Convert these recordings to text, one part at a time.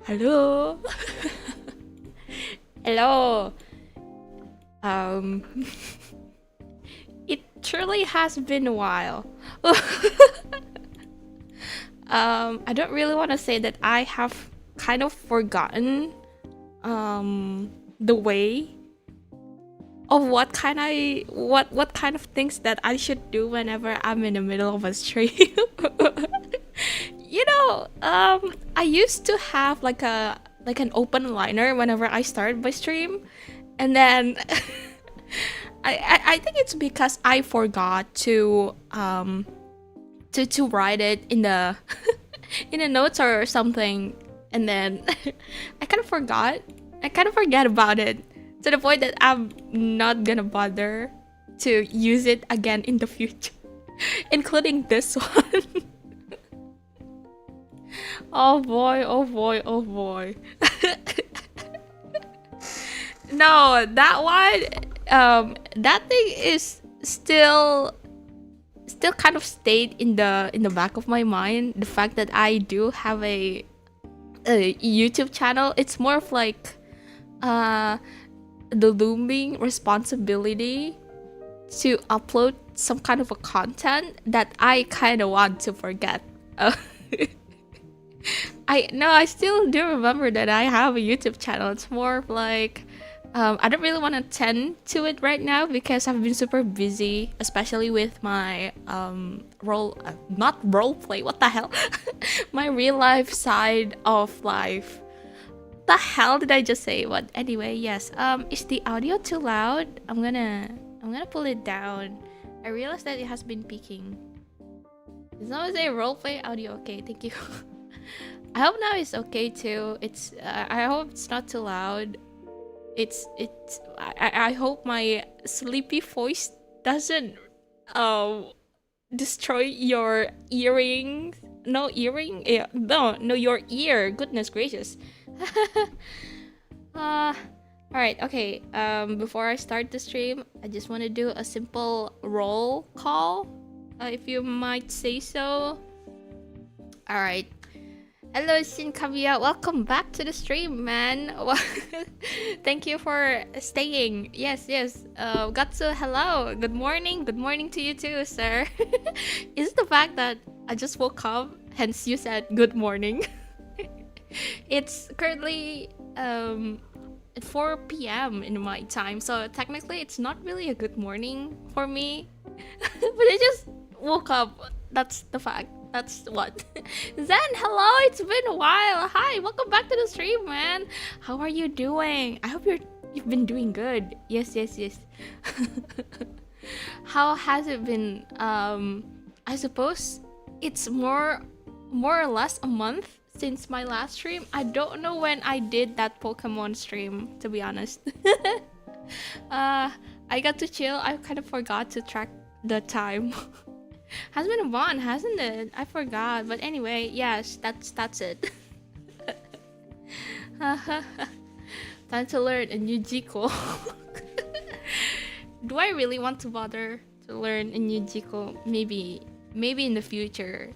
Hello. Hello. Um, it truly has been a while. I don't really want to say that I have kind of forgotten the way of what kind of things that I should do whenever I'm in the middle of a stream. I used to have an open liner whenever I start my stream, and then I think it's because I forgot to write it in the in the notes or something, and then I kind of forget about it to the point that I'm not gonna bother to use it again in the future, including this one. Oh boy, oh boy, oh boy. No, that one, that thing is still kind of stayed in the back of my mind. The fact that I do have a YouTube channel, it's more of like the looming responsibility to upload some kind of a content that I kind of want to forget. I still do remember that I have a YouTube channel. It's more of like I don't really want to tend to it right now because I've been super busy, especially with my not role play. What the hell? My real life side of life. The hell did I just say? But anyway, yes. Is the audio too loud? I'm gonna pull it down. I realized that it has been peaking. As long as I roleplay audio, okay, thank you. I hope now it's okay too. I hope it's not too loud. I hope my sleepy voice doesn't destroy your earrings. No earring? Yeah, no, your ear. Goodness gracious. Alright, okay. Before I start the stream, I just want to do a simple roll call, if you might say so. Alright. Hello, Shinkabiya. Welcome back to the stream, man. Thank you for staying. Yes. Gatsu, hello. Good morning. Good morning to you too, sir. Is it the fact that I just woke up, hence you said good morning? It's currently at 4 p.m. in my time, so technically it's not really a good morning for me. But I just woke up. That's the fact. That's what. Zen, hello, it's been a while. Hi, welcome back to the stream, man. How are you doing? I hope you've been doing good. Yes. How has it been? I suppose it's more or less a month since my last stream. I don't know when I did that Pokemon stream, to be honest. I got to chill. I kind of forgot to track the time. Has been a month, hasn't it? I forgot. But anyway, yes, that's it. Time to learn a new Jiko. Do I really want to bother to learn a new Jiko? Maybe in the future.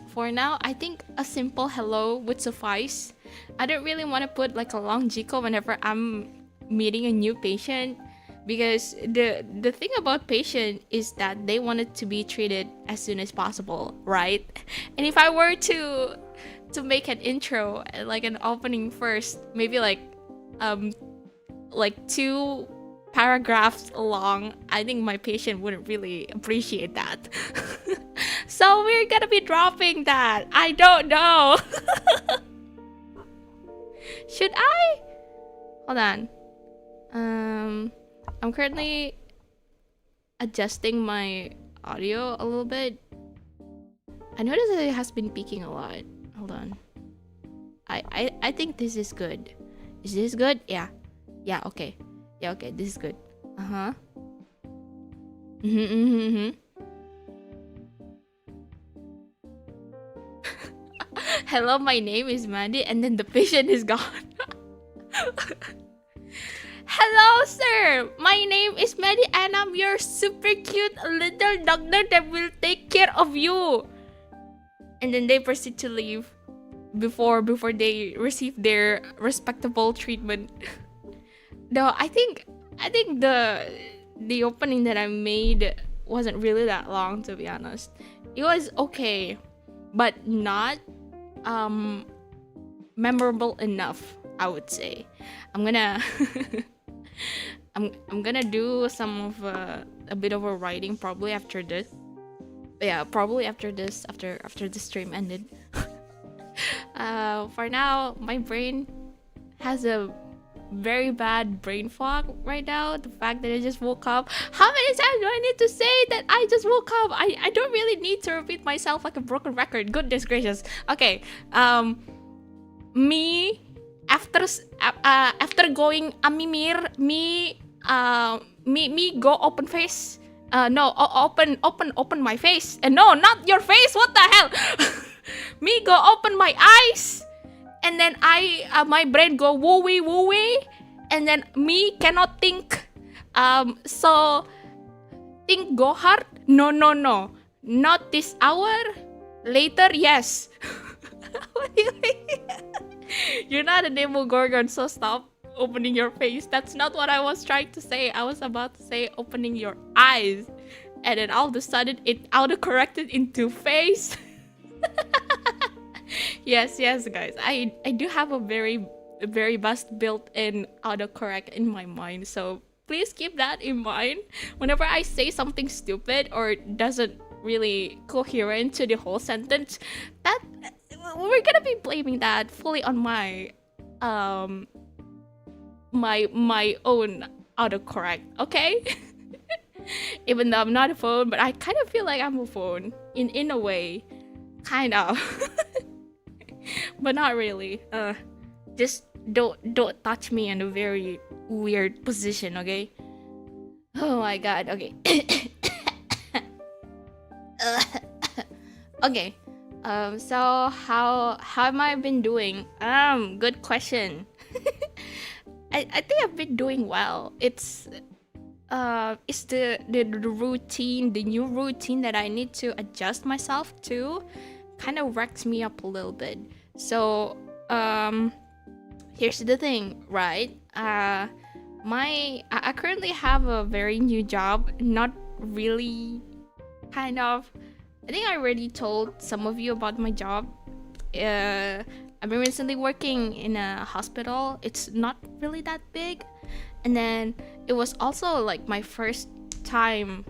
For now, I think a simple hello would suffice. I don't really want to put like a long Jiko whenever I'm meeting a new patient, because the thing about patient is that they want it to be treated as soon as possible, right? And if I were to make an intro, like an opening first, maybe like 2 paragraphs long, I think my patient wouldn't really appreciate that. So we're gonna be dropping that. I don't know. Should I? Hold on. I'm currently adjusting my audio a little bit. I noticed that it has been peaking a lot. Hold on. I think this is good. Is this good? Yeah, okay. Yeah, okay, this is good. Hello, my name is Maddy, and then the patient is gone. Hello, sir. My name is Maddy, and I'm your super cute little doctor that will take care of you. And then they proceed to leave. before they receive their respectable treatment. No, I think the opening that I made wasn't really that long, to be honest. It was okay, but not memorable enough, I would say. I'm gonna I'm gonna do some of a bit of a writing probably after this. Yeah, probably after this, after the stream ended. For now, my brain has a very bad brain fog right now. The fact that I just woke up. How many times do I need to say that I just woke up? I don't really need to repeat myself like a broken record. Goodness gracious. Okay. Me after going amimir, me go open face. No, open my face. And no, not your face. What the hell? Me go open my eyes, and then my brain go wooey, and then me cannot think. So think go hard. No, not this hour. Later, yes. What do you mean? You're not a Demogorgon, so stop opening your face. That's not what I was trying to say. I was about to say opening your eyes, and then all of a sudden it auto-corrected into face. Yes, guys. I do have a very vast built-in autocorrect in my mind, so please keep that in mind whenever I say something stupid or doesn't really coherent to the whole sentence. That we're gonna be blaming that fully on my my own autocorrect, okay? Even though I'm not a phone, but I kind of feel like I'm a phone in a way, kind of. But not really. Just don't touch me in a very weird position, okay? Oh my god. Okay. Okay. So how have I been doing? Good question. I think I've been doing well. It's the routine, the new routine that I need to adjust myself to, kind of wrecks me up a little bit. So here's the thing, right? I currently have a very new job. Not really, kind of. I think I already told some of you about my job. I've been recently working in a hospital. It's not really that big, and then it was also like my first time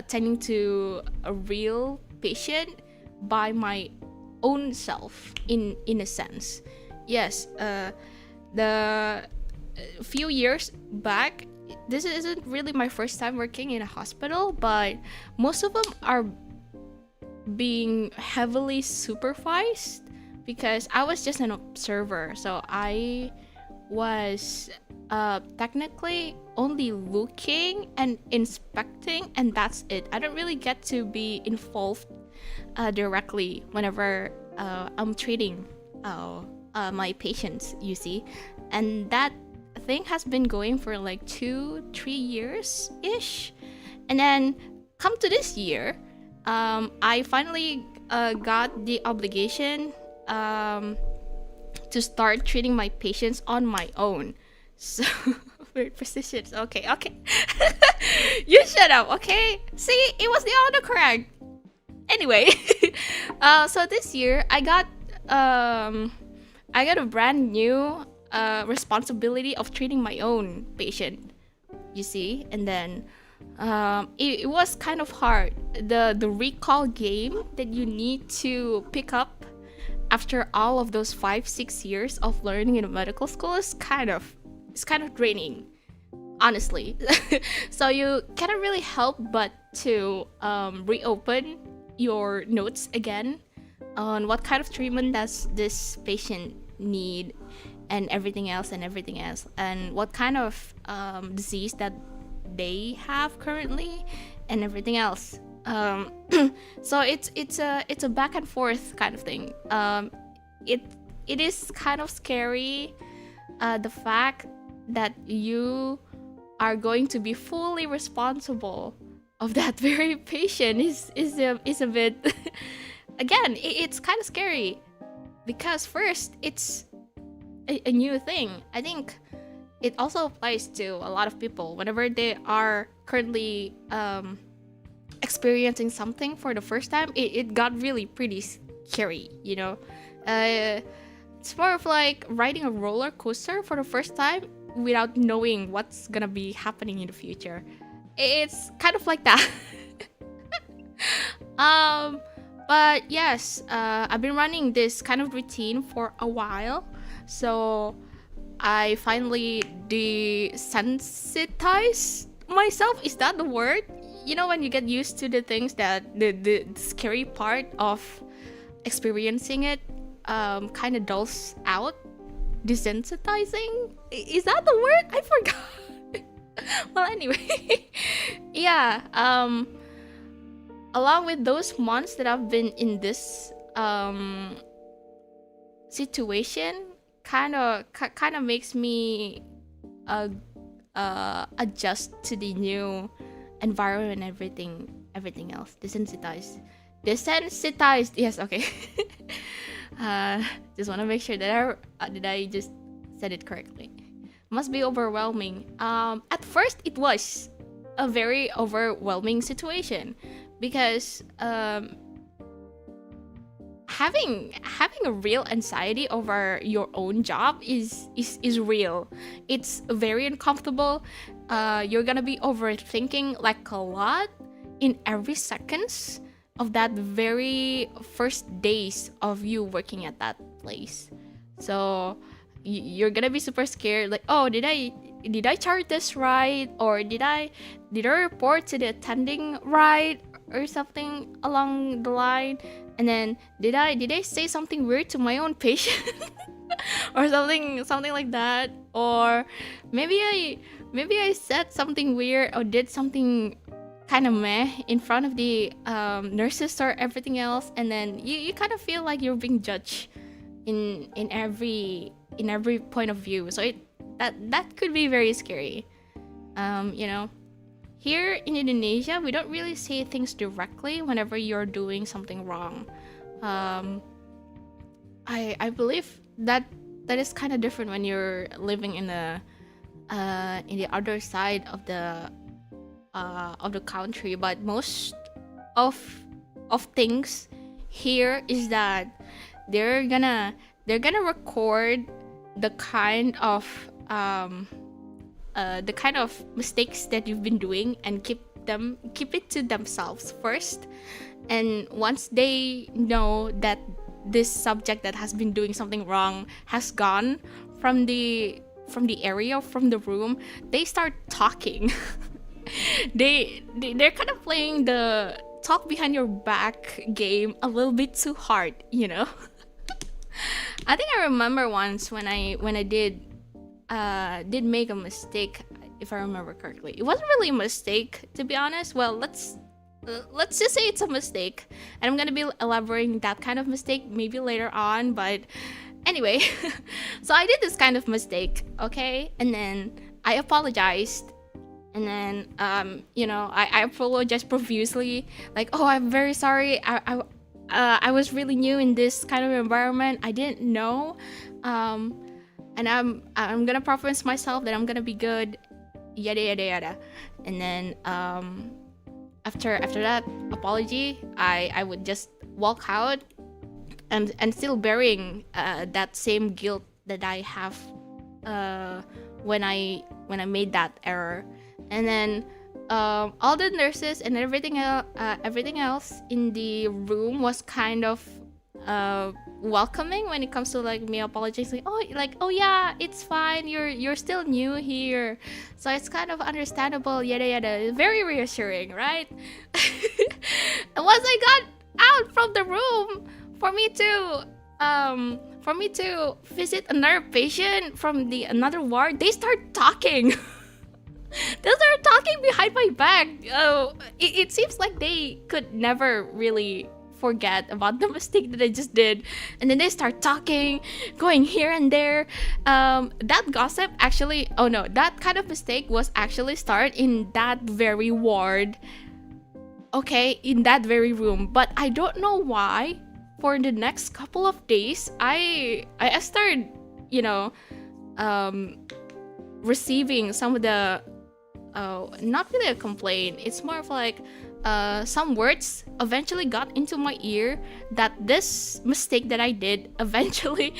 tending to a real patient by my own self, in a sense. Yes, the few years back, this isn't really my first time working in a hospital, but most of them are being heavily supervised because I was just an observer. So I was technically only looking and inspecting, and that's it. I don't really get to be involved directly whenever I'm treating my patients, you see. And that thing has been going for like 2-3 years ish. And then come to this year, I finally got the obligation to start treating my patients on my own. So weird positions. Okay. You shut up, okay? See, it was the autocorrect. Anyway, so this year I got a brand new responsibility of treating my own patient, you see. And then it was kind of hard. The recall game that you need to pick up after all of those 5-6 years of learning in a medical school is kind of draining, honestly. So you cannot really help but to reopen your notes again on what kind of treatment does this patient need, and everything else, and what kind of disease that they have currently, and everything else. So it's a back and forth kind of thing. It is kind of scary, the fact that you are going to be fully responsible of that very patient is a bit again, it's kind of scary. because first, it's a new thing. I think it also applies to a lot of people whenever they are currently experiencing something for the first time. It got really pretty scary, you know. It's more of like riding a roller coaster for the first time without knowing what's gonna be happening in the future. It's kind of like that. But yes, I've been running this kind of routine for a while, so I finally desensitized myself. Is that the word? You know, when you get used to the things that the scary part of experiencing it kind of dulls out. Desensitizing? Is that the word? I forgot. Well, anyway. Yeah. Along with those months that I've been in this situation, kind of makes me adjust to the new environment and everything else. Desensitized. Yes, okay. Just want to make sure that I just said it correctly. Must be overwhelming. At first it was a very overwhelming situation because having a real anxiety over your own job is real. It's very uncomfortable. You're gonna be overthinking like a lot in every seconds of that very first days of you working at that place. So you're gonna be super scared, like, oh, did I chart this right, or did I report to the attending right, or something along the line, and then did I say something weird to my own patient or something like that, or maybe I said something weird or did something kind of meh in front of the nurses or everything else, and then you kind of feel like you're being judged in every point of view. So that could be very scary. You know, here in Indonesia, we don't really say things directly whenever you're doing something wrong. I believe that is kind of different when you're living in the other side of the country. But most of things here is that they're gonna record the kind of mistakes that you've been doing and keep it to themselves first. And once they know that this subject that has been doing something wrong has gone from the area, from the room, they start talking. they're kind of playing the talk behind your back game a little bit too hard, you know. I think I remember once when I did make a mistake, if I remember correctly. It wasn't really a mistake, to be honest. Well, let's just say it's a mistake, and I'm gonna be elaborating that kind of mistake maybe later on. But anyway, so I did this kind of mistake, okay, and then I apologized. And then, you know, I apologized profusely, like, oh, I'm very sorry. I was really new in this kind of environment. I didn't know, and I'm gonna promise myself that I'm gonna be good, yada yada yada. And then after that apology, I would just walk out, and still bearing that same guilt that I have when I made that error. And then all the nurses and everything else in the room was kind of welcoming when it comes to like me apologizing. Oh yeah, it's fine. You're still new here, so it's kind of understandable. Yada yada. Very reassuring, right? And once I got out from the room, for me to visit another patient from another ward, they start talking. They start talking behind my back. It seems like they could never really forget about the mistake that I just did, and then they start talking, going here and there. That gossip actually, oh no, that kind of mistake was actually started in that very ward, okay, in that very room. But I don't know why for the next couple of days, I started, receiving some of the, not really a complaint. It's more of like, some words eventually got into my ear that this mistake that I did eventually,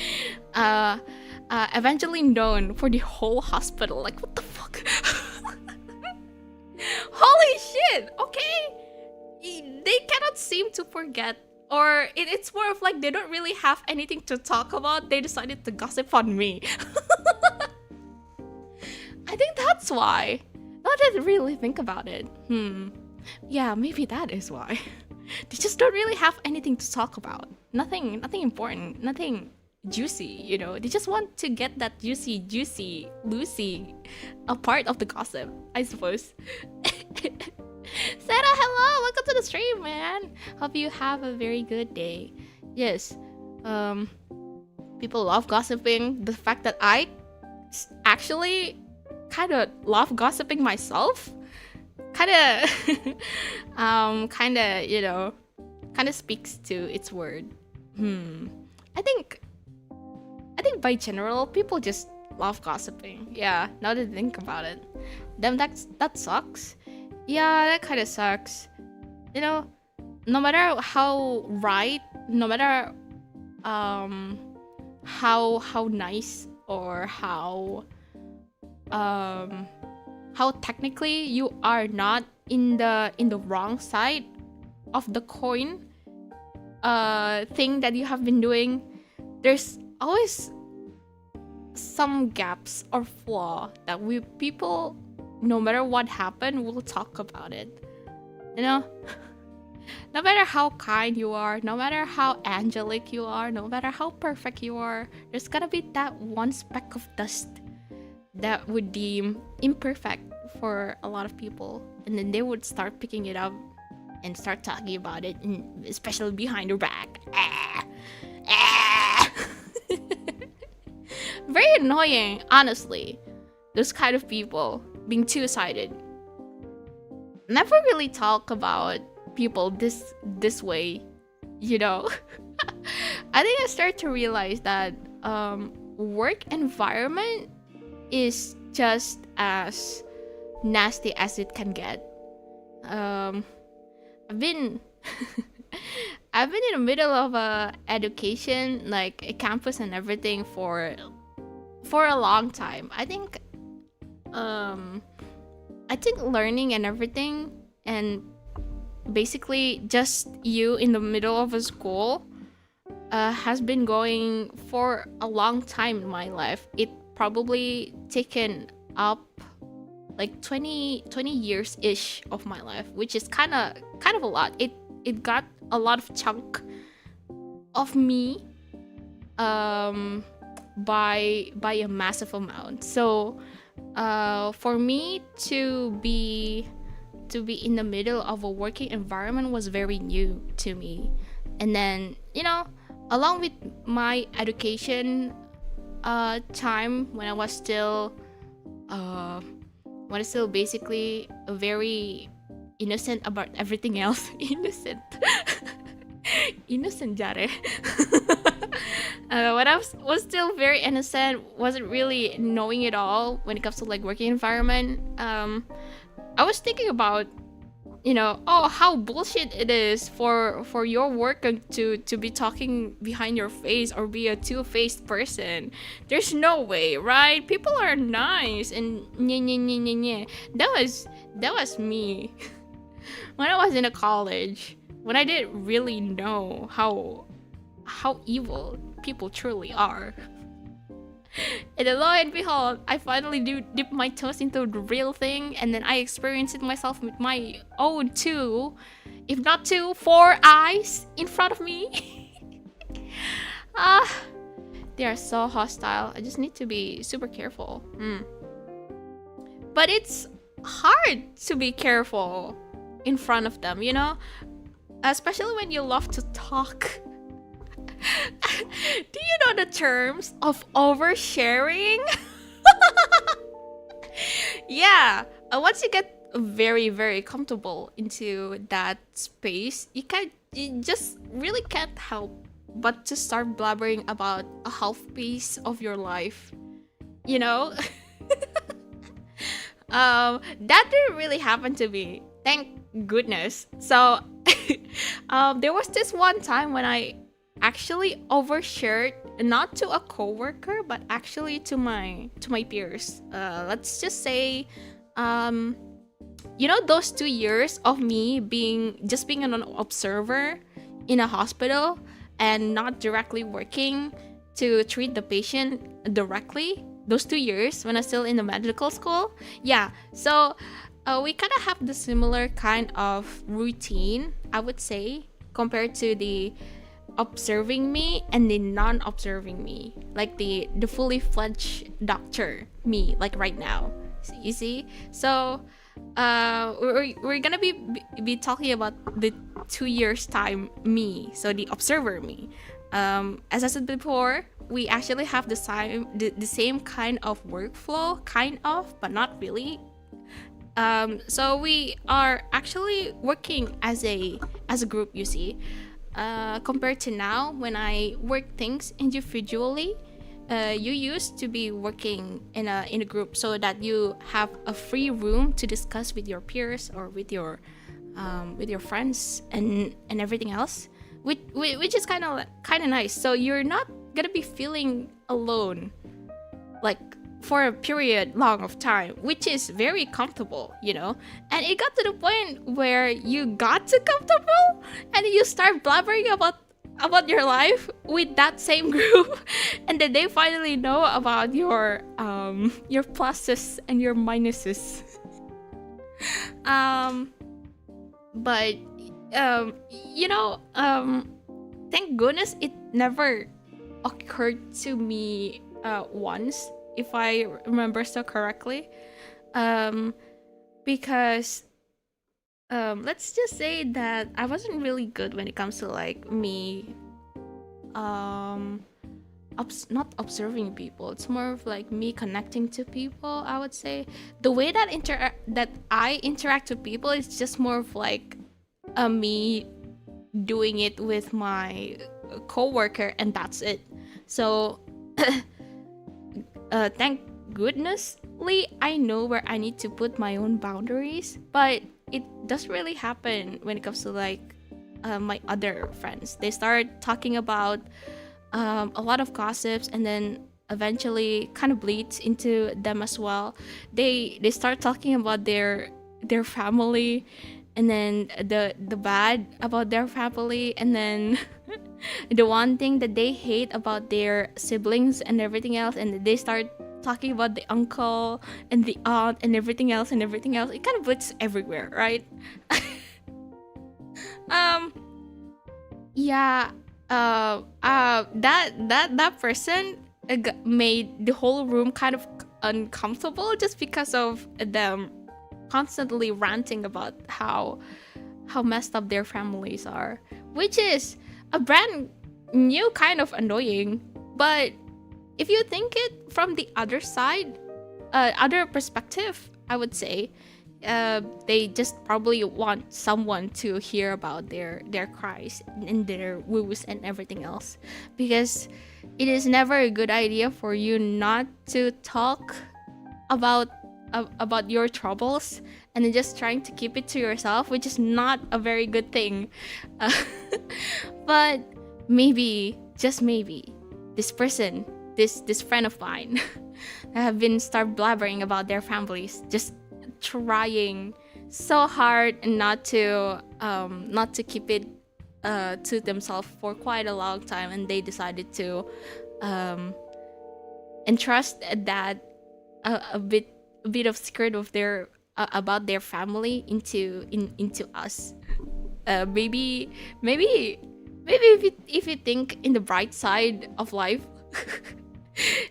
eventually known for the whole hospital. Like, what the fuck? Holy shit! Okay, they cannot seem to forget, or it's more of like they don't really have anything to talk about. They decided to gossip on me. I think that's why. Now that I really think about it, yeah, maybe that is why. They just don't really have anything to talk about. Nothing important, nothing juicy, They just want to get that juicy, Lucy, a part of the gossip, I suppose. Sarah, hello! Welcome to the stream, man! Hope you have a very good day. Yes, people love gossiping. The fact that I actually kind of love gossiping myself kind of speaks to its word. I think by general people just love gossiping. Yeah, now that I think about it. Damn, that sucks. Yeah, that kind of sucks. No matter how right, no matter how nice or how technically you are not in the wrong side of the coin thing that you have been doing, there's always some gaps or flaw that people, no matter what happened, will talk about it. No matter how kind you are, no matter how angelic you are, no matter how perfect you are, there's gonna be that one speck of dust that would deem imperfect for a lot of people, and then they would start picking it up and start talking about it, and especially behind your back. Very annoying, honestly. Those kind of people being two-sided. Never really talk about people this way, I think I start to realize that work environment is just as nasty as it can get. I've been in the middle of a education, like a campus and everything for a long time. I think learning and everything, and basically just you in the middle of a school has been going for a long time in my life. It probably taken up like 20 years ish of my life, which is kind of a lot. It got a lot of chunk of me by a massive amount. So for me to be in the middle of a working environment was very new to me. And then, along with my education time, when I was still basically very innocent about everything else. Innocent jare. When I was still very innocent, wasn't really knowing it all when it comes to like working environment. I was thinking about, how bullshit it is for your worker to be talking behind your face or be a two-faced person. There's no way, right? People are nice and nye. That was me when I was in a college, when I didn't really know how evil people truly are. And then lo and behold, I finally dip my toes into the real thing, and then I experience it myself with my own 2, if not 2, 4 eyes in front of me. They are so hostile. I just need to be super careful. But it's hard to be careful in front of them, especially when you love to talk. Do you know the terms of oversharing? Yeah, once you get very, very comfortable into that space, you just really can't help but to start blabbering about a half piece of your life, you know. That didn't really happen to me, thank goodness. So there was this one time when I actually overshared, not to a coworker but actually to my peers. Let's just say, those 2 years of me being an observer in a hospital and not directly working to treat the patient directly, those 2 years when I was still in the medical school. Yeah, so we kind of have the similar kind of routine, I would say, compared to the observing me and the non-observing me, like the fully fledged doctor me, like right now. You see, so we're gonna be talking about the 2 years time me, so the observer me. As I said before, we actually have the same kind of workflow, kind of, but not really. So we are actually working as a group, you see. Compared to now, when I work things individually, you used to be working in a group so that you have a free room to discuss with your peers or with your friends and everything else, which is kind of nice. So you're not gonna be feeling alone, like for a period long of time, which is very comfortable, And it got to the point where you got too comfortable and you start blabbering about your life with that same group, and then they finally know about your pluses and your minuses. But thank goodness it never occurred to me once, if I remember so correctly, because let's just say that I wasn't really good when it comes to like me not observing people. It's more of like me connecting to people, I would say. The way that I interact with people is just more of like me doing it with my coworker, and that's it. So thank goodnessly I know where I need to put my own boundaries, but it doesn't really happen when it comes to like my other friends. They start talking about a lot of gossips, and then eventually kind of bleeds into them as well. They start talking about their family, and then the bad about their family, and then the one thing that they hate about their siblings and everything else, and they start talking about the uncle and the aunt and everything else. It kind of bleeds everywhere, right? That person made the whole room kind of uncomfortable just because of them constantly ranting about how messed up their families are, which is a brand new kind of annoying. But if you think it from the other side, other perspective, I would say they just probably want someone to hear about their cries and their woos and everything else, because it is never a good idea for you not to talk about your troubles and then just trying to keep it to yourself, which is not a very good thing. But maybe, just maybe, this person, this friend of mine have been start blabbering about their families, just trying so hard not to keep it to themselves for quite a long time, and they decided to entrust that a bit of secret of their about their family into us. Maybe if you think in the bright side of life,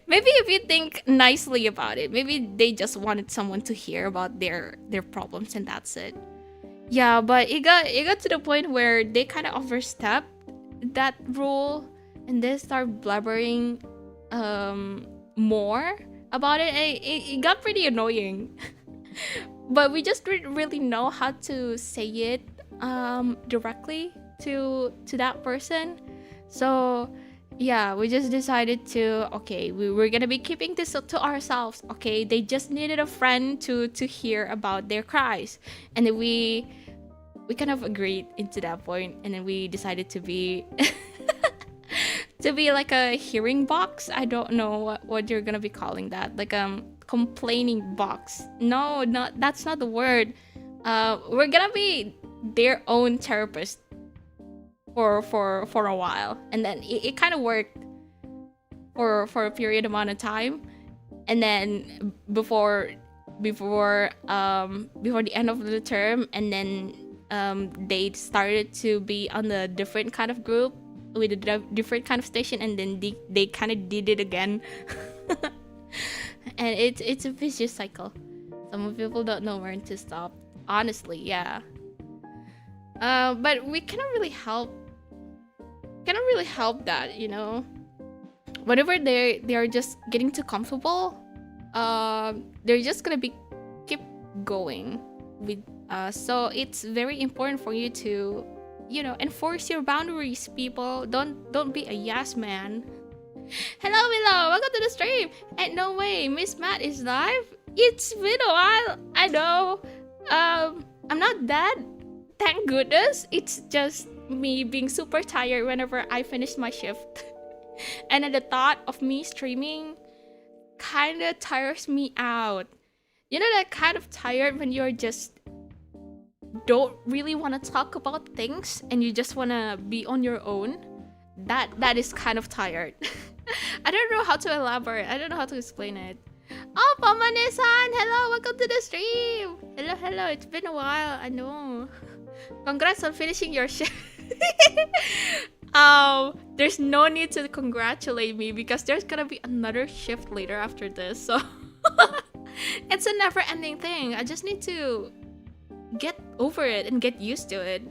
maybe if you think nicely about it, maybe they just wanted someone to hear about their problems, and that's it. Yeah, but it got to the point where they kind of overstepped that rule, and they start blabbering more about it. It got pretty annoying. But we just didn't really know how to say it directly to that person. So yeah, we just decided to, okay, we're gonna be keeping this to ourselves. Okay, they just needed a friend to hear about their cries, and then we kind of agreed into that point, and then we decided to be to be like a hearing box. I don't know what you're gonna be calling that, like complaining box. No, not that's not the word. We're gonna be their own therapist for a while, and then it kind of worked for a period amount of time, and then before the end of the term, and then they started to be on a different kind of group with a different kind of station, and then they kind of did it again. And it's a vicious cycle. Some people don't know when to stop, honestly. Yeah. But we cannot really help that, you know. Whenever they are just getting too comfortable, they're just gonna be keep going with. So it's very important for you to, you know, enforce your boundaries, people. Don't be a yes man. Hello, welcome to the stream. And no way, Miss Matt is live. It's been a while, I know. I'm not dead, thank goodness. It's just me being super tired whenever I finish my shift. And then the thought of me streaming kind of tires me out. You know that kind of tired when you're just don't really want to talk about things and you just want to be on your own? That is kind of tired. I don't know how to elaborate. I don't know how to explain it. Oh, Pamane-san! Hello, welcome to the stream! Hello, it's been a while, I know. Congrats on finishing your shift. There's no need to congratulate me because there's gonna be another shift later after this, so it's a never-ending thing. I just need to get over it and get used to it.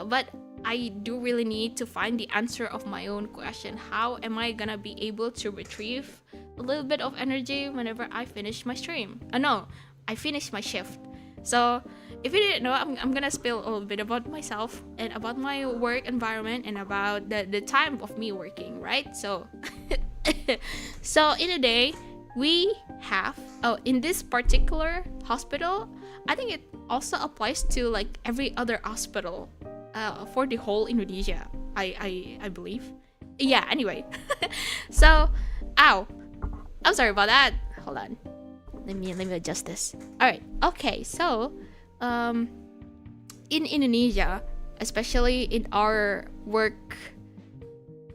But I do really need to find the answer of my own question. How am I gonna be able to retrieve a little bit of energy whenever I finish my stream? I finished my shift. So if you didn't know, I'm gonna spill a little bit about myself and about my work environment and about the time of me working, right? So so in a day we have in this particular hospital, I think it also applies to like every other hospital for the whole Indonesia, I believe. Yeah, anyway. So I'm sorry about that. Hold on. Let me adjust this. Alright, okay, so in Indonesia, especially in our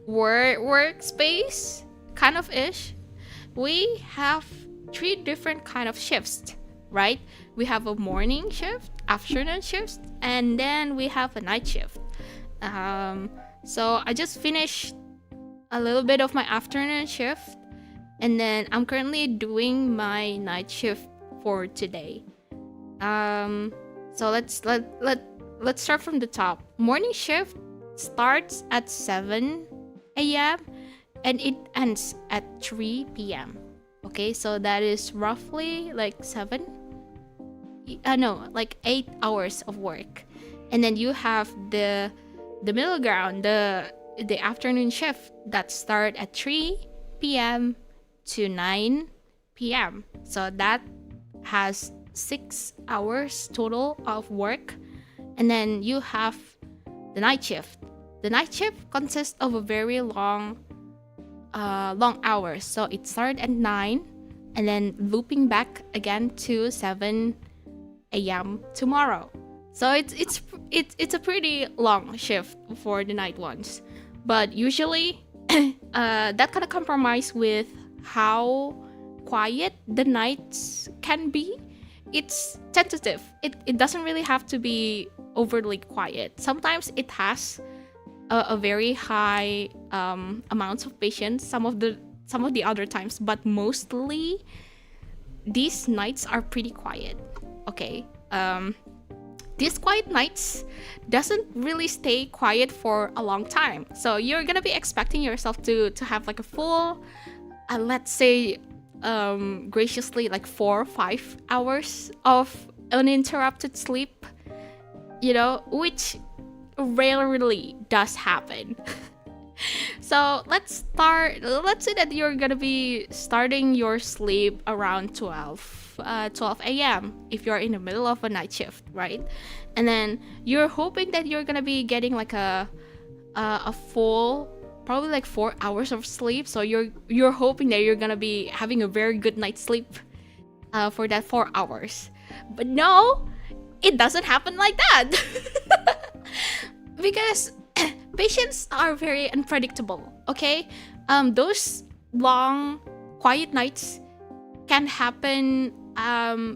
workspace kind of ish, we have 3 different kind of shifts, right? We have a morning shift, afternoon shift, and then we have a night shift. So I just finished a little bit of my afternoon shift, and then I'm currently doing my night shift for today. So let's start from the top. Morning shift starts at 7 a.m. and it ends at 3 p.m. Okay, so that is roughly like 8 hours of work. And then you have the middle ground, the afternoon shift that start at 3 p.m. to 9 p.m. So that has 6 hours total of work. And then you have the night shift. The night shift consists of a very long hours. So it starts at 9 and then looping back again to 7 a.m. tomorrow. So it's a pretty long shift for the night ones. But usually that kind of compromise with how quiet the nights can be. It's tentative. It doesn't really have to be overly quiet. Sometimes it has a very high amounts of patients some of the other times, but mostly these nights are pretty quiet. Okay, these quiet nights doesn't really stay quiet for a long time, so you're gonna be expecting yourself to have like a full let's say graciously like 4 or 5 hours of uninterrupted sleep, you know, which rarely does happen. So let's say that you're gonna be starting your sleep around 12 a.m. if you're in the middle of a night shift, right? And then you're hoping that you're gonna be getting like a full, probably like 4 hours of sleep. So you're hoping that you're gonna be having a very good night's sleep for that 4 hours. But no, it doesn't happen like that. Because patients are very unpredictable, okay? Those long, quiet nights can happen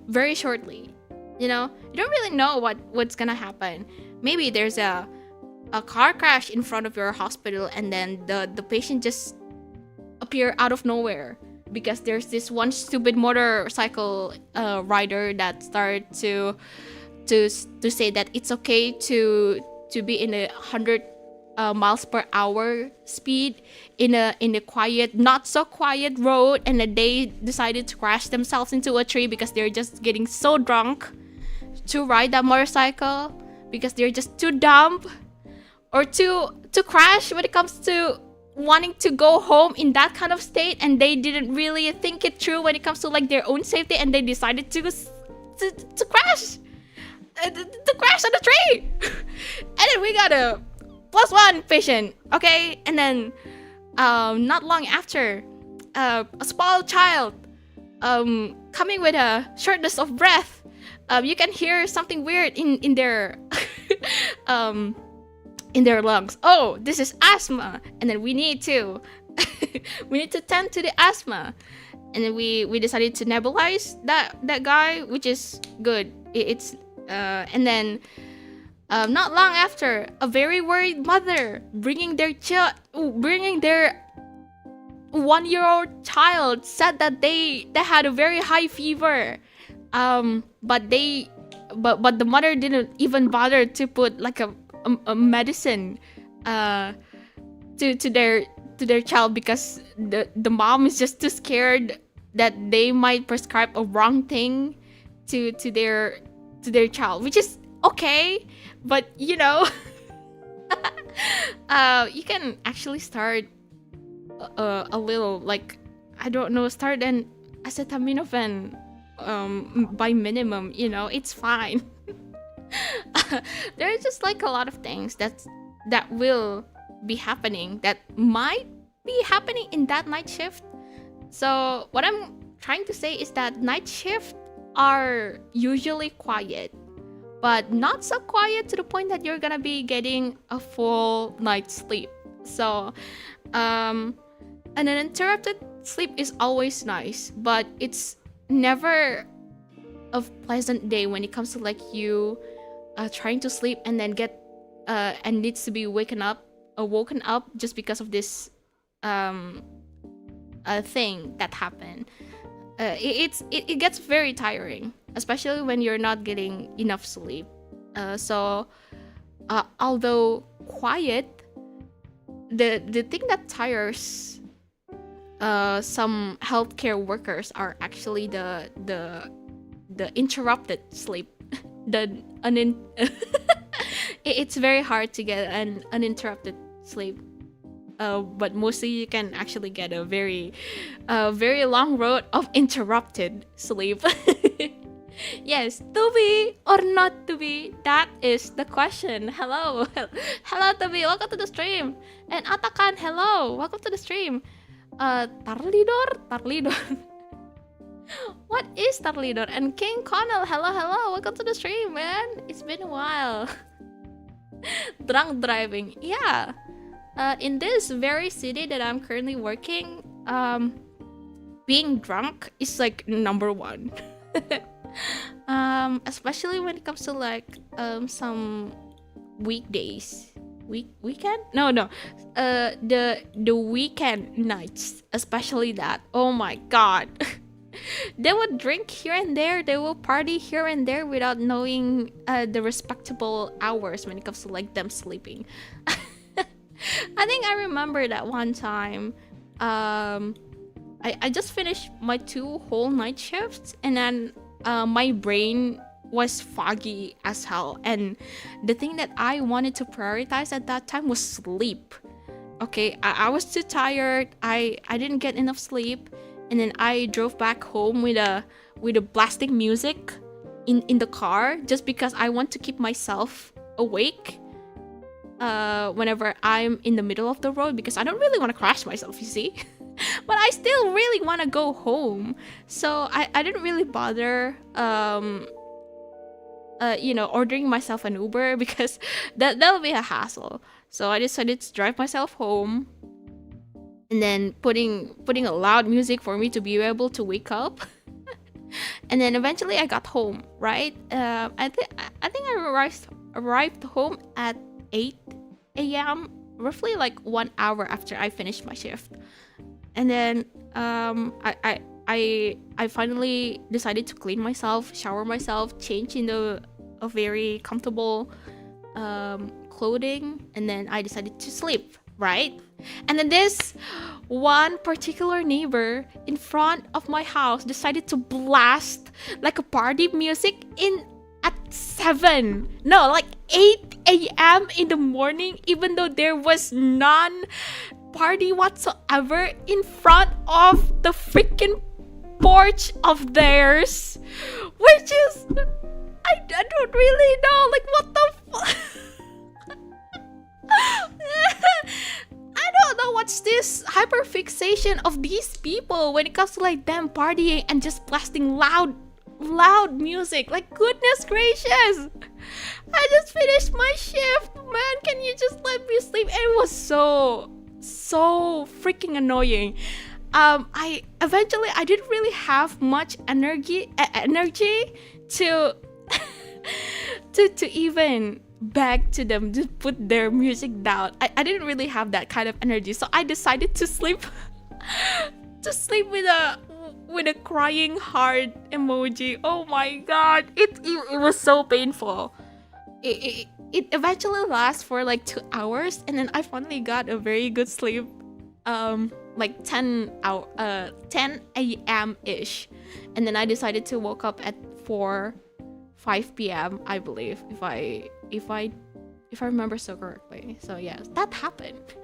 very shortly. You know, you don't really know what's gonna happen. Maybe there's a car crash in front of your hospital, and then the patient just appear out of nowhere because there's this one stupid motorcycle rider that started to say that it's okay to be in 100 miles per hour speed in a quiet, not so quiet road, and then they decided to crash themselves into a tree because they're just getting so drunk to ride that motorcycle, because they're just too dumb or to crash when it comes to wanting to go home in that kind of state, and they didn't really think it through when it comes to like their own safety, and they decided to crash to crash on the tree. And then we got a +1 patient, okay? And then not long after, a small child coming with a shortness of breath. You can hear something weird in their in their lungs. Oh, this is asthma, and then we need to tend to the asthma. And then we decided to nebulize that guy, which is good. It's and then not long after, a very worried mother bringing their 1-year-old child said that they had a very high fever, but the mother didn't even bother to put like a medicine to their child, because the mom is just too scared that they might prescribe a wrong thing to their child, which is okay. But you know, you can actually start a little, like, I don't know, start an acetaminophen by minimum, you know, it's fine. There's just like a lot of things that will be happening, that might be happening in that night shift. So what I'm trying to say is that night shifts are usually quiet, but not so quiet to the point that you're gonna be getting a full night's sleep. So an uninterrupted sleep is always nice, but it's never a pleasant day when it comes to like you trying to sleep and then get and needs to be woken up just because of this thing that happened. It gets very tiring, especially when you're not getting enough sleep. So although quiet, the thing that tires some healthcare workers are actually the interrupted sleep. It's very hard to get an uninterrupted sleep. But mostly you can actually get a very long road of interrupted sleep. Yes, to be or not to be, that is the question. Hello to be, welcome to the stream. And Atakan, hello, welcome to the stream. Tarlidor. What is Tarlidor? And King Connell, hello, welcome to the stream, man. It's been a while. Drunk driving, yeah. In this very city that I'm currently working, being drunk is like number one. Especially when it comes to like some weekdays. Weekend? No. The weekend nights, especially that. Oh my god. They would drink here and there, they will party here and there without knowing the respectable hours when it comes to like them sleeping. I think I remember that one time I just finished my 2 whole night shifts, and then my brain was foggy as hell, and the thing that I wanted to prioritize at that time was sleep. okay, I was too tired. I didn't get enough sleep, and then I drove back home with a blasting music in the car just because I want to keep myself awake whenever I'm in the middle of the road, because I don't really want to crash myself, you see. But I still really want to go home, so I didn't really bother ordering myself an Uber because that'll be a hassle. So I decided to drive myself home, and then putting a loud music for me to be able to wake up. And then eventually I got home, right? I think I arrived home at 8 a.m., roughly like 1 hour after I finished my shift. And then I finally decided to clean myself, shower myself, change into a very comfortable clothing, and then I decided to sleep, right? And then this one particular neighbor in front of my house decided to blast like a party music at 8 a.m. in the morning, even though there was none party whatsoever in front of the freaking porch of theirs, which is I don't really know, like, what the I don't know what's this hyperfixation of these people when it comes to like them partying and just blasting loud music. Like, goodness gracious, I just finished my shift, man. Can you just let me sleep? And it was so freaking annoying. I didn't really have much energy to to even beg to them to put their music down. I didn't really have that kind of energy, so I decided to sleep with a crying heart emoji. Oh my god, it was so painful. It eventually lasts for like 2 hours, and then I finally got a very good sleep, like 10 a.m. ish, and then I decided to woke up at 5 p.m. I believe, if I remember so correctly. So yes, that happened.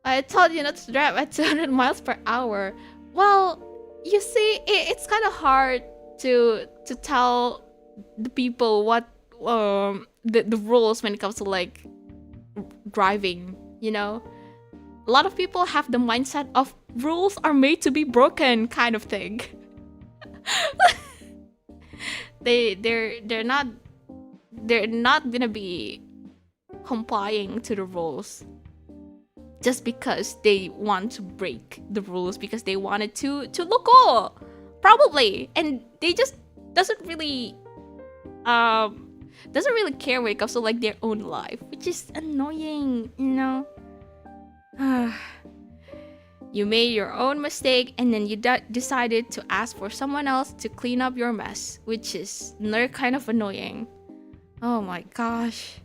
I told you not to drive at 200 miles per hour. Well, you see, it's kind of hard to tell the people what the rules when it comes to like driving, you know. A lot of people have the mindset of rules are made to be broken kind of thing. they're not gonna be complying to the rules just because they want to break the rules, because they wanted to look cool, probably, and they just doesn't really care when it comes to like their own life, which is annoying, you know. You made your own mistake, and then you decided to ask for someone else to clean up your mess, which is another kind of annoying. Oh my gosh.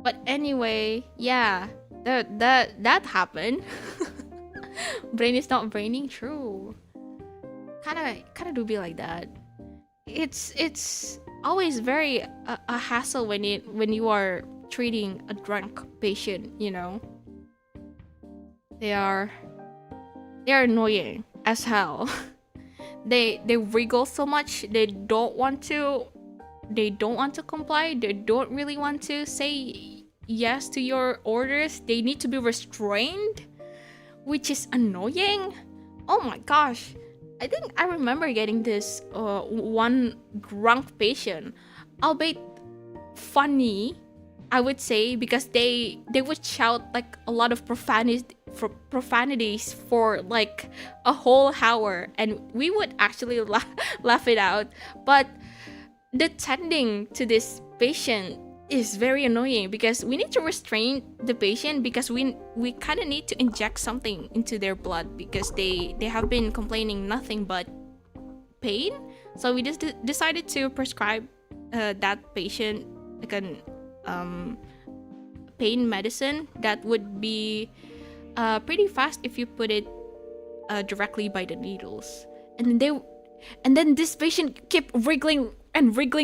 But anyway, yeah, that happened. Brain is not braining, true. Kinda do be like that. It's always very a hassle when you are treating a drunk patient, you know. They are annoying as hell. They wriggle so much. They don't want to comply. They don't really want to say yes to your orders. They need to be restrained, which is annoying. Oh my gosh. I think I remember getting this one drunk patient, albeit funny, I would say, because they would shout like a lot of profanities for like a whole hour, and we would actually laugh it out. But the tending to this patient is very annoying, because we need to restrain the patient, because we kind of need to inject something into their blood, because they have been complaining nothing but pain. So we just decided to prescribe that patient like an pain medicine that would be pretty fast if you put it directly by the needles. And then this patient kept wriggling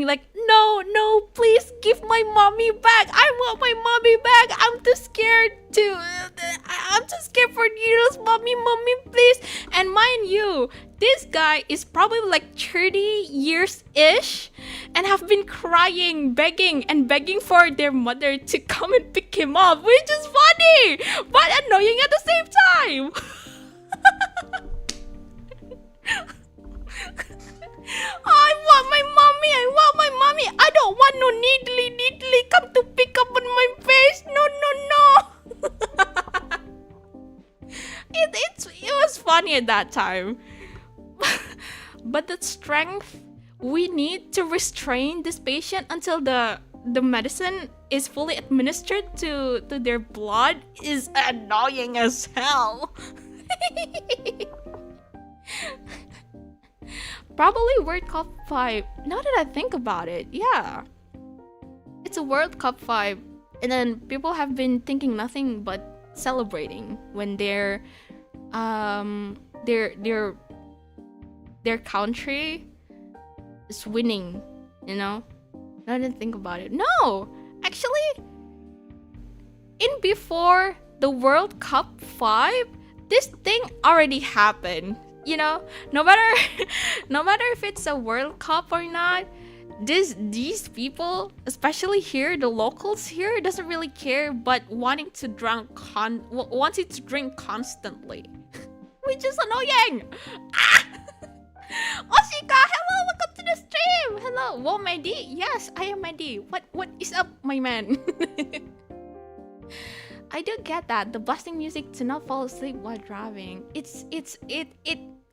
like, no, no, please give my mommy back. I want my mommy back. I'm too scared for needles. Mommy, please. And mind you, this guy is probably like 30 years-ish and have been crying, begging for their mother to come and pick him up, which is funny, but annoying at the same time. I want my mommy. I don't want no needly come to pick up on my face. No. It was funny at that time. But the strength we need to restrain this patient until the medicine is fully administered to their blood is annoying as hell. Probably World Cup 5. Now that I think about it, yeah. It's a World Cup 5. And then people have been thinking nothing but celebrating when their country is winning, you know? Now that I think about it. No! Actually, in before the World Cup 5, this thing already happened. You know, no matter if it's a World Cup or not, these people, especially here, the locals here, doesn't really care, but wanting to drink constantly, which is annoying. Oshika, hello, welcome to the stream. Hello, whoa, Maddy. Yes, I am Maddy. What is up, my man? I do get that the blasting music to not fall asleep while driving. It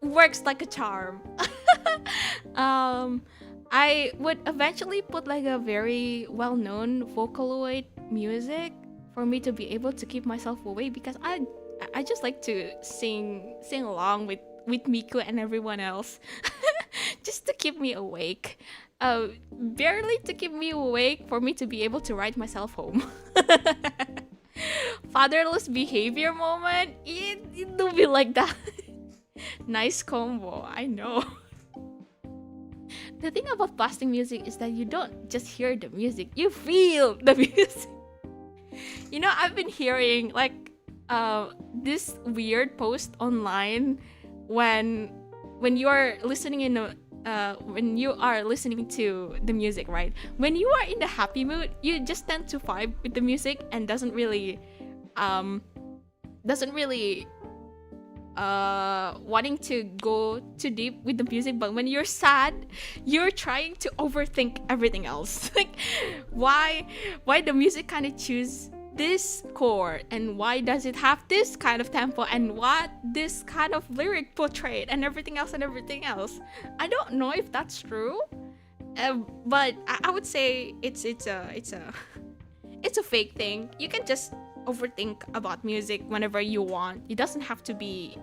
works like a charm. I would eventually put like a very well-known Vocaloid music for me to be able to keep myself awake, because I just like to sing along with Miku and everyone else, just to keep me awake. Barely to keep me awake for me to be able to ride myself home. Fatherless behavior moment, it do be like that. Nice combo, I know. The thing about blasting music is that you don't just hear the music, you feel the music. You know, I've been hearing like this weird post online when you are listening when you are listening to the music, right? When you are in the happy mood, you just tend to vibe with the music and doesn't really wanting to go too deep with the music. But when you're sad, you're trying to overthink everything else. Like why the music kind of choose this chord, and why does it have this kind of tempo, and what this kind of lyric portrayed, and everything else. I don't know if that's true, but I would say it's a fake thing. You can just overthink about music whenever you want. It doesn't have to be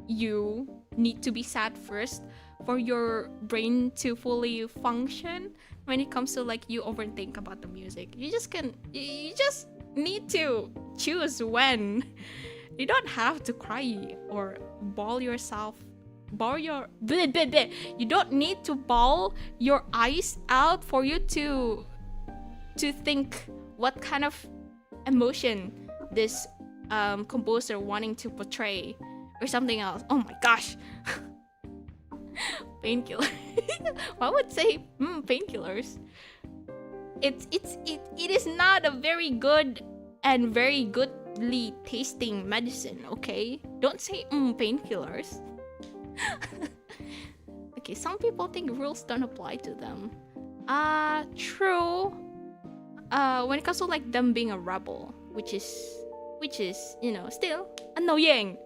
you need to be sad first for your brain to fully function when it comes to like you overthink about the music. You just need to choose when. You don't have to cry or bawl yourself. You don't need to bawl your eyes out for you to think what kind of emotion this composer wanting to portray or something else. Oh my gosh. Painkiller. I would say painkillers. It is not a very good and very goodly tasting medicine, okay? Don't say painkillers. Okay, some people think rules don't apply to them. True. When it comes to like them being a rebel, which is you know still annoying.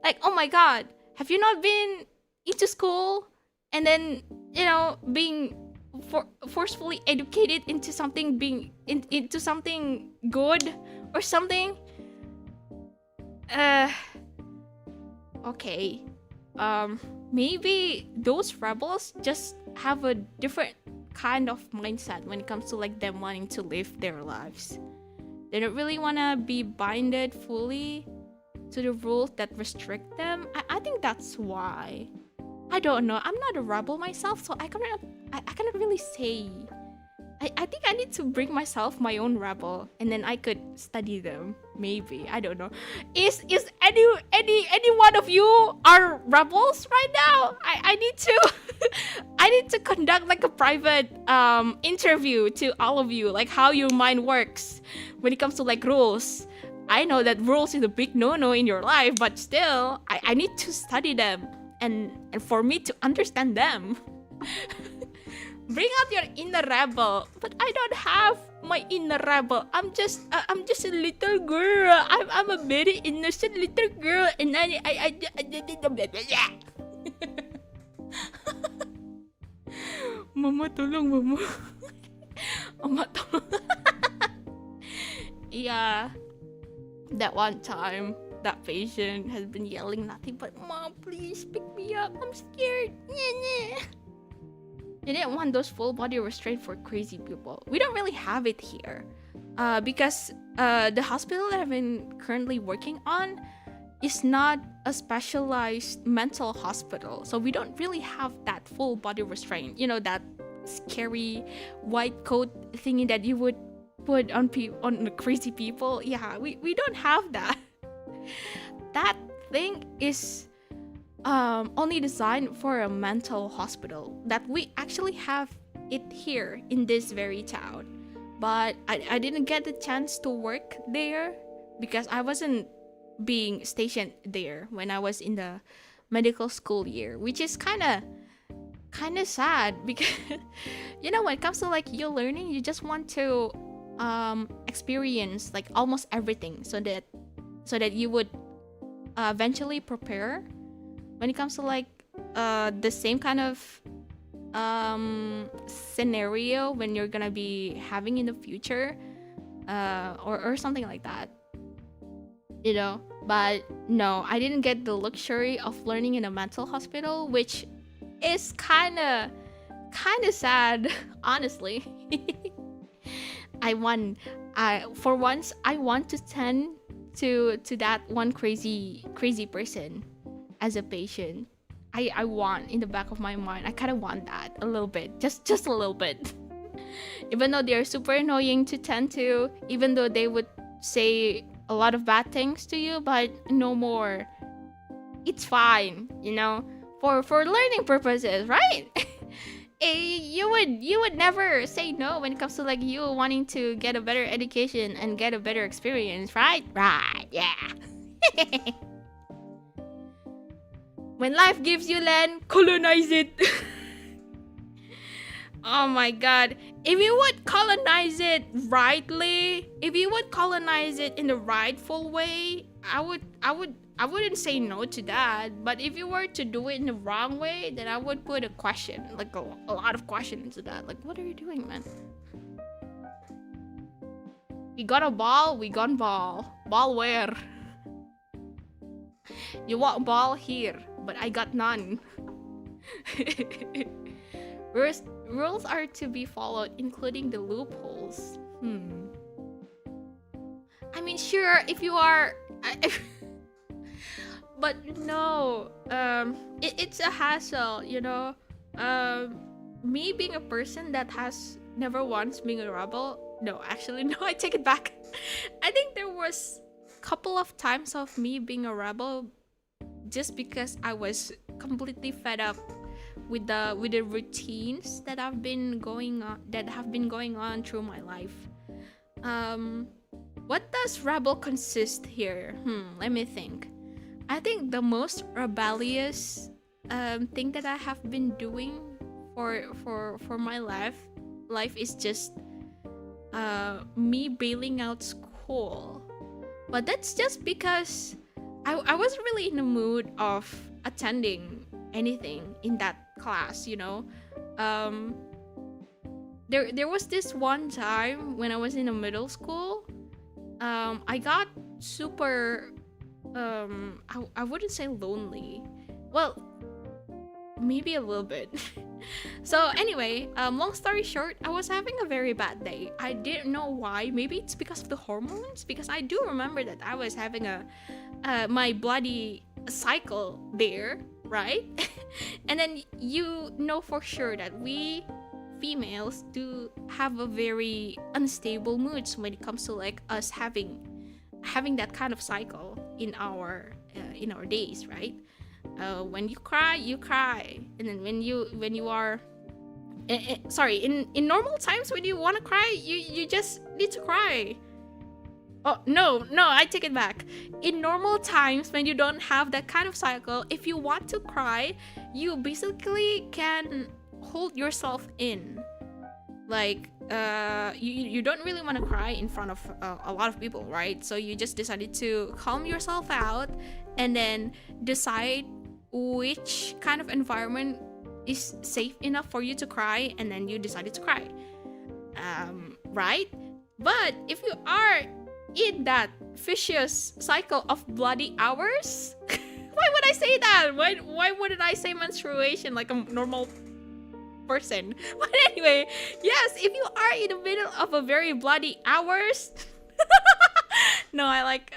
Like, oh my god, have you not been into school and then you know being forcefully educated into something, being into something good or something? Okay, maybe those rebels just have a different kind of mindset when it comes to like them wanting to live their lives. They don't really want to be binded fully to the rules that restrict them. I think that's why. I don't know. I'm not a rebel myself, so I cannot really say I think I need to bring myself my own rebel, and then I could study them. Maybe, I don't know. Is any one of you are rebels right now? I need to I need to conduct like a private interview to all of you, like how your mind works when it comes to like rules. I know that rules is a big no-no in your life, but still, I need to study them and for me to understand them. Bring out your inner rebel, but I don't have my inner rebel. I'm just a little girl. I'm a very innocent little girl, and I Mama tolong mama. Mama tolong. Yeah, that one time that patient has been yelling nothing but, "Mom, please pick me up. I'm scared." They didn't want those full body restraint for crazy people. We don't really have it here, because the hospital that I've been currently working on is not a specialized mental hospital, so we don't really have that full body restraint. You know, that scary white coat thingy that you would put on on crazy people. Yeah, we don't have that. That thing is only designed for a mental hospital. That we actually have it here in this very town, but I didn't get the chance to work there because I wasn't being stationed there when I was in the medical school year, which is kind of sad because you know, when it comes to like you learning, you just want to experience like almost everything so that you would eventually prepare when it comes to like the same kind of scenario when you're gonna be having in the future, or something like that, you know. But no, I didn't get the luxury of learning in a mental hospital, which is kind of sad, honestly. For once I want to tend to that one crazy person as a patient. I want, in the back of my mind, I kind of want that a little bit, just a little bit. Even though they're super annoying to tend to, even though they would say a lot of bad things to you, but no more. It's fine, you know, for learning purposes, right? You would never say no when it comes to like you wanting to get a better education and get a better experience, right? Right, yeah. When life gives you land, colonize it. Oh my god. If you would colonize it rightly, if you would colonize it in the rightful way, I wouldn't say no to that. But if you were to do it in the wrong way, then I would put a question, like a lot of questions to that. Like, what are you doing, man? We got a ball, we got ball. Ball where? You want ball here, but I got none. Rules are to be followed, including the loopholes. I mean, sure, if you are... but no, it's a hassle, you know. Me being a person that has never once been a rebel... No, actually, no, I take it back. I think there was a couple of times of me being a rebel just because I was completely fed up with the routines that have been going on through my life. What does rebel consist here? Let me think. I think the most rebellious thing that I have been doing for my life is just me bailing out school. But that's just because I wasn't really in the mood of attending anything in that class, you know. There was this one time when I was in a middle school. I got super I wouldn't say lonely. Well, maybe a little bit. So anyway, long story short, I was having a very bad day. I didn't know why. Maybe it's because of the hormones, because I do remember that I was having my bloody cycle there, right? And then you know for sure that we females do have a very unstable moods when it comes to like us having that kind of cycle in our days, right? When you cry, and then when you are sorry, in normal times when you want to cry, you just need to cry. Oh, no, I take it back. In normal times when you don't have that kind of cycle, if you want to cry, you basically can hold yourself in. Like, you don't really want to cry in front of a lot of people, right? So you just decided to calm yourself out and then decide which kind of environment is safe enough for you to cry, and then you decided to cry. Right? But if you are in that vicious cycle of bloody hours, why would I say that? Why wouldn't I say menstruation like a normal person? But anyway, yes, if you are in the middle of a very bloody hours, no, I like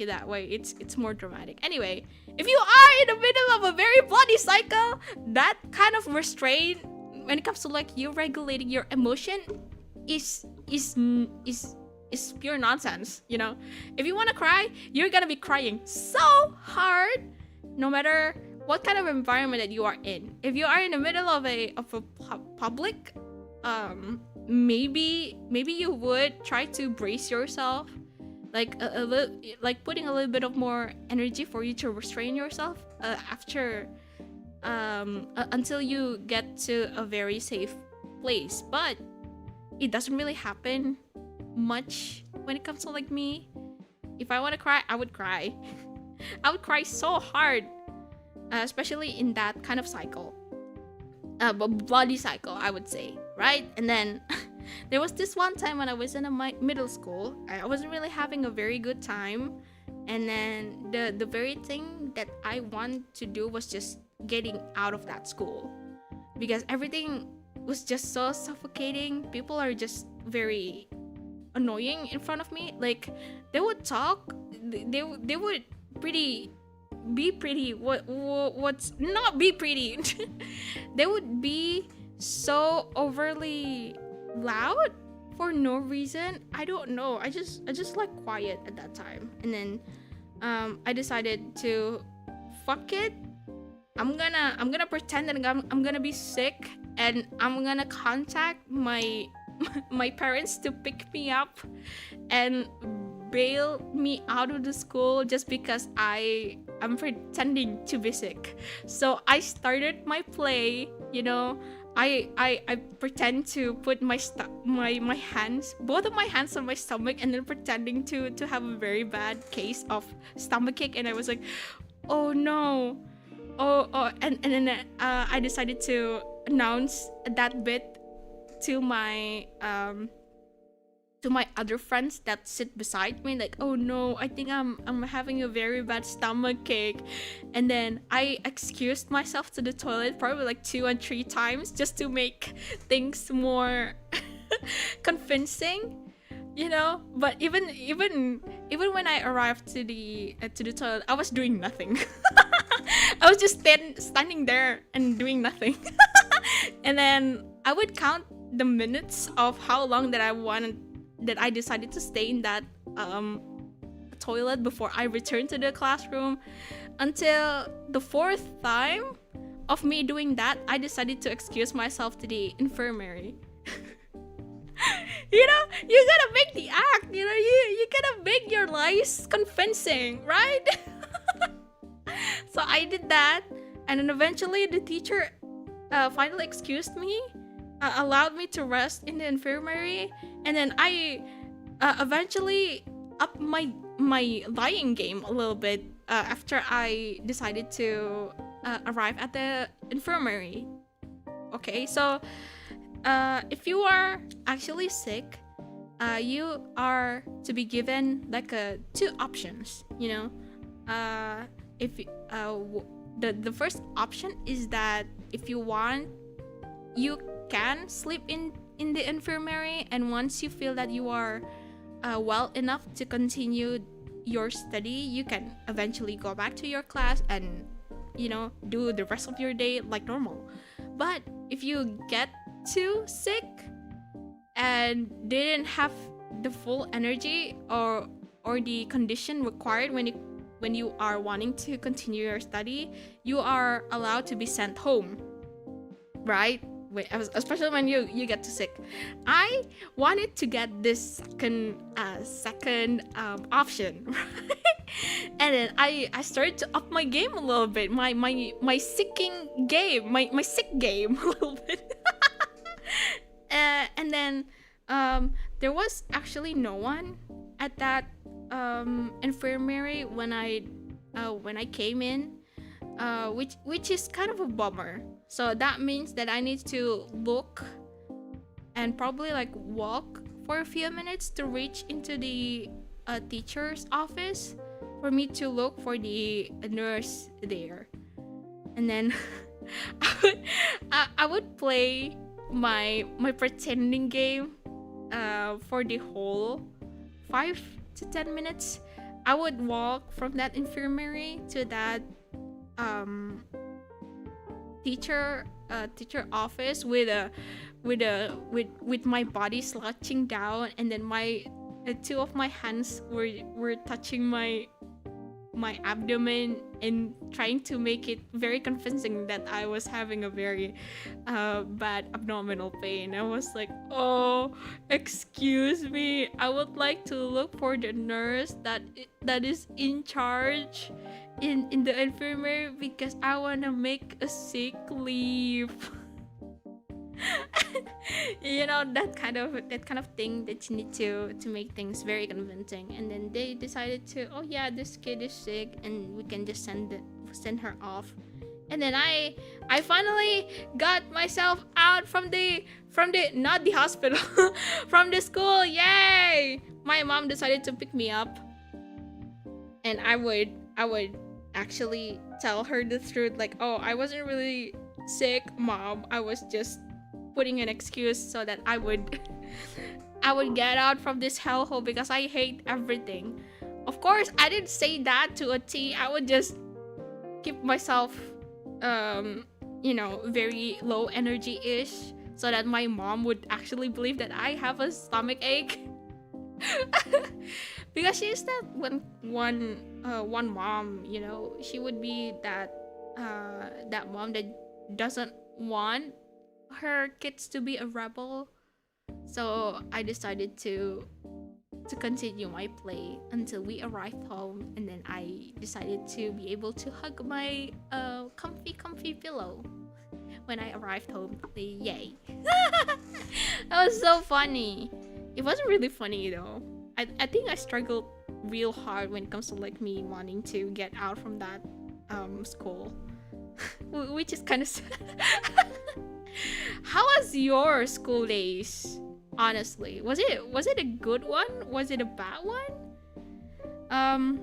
it that way. It's more dramatic. Anyway, if you are in the middle of a very bloody cycle, that kind of restraint when it comes to like you regulating your emotion is pure nonsense, you know? If you want to cry, you're gonna be crying so hard, no matter what kind of environment that you are in. If you are in the middle of a public, maybe you would try to brace yourself, like a little, like putting a little bit of more energy for you to restrain yourself after until you get to a very safe place. But it doesn't really happen much when it comes to like me. If I want to cry, I would cry. I would cry so hard, especially in that kind of cycle, bloody cycle, I would say, right? And then there was this one time when I was in my middle school. I wasn't really having a very good time, and then the very thing that I wanted to do was just getting out of that school, because everything was just so suffocating. People are just very annoying in front of me. Like, they would talk, they would be pretty, what's not be pretty. They would be so overly loud for no reason. I don't know, I just like quiet at that time. And then I decided to fuck it. I'm gonna pretend that I'm gonna be sick, and I'm gonna contact my parents to pick me up and bail me out of the school just because I'm pretending to be sick. So I started my play, you know. I pretend to put my hands, both of my hands on my stomach, and then pretending to have a very bad case of stomachache. And I was like, oh no, and then I decided to announce that bit to my other friends that sit beside me, like, oh no, I think I'm having a very bad stomach ache. And then I excused myself to the toilet probably like 2 and 3 times just to make things more convincing, you know. But even when I arrived to the toilet, I was doing nothing. I was just standing there and doing nothing. And then I would count the minutes of how long that I decided to stay in that toilet before I returned to the classroom, until the 4th time of me doing that, I decided to excuse myself to the infirmary. You know, you gotta make the act, you know, you gotta make your lies convincing, right? So I did that, and then eventually the teacher finally excused me, allowed me to rest in the infirmary. And then I eventually upped my lying game a little bit after I decided to arrive at the infirmary. Okay, so if you are actually sick, you are to be given like 2 options, you know. If the first option is that if you want, you can sleep in the infirmary, and once you feel that you are well enough to continue your study, you can eventually go back to your class and, you know, do the rest of your day like normal. But if you get too sick and didn't have the full energy or the condition required when you are wanting to continue your study, you are allowed to be sent home, right? Especially when you get too sick. I wanted to get this second option, right? And then I started to up my game a little bit, my sicking game, my sick game a little bit. And then there was actually no one at that infirmary when I came in, which is kind of a bummer. So that means that I need to look and probably like walk for a few minutes to reach into the teacher's office for me to look for the nurse there. And then I would play my pretending game for the whole 5 to 10 minutes. I would walk from that infirmary to that teacher office with my body slouching down, and then my two of my hands were touching my abdomen and trying to make it very convincing that I was having a very bad abdominal pain. I was like, oh, excuse me, I would like to look for the nurse that is in charge in the infirmary because I want to make a sick leave. You know, that kind of thing that you need to make things very convincing. And then they decided to, oh yeah, this kid is sick and we can just send her off. And then I finally got myself out from the not the hospital, from the school. Yay! My mom decided to pick me up, and I would actually tell her the truth, like, oh, I wasn't really sick, mom, I was just putting an excuse so that I would get out from this hellhole because I hate everything. Of course, I didn't say that to a T. I would just keep myself very low energy-ish so that my mom would actually believe that I have a stomach ache. Because she's that one mom, you know, she would be that mom that doesn't want her kids to be a rebel. So I decided to continue my play until we arrived home, and then I decided to be able to hug my comfy pillow when I arrived home. Yay. That was so funny. It wasn't really funny though. I think I struggled real hard when it comes to like me wanting to get out from that school. Which is kind of sad. How was your school days? Honestly, was it a good one? Was it a bad one?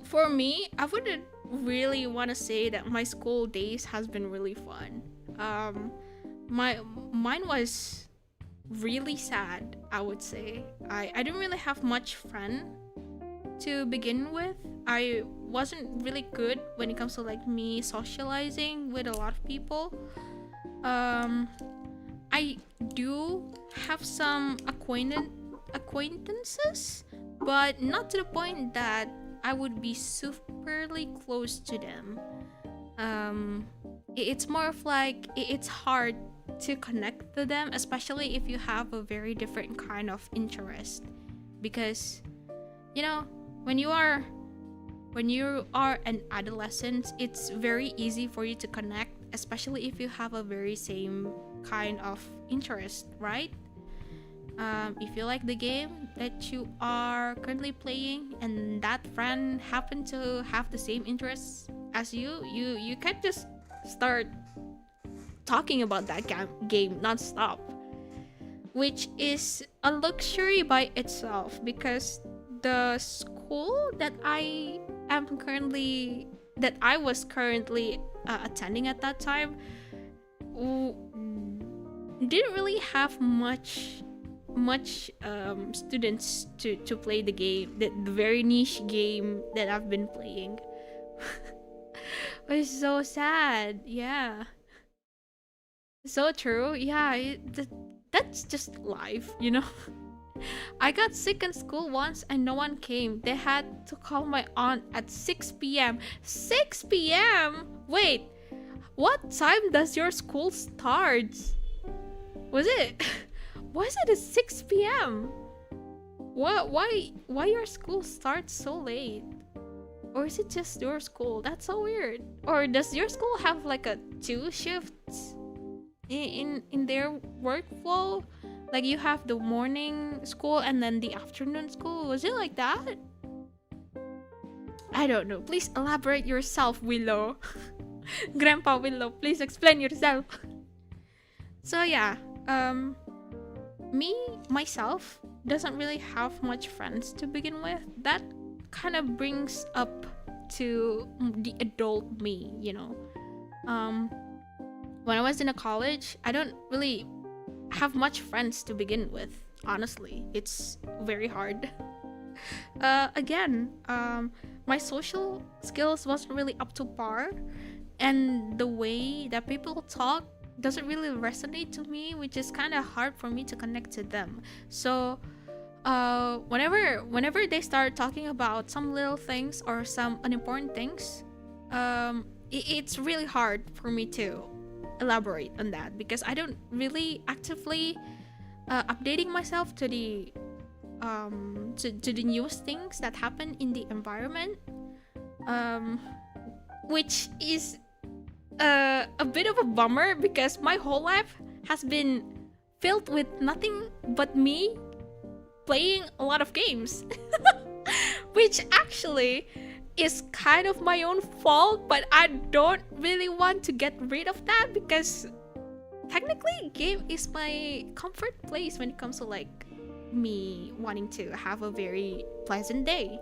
For me, I wouldn't really want to say that my school days has been really fun. Mine was really sad, I would say. I didn't really have much fun to begin with. I wasn't really good when it comes to like me socializing with a lot of people. I do have some acquaintances, but not to the point that I would be superly close to them. It's more of like it's hard to connect to them, especially if you have a very different kind of interest, because you know, when you are an adolescent, it's very easy for you to connect, especially if you have a very same kind of interest, right? If you like the game that you are currently playing and that friend happen to have the same interests as you can't just start talking about that game non-stop, which is a luxury by itself, because the school that I was currently attending at that time didn't really have much students to play the game, the very niche game that I've been playing. It's so sad. Yeah, So true. Yeah, that's just life, you know? I got sick in school once and no one came. They had to call my aunt at 6 p.m. 6 p.m.? Wait, what time does your school start? Was it? Why is it at 6 p.m.? Why your school starts so late? Or is it just your school? That's so weird. Or does your school have like a 2 shifts in their workflow? Like you have the morning school and then the afternoon school. Was it like that? I don't know. Please elaborate yourself, Willow. Grandpa Willow, please explain yourself. So yeah, me myself doesn't really have much friends to begin with. That kind of brings up to the adult me, you know. When I was in a college, I don't really have much friends to begin with. Honestly, it's very hard. Again, my social skills wasn't really up to par, and the way that people talk doesn't really resonate to me, which is kind of hard for me to connect to them. So whenever they start talking about some little things or some unimportant things, it's really hard for me to elaborate on that because I don't really actively updating myself to the newest things that happen in the environment, which is a bit of a bummer because my whole life has been filled with nothing but me playing a lot of games. Which actually is kind of my own fault, but I don't really want to get rid of that because technically game is my comfort place when it comes to like me wanting to have a very pleasant day.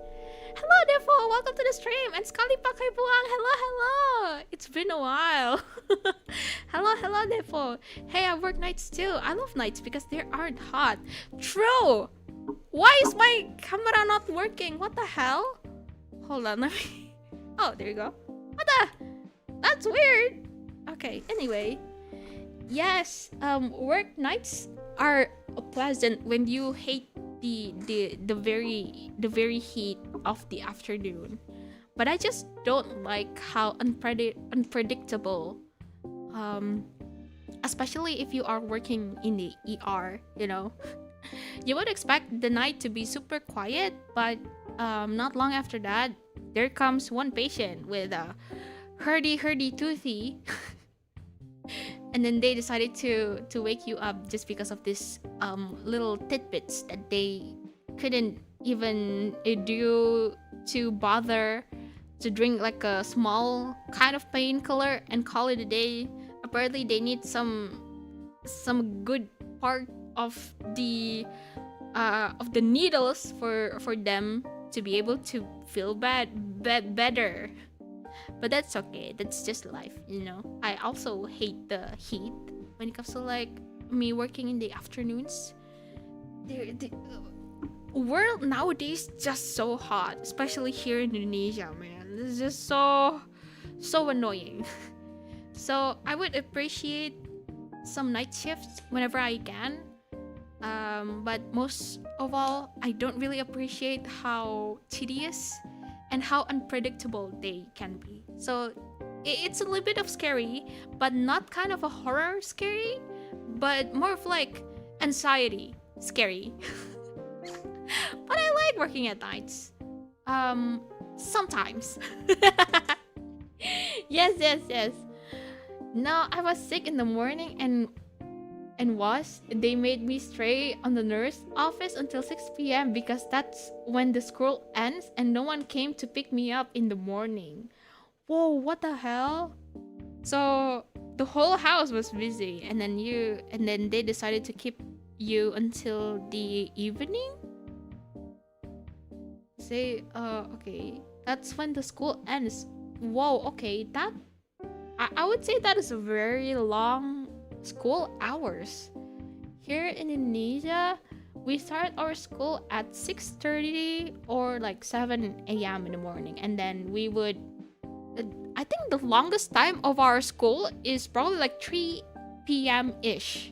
Hello Defo, welcome to the stream, and sekali pakai buang. Hello. It's been a while. Hello Defo. Hey, I work nights too. I love nights because they aren't hot. True. Why is my camera not working? What the hell? Hold on, let me... Oh, there you go. What the... That's weird. Okay, anyway. Yes, work nights are pleasant when you hate the very heat of the afternoon. But I just don't like how unpredictable, especially if you are working in the ER, you know. You would expect the night to be super quiet, but not long after that, there comes one patient with a hurdy toothy. And then they decided to wake you up just because of this little tidbits that they couldn't even do to bother to drink like a small kind of painkiller and call it a day. Apparently they need some good part of the needles for them to be able to feel better. But that's okay, that's just life, you know. I also hate the heat when it comes to like me working in the afternoons. The world nowadays just so hot, especially here in Indonesia, man. This is just so annoying. So I would appreciate some night shifts whenever I can. But most of all, I don't really appreciate how tedious and how unpredictable they can be. So it's a little bit of scary, but not kind of a horror scary, but more of like anxiety scary. But I like working at nights. Sometimes. Yes. No, I was sick in the morning and they made me stay on the nurse office until 6 p.m. because that's when the school ends and no one came to pick me up in the morning. Whoa, what the hell? So the whole house was busy and then they decided to keep you until the evening? Say, okay, that's when the school ends. Whoa, okay, that I would say that is a very long school hours. Here in Indonesia, we start our school at 6:30 or like 7 a.m. in the morning, and then we would I think the longest time of our school is probably like 3 p.m. ish.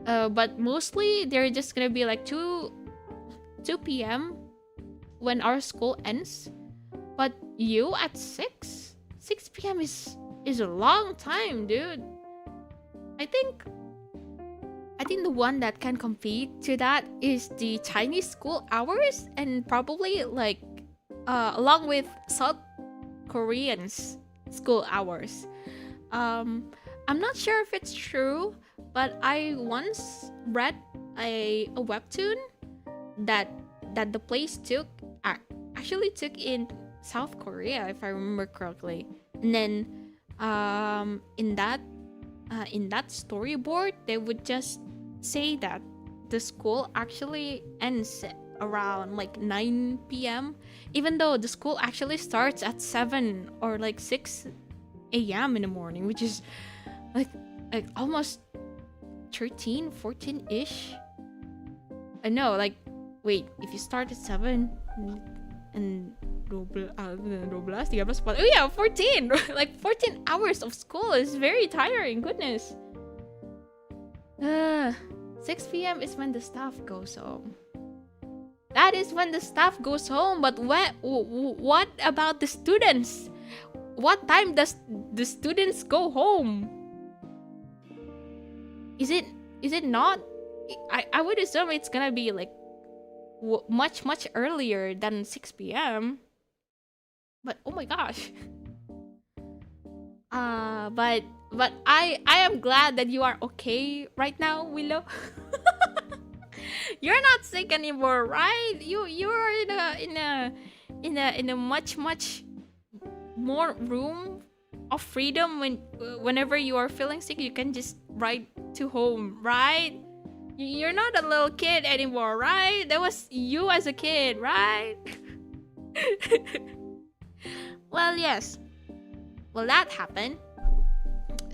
But mostly they're just gonna be like 2 p.m. when our school ends. But you at 6 p.m. is a long time, dude. I think the one that can compete to that is the Chinese school hours, and probably like along with South Koreans school hours. I'm not sure if it's true, but I once read a webtoon that the place actually took in South Korea, if I remember correctly. And then in that storyboard, they would just say that the school actually ends around like 9 p.m. even though the school actually starts at 7 or like 6 a.m. in the morning, which is like almost 13, 14-ish. I know, like, wait, if you start at 7 and 12, 13, 14. Oh yeah, 14. Like 14 hours of school is very tiring, goodness. 6 p.m. is when the staff goes home. That is when the staff goes home, but what about the students? What time does the students go home? Is it not? I would assume it's gonna be like much earlier than 6 p.m. But oh my gosh. But I am glad that you are okay right now, Willow. You're not sick anymore, right? You're in a much more room of freedom. Whenever you are feeling sick, you can just ride to home, right? You're not a little kid anymore, right? That was you as a kid, right? Well, yes. Well, that happened.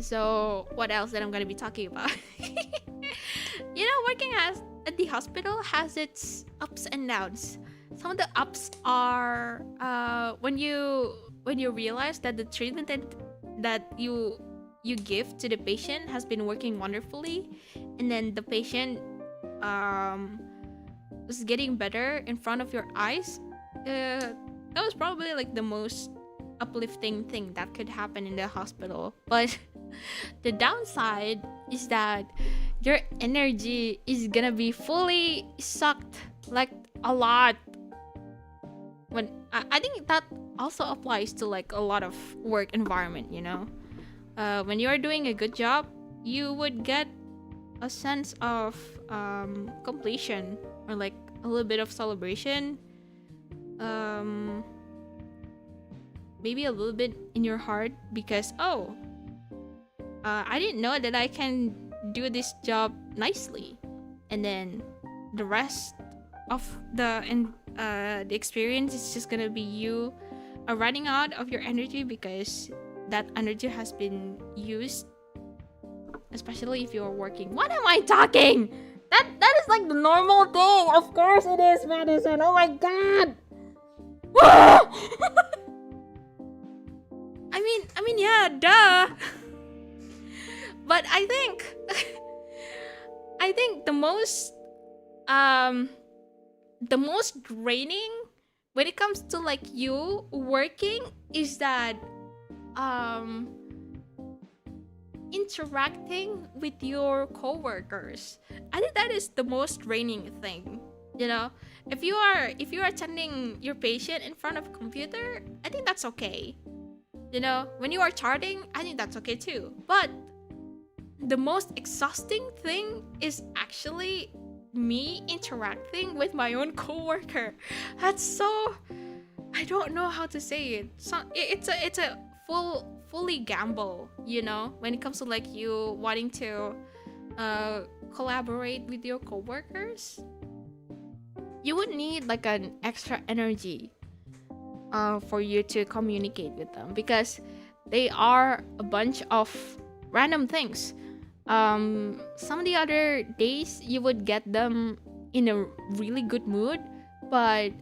So what else that I'm gonna be talking about? Working at the hospital has its ups and downs. Some of the ups are when you realize that the treatment that you give to the patient has been working wonderfully, and then the patient was getting better in front of your eyes. That was probably like the most uplifting thing that could happen in the hospital. But the downside is that your energy is gonna be fully sucked, like a lot. When I think that also applies to like a lot of work environment, when you are doing a good job, you would get a sense of completion, or like a little bit of celebration, maybe a little bit in your heart, because I didn't know that I can do this job nicely. And then the rest of the experience is just gonna be you running out of your energy, because that energy has been used, especially if you're working. What am I talking? That is like the normal thing. Of course it is, Madison. Oh my god. I mean, yeah, duh. But I think the most draining when it comes to like you working is that interacting with your coworkers. I think that is the most draining thing. If you are attending your patient in front of a computer, I think that's okay. When you are charting, I think that's okay too. But the most exhausting thing is actually me interacting with my own coworker. That's so, I don't know how to say it. So it's a fully gamble, when it comes to like you wanting to collaborate with your coworkers. You would need like an extra energy for you to communicate with them, because they are a bunch of random things. Some of the other days you would get them in a really good mood, but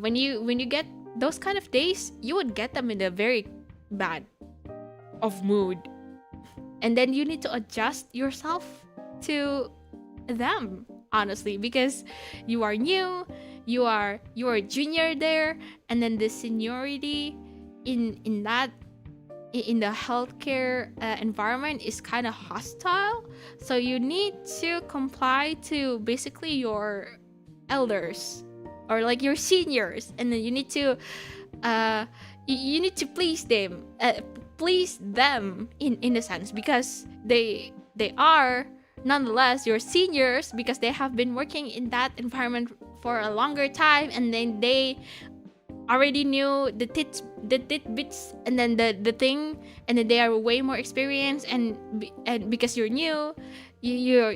when you get those kind of days, you would get them in a very bad of mood. and then you need to adjust yourself to them, honestly, because you are new, you are a junior there, and then the seniority in the healthcare environment is kind of hostile, so you need to comply to basically your elders or like your seniors, and then you need to you need to please them in a sense, because they are nonetheless your seniors, because they have been working in that environment for a longer time, and then they already knew the tidbits and then the thing, and then they are way more experienced, and because you're new, you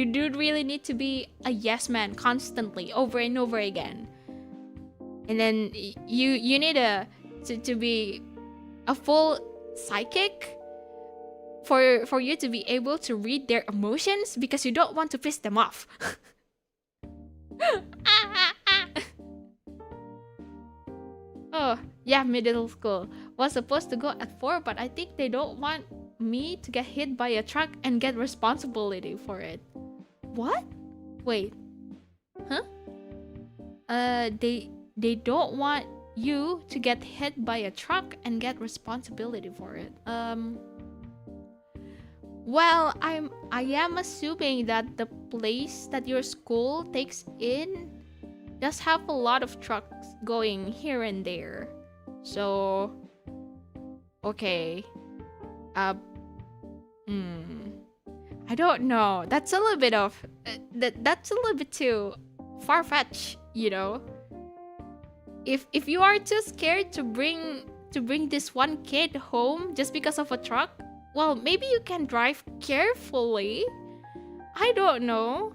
do really need to be a yes man constantly over and over again, and then you need to be a full psychic for you to be able to read their emotions, because you don't want to piss them off. Oh, yeah, middle school. Was supposed to go at 4, but I think they don't want me to get hit by a truck and get responsibility for it. What? Wait. Huh? They don't want you to get hit by a truck and get responsibility for it. Well, I am assuming that the place that your school takes in does have a lot of trucks going here and there. So, okay. I don't know. That's a little bit of that's a little bit too far-fetched, you know. If you are too scared to bring this one kid home just because of a truck, well, maybe you can drive carefully. I don't know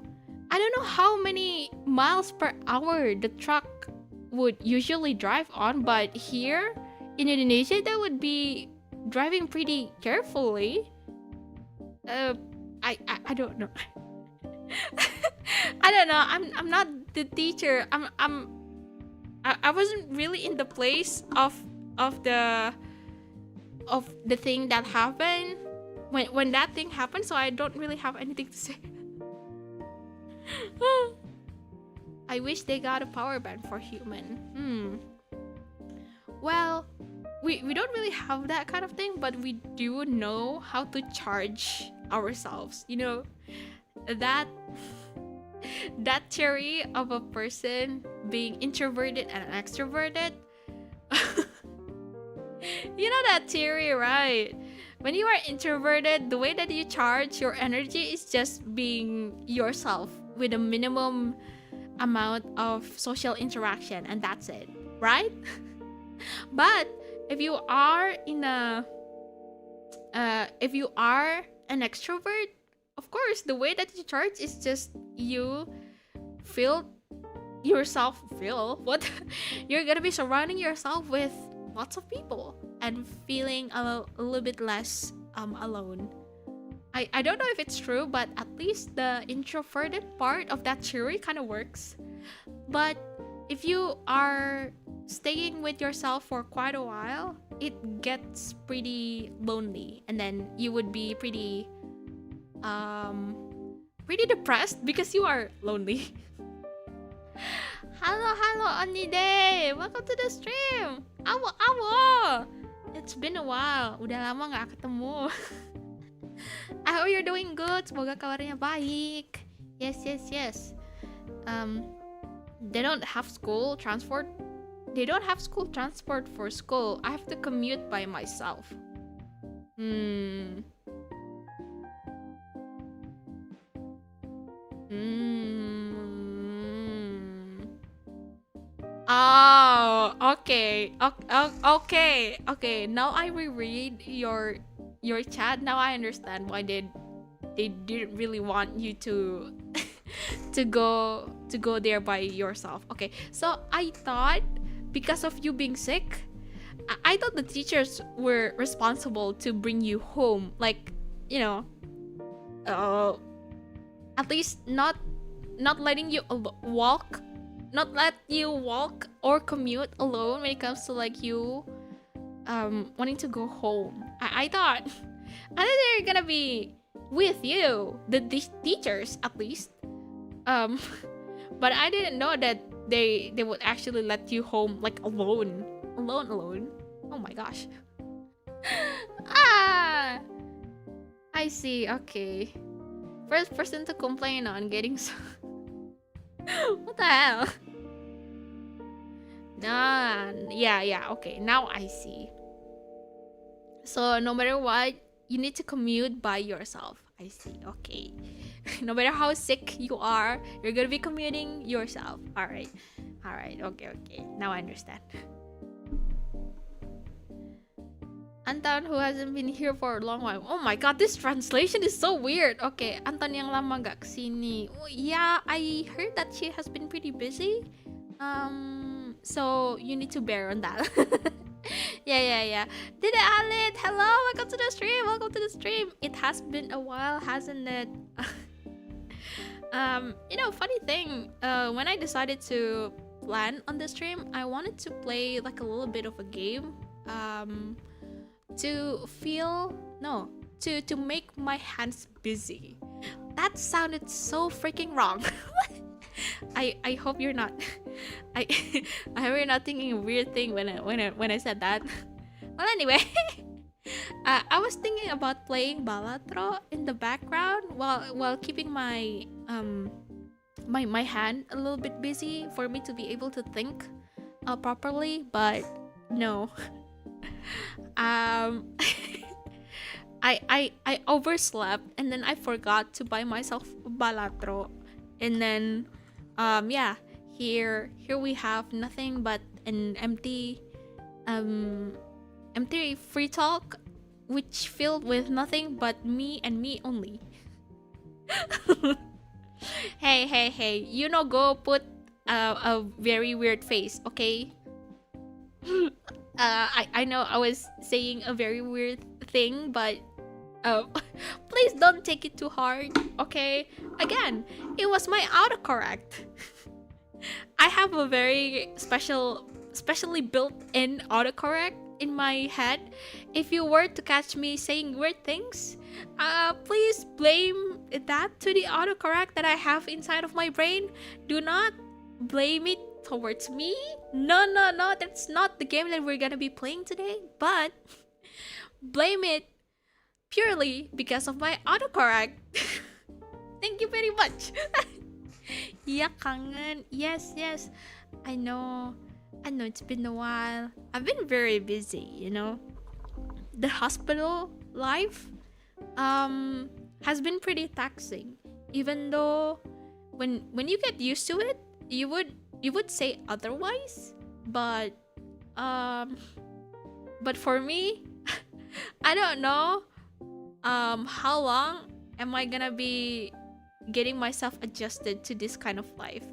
how many miles per hour the truck would usually drive on, but here in Indonesia, that would be driving pretty carefully. I don't know. I don't know. I'm not the teacher. I wasn't really in the place of the thing that happened when that thing happened, so I don't really have anything to say. I wish they got a power bank for human. Well, we don't really have that kind of thing, but we do know how to charge ourselves. You know, that theory of a person being introverted and extroverted. You know that theory, right? When you are introverted, the way that you charge your energy is just being yourself with a minimum amount of social interaction, and that's it, right? But if you are an extrovert, of course, the way that you charge is just you feel yourself what you're gonna be surrounding yourself with lots of people and feeling a little bit less alone. I don't know if it's true, but at least the introverted part of that theory kind of works. But if you are staying with yourself for quite a while, it gets pretty lonely, and then you would be pretty depressed because you are lonely. Hello, Onni Day. Welcome to the stream. Awo. It's been a while. Udah lama nggak ketemu. I hope you're doing good. Semoga kabarnya baik. Yes. They don't have school transport. They don't have school transport for school. I have to commute by myself. Oh, okay. Okay. Now I reread your chat. Now I understand why they didn't really want you to to go there by yourself. Okay. So I thought because of you being sick, I thought the teachers were responsible to bring you home, like, you know, at least not letting you walk. Not let you walk or commute alone when it comes to like you wanting to go home. I thought they're gonna be with you, the teachers at least. But I didn't know that they would actually let you home like alone. Oh my gosh. Ah, I see. Okay. First person to complain on getting so. What the hell? Nah, yeah. Okay, now I see. So no matter what, you need to commute by yourself. I see. Okay. No matter how sick you are, you're gonna be commuting yourself. All right. Okay. Now I understand. Anton, who hasn't been here for a long while. Oh my god, this translation is so weird. Okay, Anton yang lama gak kesini. Oh, yeah, I heard that she has been pretty busy. So you need to bear on that. Yeah. Did it, Alit? Hello, welcome to the stream. It has been a while, hasn't it? Funny thing, when I decided to plan on the stream, I wanted to play like a little bit of a game. To make my hands busy. That sounded so freaking wrong. I hope you're not. I hope you're not thinking a weird thing when I said that. Well, anyway, I was thinking about playing balatro in the background while keeping my my hand a little bit busy for me to be able to think properly, but no. I overslept and then I forgot to buy myself balatro, and then here we have nothing but an empty Freetalk, which filled with nothing but me and me only. Hey, go put a very weird face, okay? I know I was saying a very weird thing, but please don't take it too hard, okay? Again, it was my autocorrect. I have a very specially built-in autocorrect in my head. If you were to catch me saying weird things, please blame that to the autocorrect that I have inside of my brain. Do not blame it towards me. No, that's not the game that we're gonna be playing today, but blame it purely because of my autocorrect. Thank you very much. Yeah, kangen. Yes. I know it's been a while. I've been very busy, The hospital life has been pretty taxing. Even though when you get used to it, you would say otherwise, but for me, I don't know how long am I gonna be getting myself adjusted to this kind of life.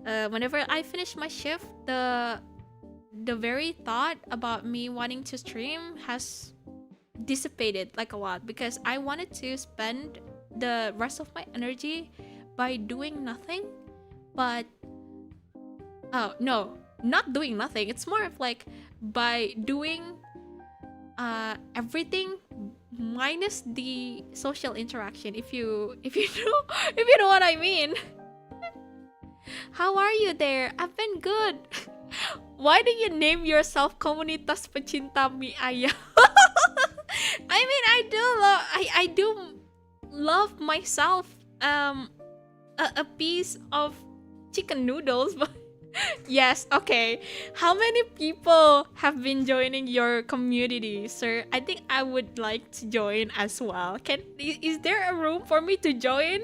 Whenever I finish my shift, the very thought about me wanting to stream has dissipated like a lot, because I wanted to spend the rest of my energy by doing nothing. But no, not doing nothing. It's more of like by doing everything minus the social interaction. If you know what I mean. How are you there? I've been good. Why do you name yourself Komunitas Pecinta Mie Ayam? I mean, I do love myself a piece of chicken noodles, but yes, okay. How many people have been joining your community, sir? I think I would like to join as well. Is there a room for me to join?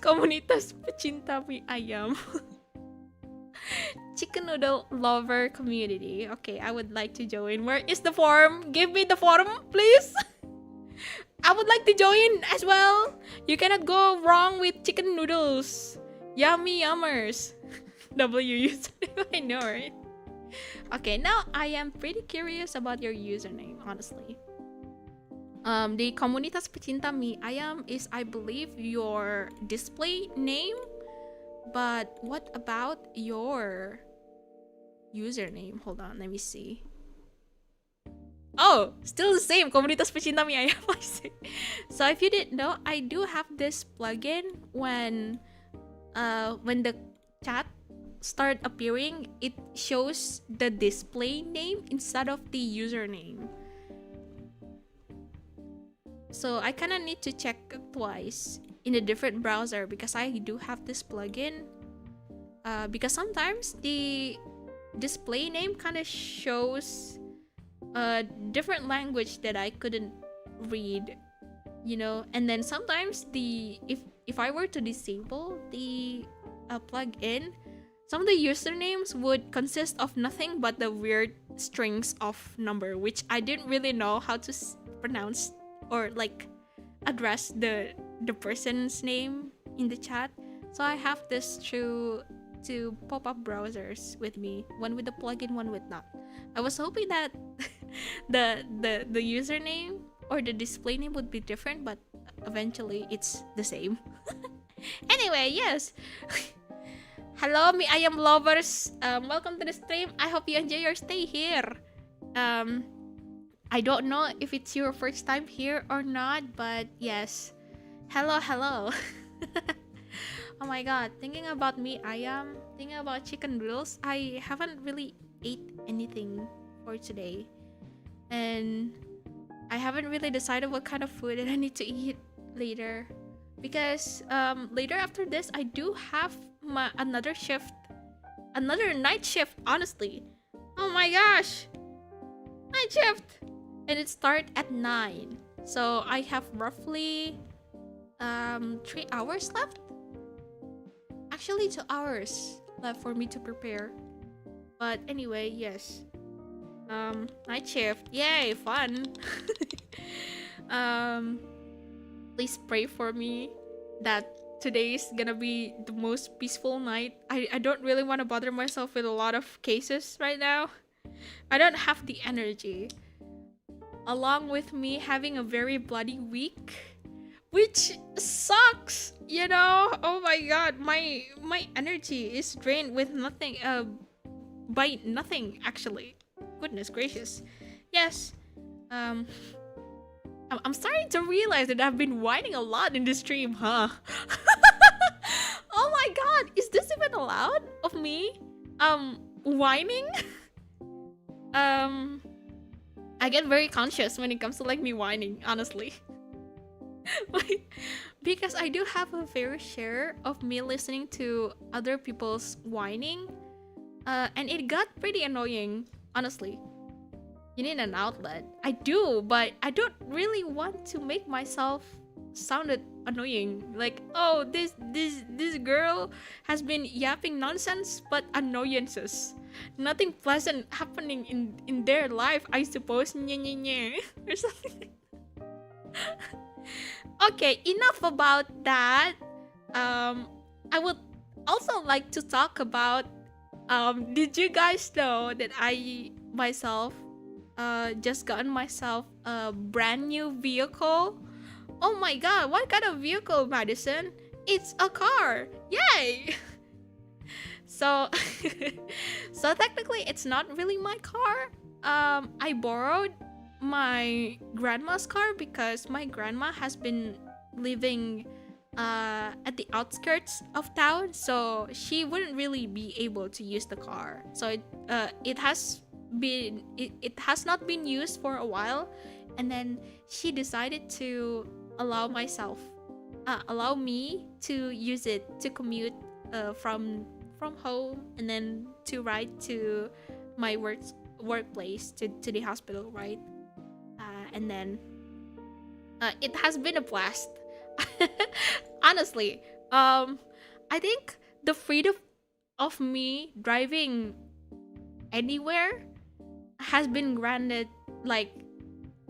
Komunitas Pecinta Mie Ayam. Chicken noodle lover community. Okay, I would like to join. Where is the form? Give me the form, please. I would like to join as well. You cannot go wrong with chicken noodles. Yummy yummers. W username. I know, right? Okay, now I am pretty curious about your username, honestly. The Komunitas Pecinta Mie Ayam is, I believe, your display name. But what about your username? Hold on, let me see. Oh, still the same. Komunitas pecinta mie ayam. So if you didn't know, I do have this plugin when the chat start appearing, it shows the display name instead of the username. So I kind of need to check twice in a different browser because I do have this plugin. Because sometimes the display name kind of shows a different language that I couldn't read, you know. And then sometimes if I were to disable the plugin, some of the usernames would consist of nothing but the weird strings of number, which I didn't really know how to pronounce or like address the person's name in the chat. So I have this two pop-up browsers with me, one with the plugin, one with not. I was hoping that the username or the display name would be different, but eventually it's the same. Anyway, yes. Hello, me ayam lovers. Welcome to the stream. I hope you enjoy your stay here. I don't know if it's your first time here or not, but yes. Hello. Oh my god, thinking about me ayam, thinking about chicken noodles, I haven't really ate anything for today. And I haven't really decided what kind of food that I need to eat later. Because later after this, I do have another night shift, honestly. Oh my gosh! Night shift! And it starts at 9. So I have roughly 3 hours left? Actually 2 hours left for me to prepare. But anyway, yes. Night shift. Yay, fun! Please pray for me that today is gonna be the most peaceful night. I don't really want to bother myself with a lot of cases right now. I don't have the energy. Along with me having a very bloody week, which sucks, you know. Oh my god, my energy is drained with nothing, by nothing actually. Goodness gracious. Yes. I'm starting to realize that I've been whining a lot in this stream, huh? Oh my god, is this even allowed of me? Whining? I get very conscious when it comes to like me whining, honestly. Because I do have a fair share of me listening to other people's whining. And it got pretty annoying, honestly. You need an outlet. I do, but I don't really want to make myself sounded annoying. Like, oh, this girl has been yapping nonsense but annoyances. Nothing pleasant happening in their life, I suppose. Nye, nye, nye. Or something. Okay, enough about that. I would also like to talk about did you guys know that I myself just gotten myself a brand new vehicle? Oh my god, what kind of vehicle, Madison? It's a car! Yay! So technically it's not really my car. I borrowed my grandma's car because my grandma has been living at the outskirts of town, so she wouldn't really be able to use the car. So it has not been used for a while, and then she decided to allow me to use it to commute from home and then to ride to my workplace to the hospital, right? And then it has been a blast. Honestly, I think the freedom of me driving anywhere has been granted like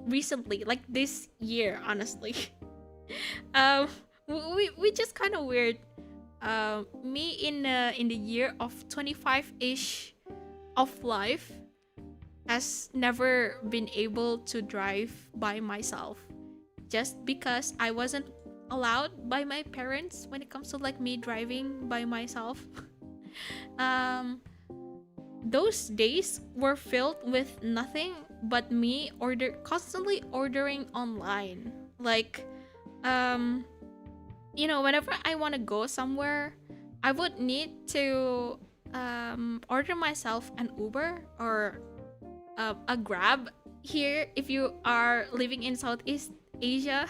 recently, like this year, honestly. Which is kind of weird. Me in the year of 25-ish of life has never been able to drive by myself, just because I wasn't allowed by my parents when it comes to like me driving by myself. Those days were filled with nothing but me constantly ordering online. Like, whenever I want to go somewhere, I would need to order myself an Uber or a Grab. Here, if you are living in Southeast Asia,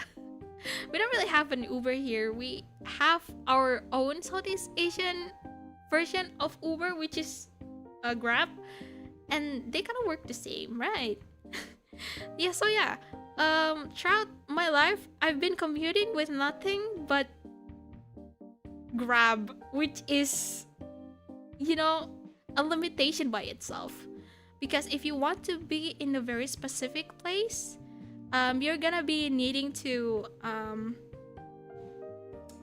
we don't really have an Uber here. We have our own Southeast Asian version of Uber, which is a Grab, and they kind of work the same, right? Yeah. Throughout my life, I've been commuting with nothing but Grab, which is, a limitation by itself. Because if you want to be in a very specific place, you're gonna be needing to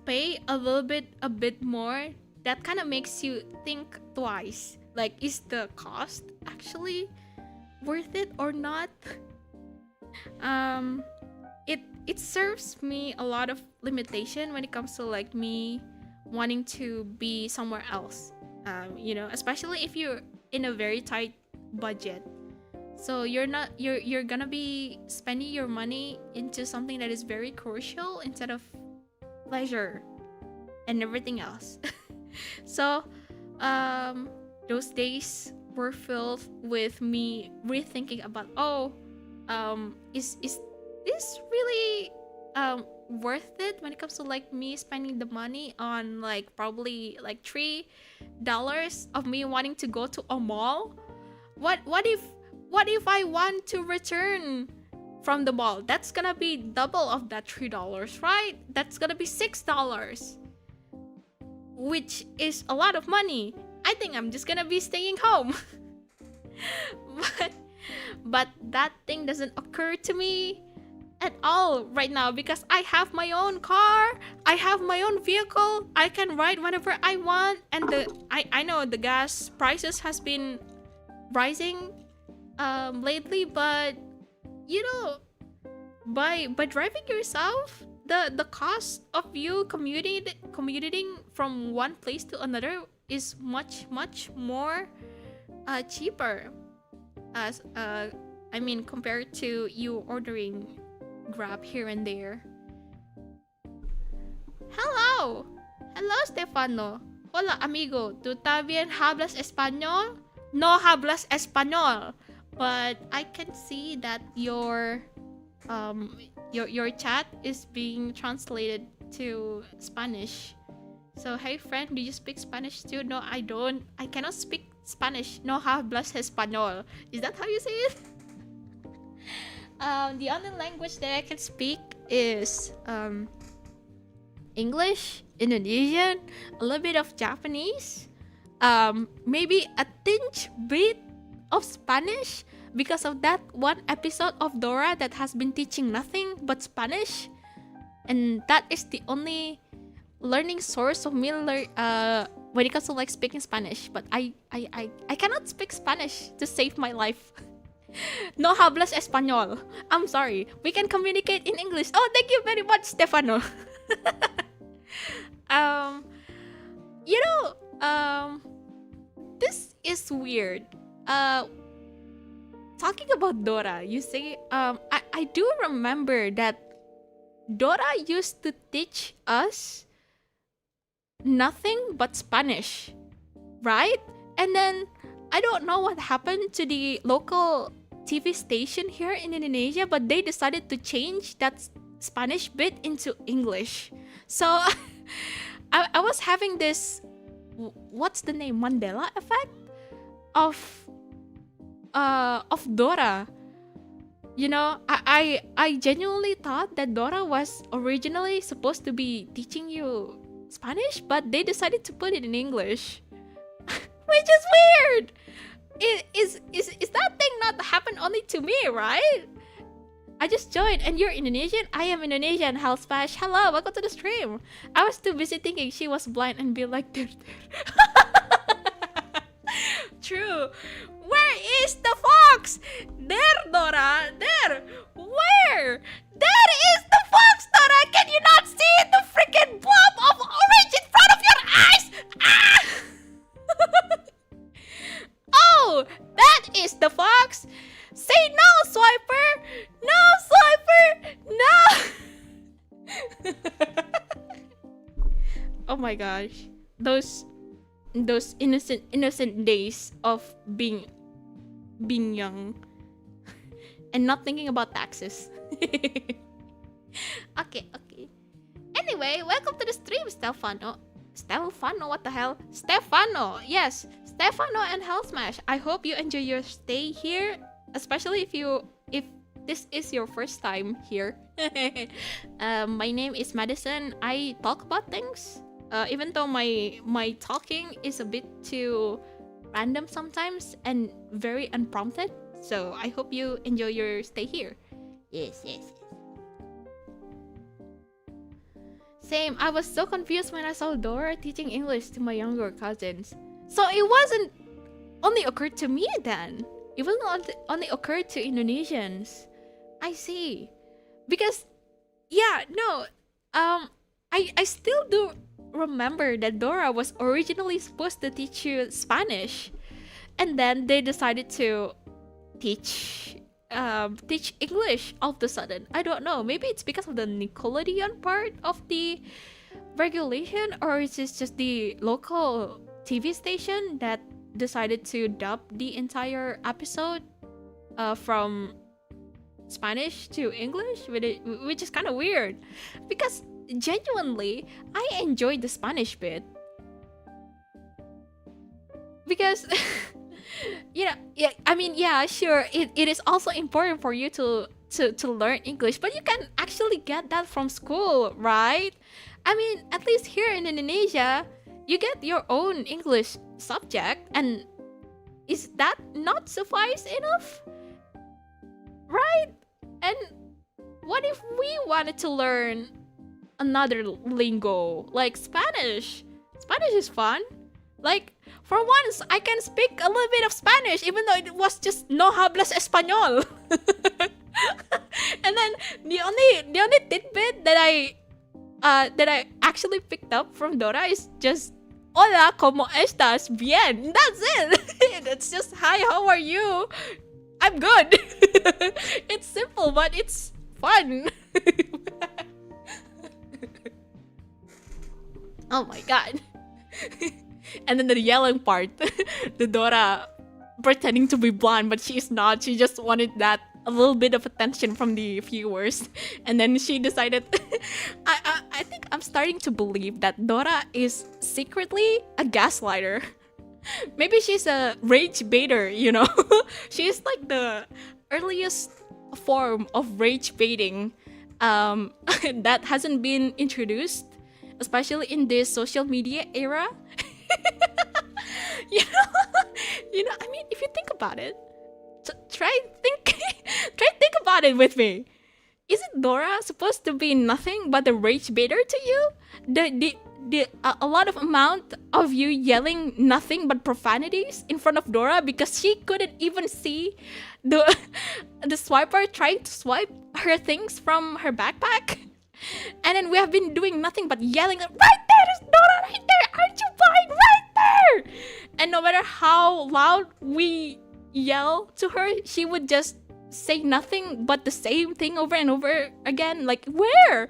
pay a bit more. That kind of makes you think twice. Like, is the cost actually worth it or not? It serves me a lot of limitation when it comes to like me wanting to be somewhere else. Especially if you're in a very tight budget. So you're gonna be spending your money into something that is very crucial instead of leisure and everything else. So those days were filled with me rethinking about, is this really worth it when it comes to like me spending the money on like probably like $3 of me wanting to go to a mall? What if I want to return from the mall? That's gonna be double of that $3, right? That's gonna be $6, which is a lot of money. I think I'm just gonna be staying home. but that thing doesn't occur to me at all right now because I have my own car, I have my own vehicle, I can ride whenever I want, and I know the gas prices has been rising lately, but by driving yourself, the cost of you commuting from one place to another is much more cheaper, as compared to you ordering Grab here and there. Hello Stefano. Hola amigo, ¿tú también hablas español? No hablas español, but I can see that your chat is being translated to Spanish. So hey friend, do you speak Spanish too? No, I don't. I cannot speak Spanish. No hablas español. Is that how you say it? The only language that I can speak is English, Indonesian, a little bit of Japanese, maybe a tinge bit of Spanish because of that one episode of Dora that has been teaching nothing but Spanish, and that is the only learning source of me when it comes to like speaking Spanish. But I cannot speak Spanish to save my life. No hablas español. I'm sorry. We can communicate in English. Oh, thank you very much, Stefano. This is weird. Talking about Dora, you say, I do remember that Dora used to teach us nothing but Spanish, right? And then I don't know what happened to the local TV station here in Indonesia, but they decided to change that Spanish bit into English. So I was having this, what's the name, Mandela effect of Dora. I genuinely thought that Dora was originally supposed to be teaching you Spanish, but they decided to put it in English. Which is weird. Is that thing not happen only to me, right? I just joined and you're Indonesian. I am Indonesian. Halspash. Hello, welcome to the stream. I was too busy thinking she was blind and be like, there. True. Where is the fox? There, Dora. There. Where? There is the fox, Dora. Can you not see the freaking blob of orange in front of your eyes? Ah! Oh, that is the fox. Say no, my gosh, those innocent days of being young and not thinking about taxes. Okay. Anyway, welcome to the stream, Stefano, what the hell? Stefano, yes, Stefano and Hell Smash. I hope you enjoy your stay here, especially if this is your first time here. My name is Madison. I talk about things, even though my talking is a bit too random sometimes and very unprompted. So I hope you enjoy your stay here. Yes. Same, I was so confused when I saw Dora teaching English to my younger cousins. So it wasn't only occurred to me then. It wasn't only occurred to Indonesians. I see. Because, I still do remember that Dora was originally supposed to teach you Spanish. And then they decided to teach English all of a sudden. I don't know. Maybe it's because of the Nickelodeon part of the regulation, or is it just the local TV station that decided to dub the entire episode from Spanish to English, which is kind of weird. Because genuinely, I enjoyed the Spanish bit. Because sure, it is also important for you to learn English, but you can actually get that from school, right? I mean, at least here in Indonesia, you get your own English subject, and is that not suffice enough? Right? And what if we wanted to learn another lingo, like Spanish? Spanish is fun. Like, for once, I can speak a little bit of Spanish, even though it was just no hablas español. And then the only tidbit that I actually picked up from Dora is just "Hola, ¿cómo estás? Bien." That's it. It's just "Hi, how are you? I'm good." It's simple, but it's fun. Oh my god. And then the yelling part, the Dora pretending to be blonde, but she's not. She just wanted that a little bit of attention from the viewers, and then she decided. I think I'm starting to believe that Dora is secretly a gaslighter. Maybe she's a rage baiter. She's like the earliest form of rage baiting that hasn't been introduced, especially in this social media era. I mean, if you think about it, try think about it with me. Isn't Dora supposed to be nothing but a rage baiter to you? A lot of amount of you yelling nothing but profanities in front of Dora because she couldn't even see the swiper trying to swipe her things from her backpack. And then we have been doing nothing but yelling, "Right there is Dora, right there! Aren't you blind? Right there!" And no matter how loud we yell to her, she would just say nothing but the same thing over and over again. Like, where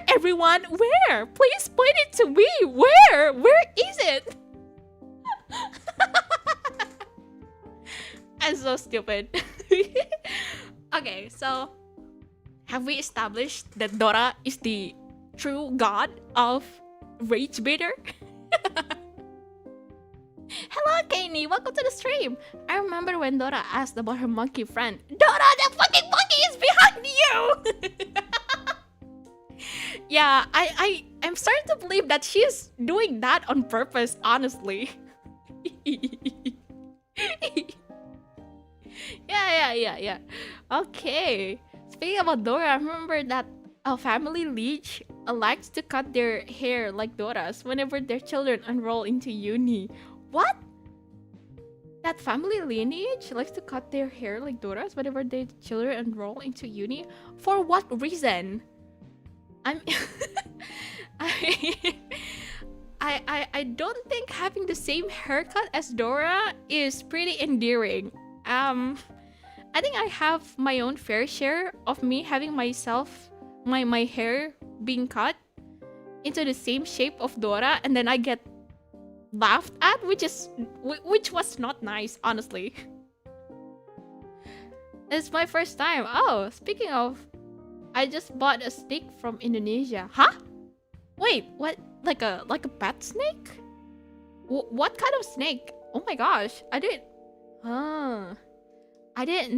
everyone? Where? Please point it to me. Where is it? I'm so stupid. Okay, so have we established that Dora is the true god of rage baiter? Hello, Kanye. Welcome to the stream. I remember when Dora asked about her monkey friend. Dora, that fucking monkey is behind you! Yeah, I'm starting to believe that she's doing that on purpose, honestly. Yeah. Okay. Speaking about Dora, I remember that a family liege likes to cut their hair like Dora's whenever their children enroll into uni. What? That family lineage likes to cut their hair like Dora's whenever their children enroll into uni? For what reason? I don't think having the same haircut as Dora is pretty endearing. I think I have my own fair share of me having my hair being cut into the same shape of Dora, and then I get laughed at, which was not nice, honestly. It's my first time. Oh, speaking of, I just bought a snake from Indonesia. Huh? Wait, what? Like a pet snake? What kind of snake? Oh my gosh, I didn't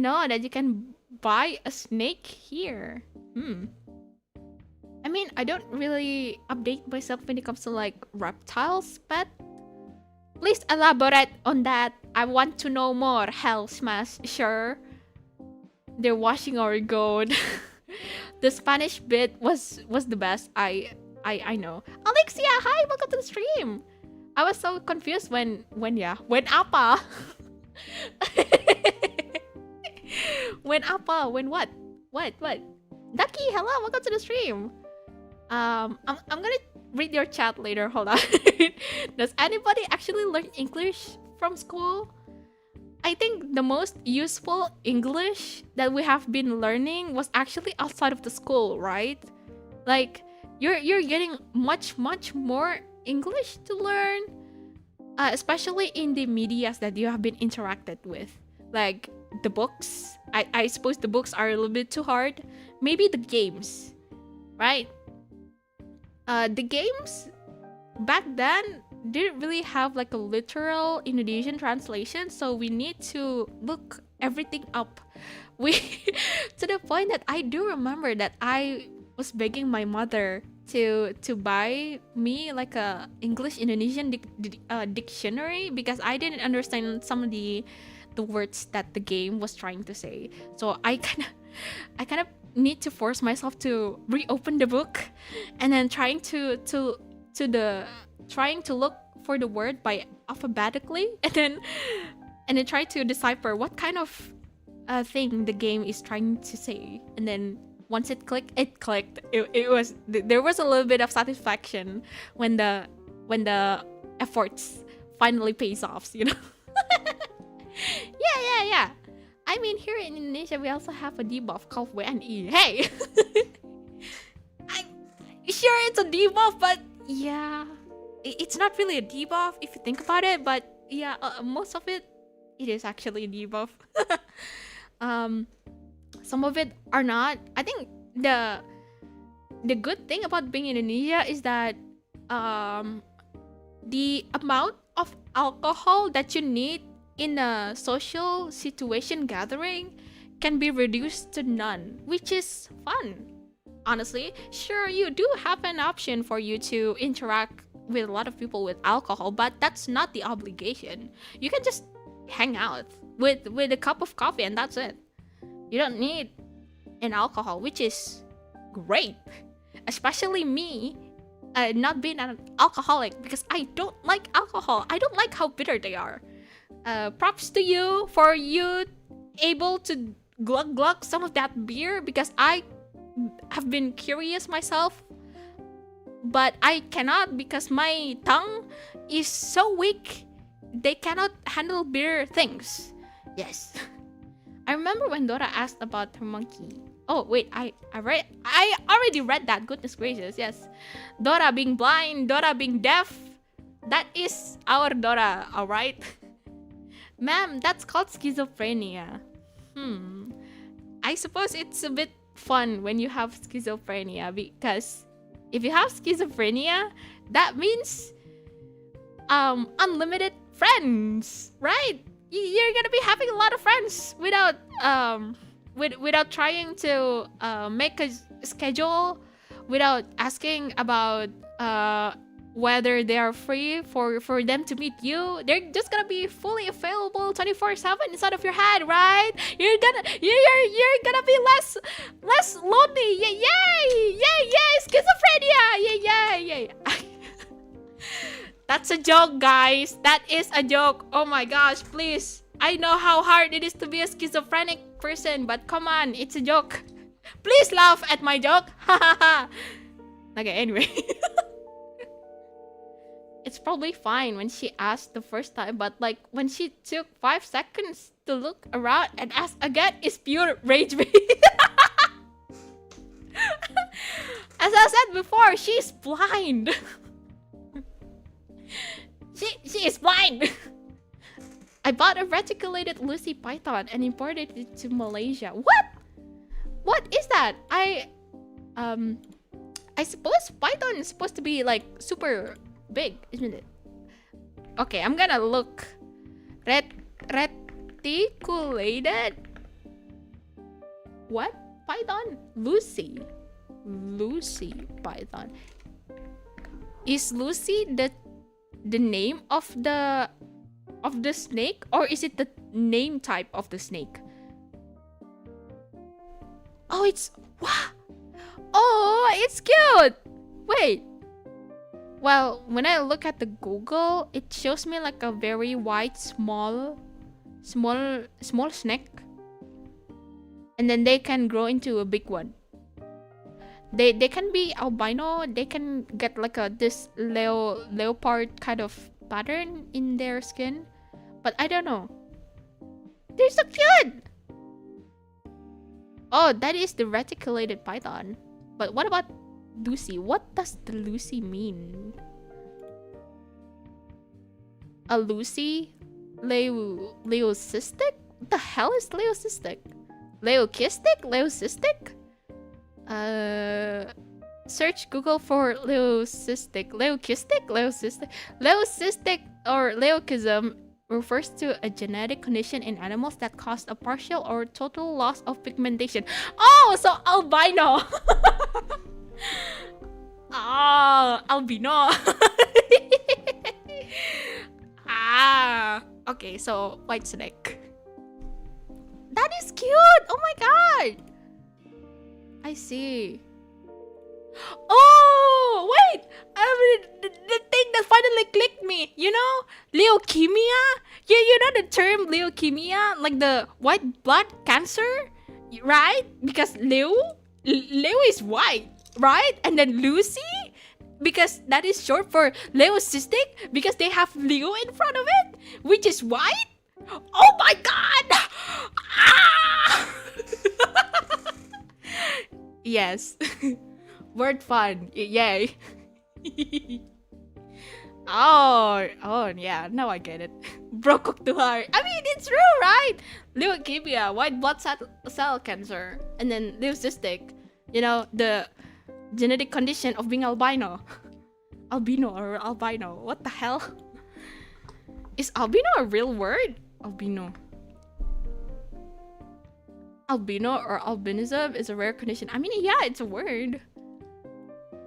know that you can buy a snake here. I mean, I don't really update myself when it comes to like reptiles, pet. Please elaborate on that. I want to know more. Hell smash, sure. They're washing our gold. The Spanish bit was the best. I know. Alexia, hi, welcome to the stream. I was so confused when apa? When apa? When what? What? Ducky, hello, welcome to the stream. I'm gonna read your chat later. Hold on. Does anybody actually learn English from school? I think the most useful English that we have been learning was actually outside of the school, right? Like you're getting much more English to learn, especially in the medias that you have been interacted with, like the books. I suppose the books are a little bit too hard. Maybe the games, right? The games back then didn't really have like a literal Indonesian translation, so we need to look everything up. We to the point that I do remember that I was begging my mother to buy me like a English Indonesian dictionary because I didn't understand some of the words that the game was trying to say. So I kind of need to force myself to reopen the book and then trying to look for the word by alphabetically and then try to decipher what kind of thing the game is trying to say. And then once it clicked. There was a little bit of satisfaction when the efforts finally pays off, you know. Yeah. I mean, here in Indonesia, we also have a debuff called WNI. Hey! Sure, it's a debuff, but yeah. It's not really a debuff if you think about it, but yeah, most of it is actually a debuff. Some of it are not. I think the good thing about being in Indonesia is that the amount of alcohol that you need in a social situation gathering can be reduced to none, which is fun. Honestly, sure, you do have an option for you to interact with a lot of people with alcohol, but that's not the obligation. You can just hang out with a cup of coffee and that's it. You don't need an alcohol, which is great. Especially me, not being an alcoholic, because I don't like alcohol. I don't like how bitter they are. Props to you for you able to glug some of that beer, because I have been curious myself, but I cannot because my tongue is so weak. They cannot handle bitter things. Yes. I remember when Dora asked about her monkey. Oh wait, I already read that. Goodness gracious, yes. Dora being blind, Dora being deaf. That is our Dora, alright? Ma'am, that's called schizophrenia. I suppose it's a bit fun when you have schizophrenia, because if you have schizophrenia, that means unlimited friends, right? You're gonna be having a lot of friends without without trying to make a schedule, without asking about whether they are free for them to meet you. They're just gonna be fully available 24/7 inside of your head, right? You're gonna be less lonely. Yay! Schizophrenia. Yay! That's a joke, guys. That is a joke. Oh my gosh, please. I know how hard it is to be a schizophrenic person, but come on, it's a joke. Please laugh at my joke. Okay, anyway. It's probably fine when she asked the first time, but like when she took 5 seconds to look around and ask again, it's pure rage bait. As I said before, she's blind. She is blind. I bought a reticulated Lucy python and imported it to Malaysia. What? What is that? I suppose python is supposed to be like super big, isn't it? Okay, I'm gonna look. Reticulated. What? Python? Lucy python. Is Lucy the name of the snake, or is it the name type of the snake? Oh, it's it's cute. Wait. Well, when I look at the Google, it shows me like a very white, small snake, and then they can grow into a big one. They can be albino. They can get like this leopard kind of pattern in their skin, but I don't know. They're so cute. Oh, that is the reticulated python. But what about Lucy? What does the Lucy mean? A Lucy? Leucistic? What the hell is leucistic? Leucistic? Leucistic? Search Google for leucistic. Leucistic or leucism refers to a genetic condition in animals that cause a partial or total loss of pigmentation. Oh, so albino. Albino. Okay, so white snake. That is cute. Oh my god. I see. Oh, wait! The thing that finally clicked me, you know, leukemia? You know the term leukemia? Like the white blood cancer? Right? Because Leo is white, right? And then Lucy? Because that is short for leucistic? Because they have Leo in front of it? Which is white? Oh my god! Yes. Word fun. Yay. Oh, yeah. Now I get it. Broke to heart. I mean, it's true, right? Leukemia, white blood cell cancer, and then leucistic. You know, the genetic condition of being albino. Albino or albino. What the hell? Is albino a real word? Albino or albinism is a rare condition. I mean, yeah, it's a word.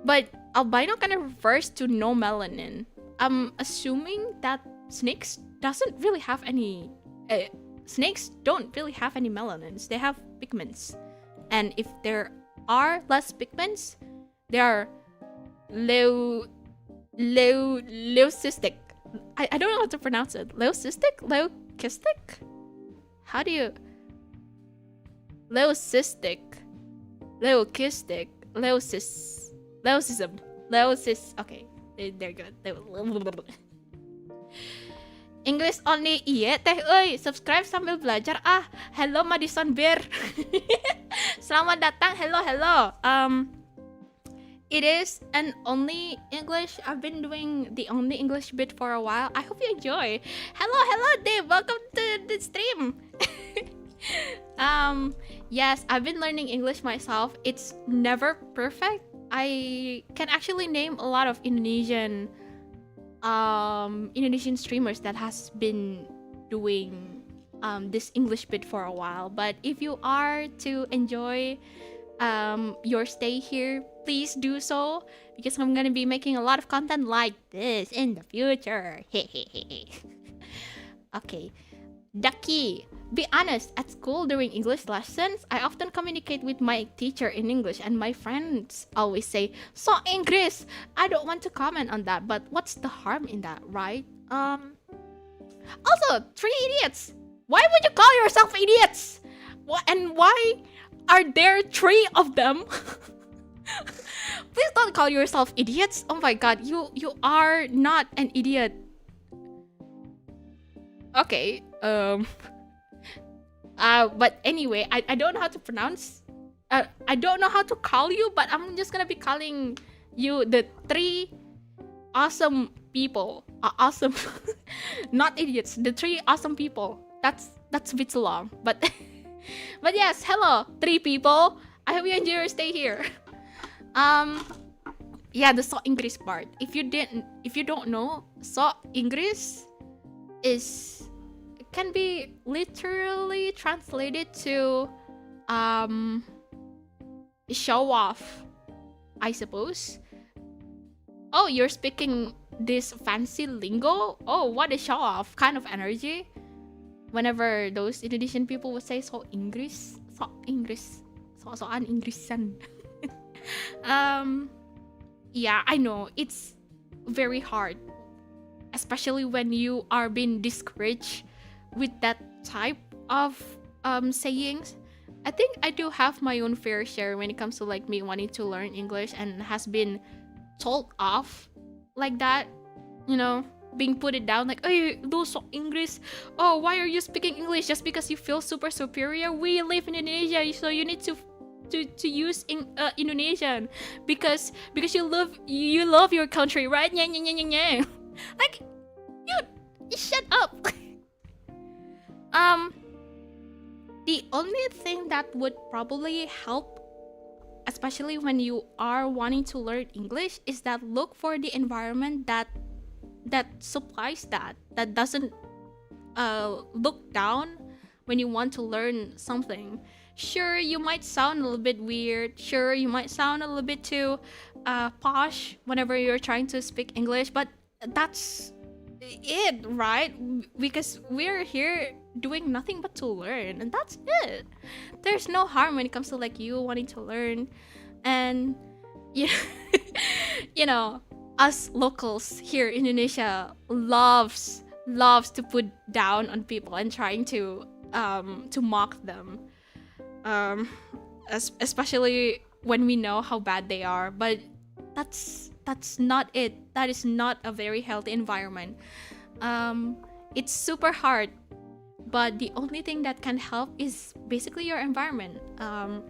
But albino kind of refers to no melanin. I'm assuming that snakes don't really have any melanins. They have pigments. And if there are less pigments, they are leucistic. I don't know how to pronounce it. Leucistic? Leucistic? How do you... Leucistic. Leucistic. Leucism. Okay. They're good. English only. Iya teh euy. Subscribe sambil belajar ah. Hello Madison Bear. Selamat datang. Hello. It is an only English. I've been doing the only English bit for a while. I hope you enjoy. Hello Dave. Welcome to the stream. Yes, I've been learning English myself. It's never perfect. I can actually name a lot of Indonesian streamers that has been doing this English bit for a while. But if you are to enjoy your stay here, please do so, because I'm gonna be making a lot of content like this in the future. Okay. Ducky. Be honest, at school during English lessons, I often communicate with my teacher in English, and my friends always say, "So English." I don't want to comment on that, but what's the harm in that, right? Also, 3 idiots. Why would you call yourself idiots? And why are there 3 of them? Please don't call yourself idiots. Oh my god, you are not an idiot. Okay, but anyway, I don't know how to pronounce I don't know how to call you, but I'm just gonna be calling you the three awesome people. Awesome, not idiots. The three awesome people. That's a bit too long, but but yes, hello, three people. I hope you enjoy your stay here. Yeah, the so English part. If you don't know, so English can be literally translated to show off, I suppose. Oh, you're speaking this fancy lingo? Oh, what a show off kind of energy. Whenever those Indonesian people would say so English, so-soan Inggrisan. Yeah, I know it's very hard, especially when you are being discouraged with that type of sayings. I think I do have my own fair share when it comes to like me wanting to learn English and has been told off like that, you know, being put it down like, oh, those so English. Oh, why are you speaking English just because you feel super superior? We live in Indonesia, so you need to use Indonesian because you love your country, right? Nya, nya, nya, nya, nya. Like, you shut up. The only thing that would probably help, especially when you are wanting to learn English, is that look for the environment that supplies that doesn't look down when you want to learn something. Sure, you might sound a little bit weird. Sure, you might sound a little bit too posh whenever you're trying to speak English, but that's it, right? Because we're here doing nothing but to learn, and that's it. There's no harm when it comes to like you wanting to learn. And you know, us locals here in Indonesia loves to put down on people and trying to mock them, especially when we know how bad they are. But that's not it. That is not a very healthy environment. It's super hard, but the only thing that can help is basically your environment.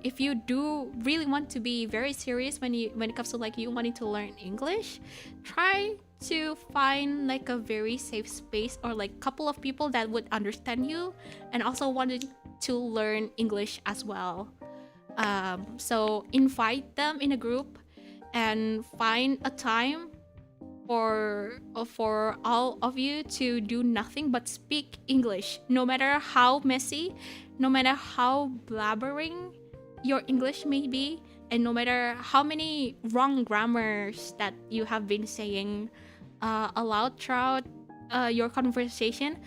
If you do really want to be very serious when it comes to like you wanting to learn English, try to find like a very safe space or like couple of people that would understand you and also wanted to learn English as well. So invite them in a group and find a time for all of you to do nothing but speak English, no matter how messy, no matter how blabbering your English may be, and no matter how many wrong grammars that you have been saying aloud throughout your conversation.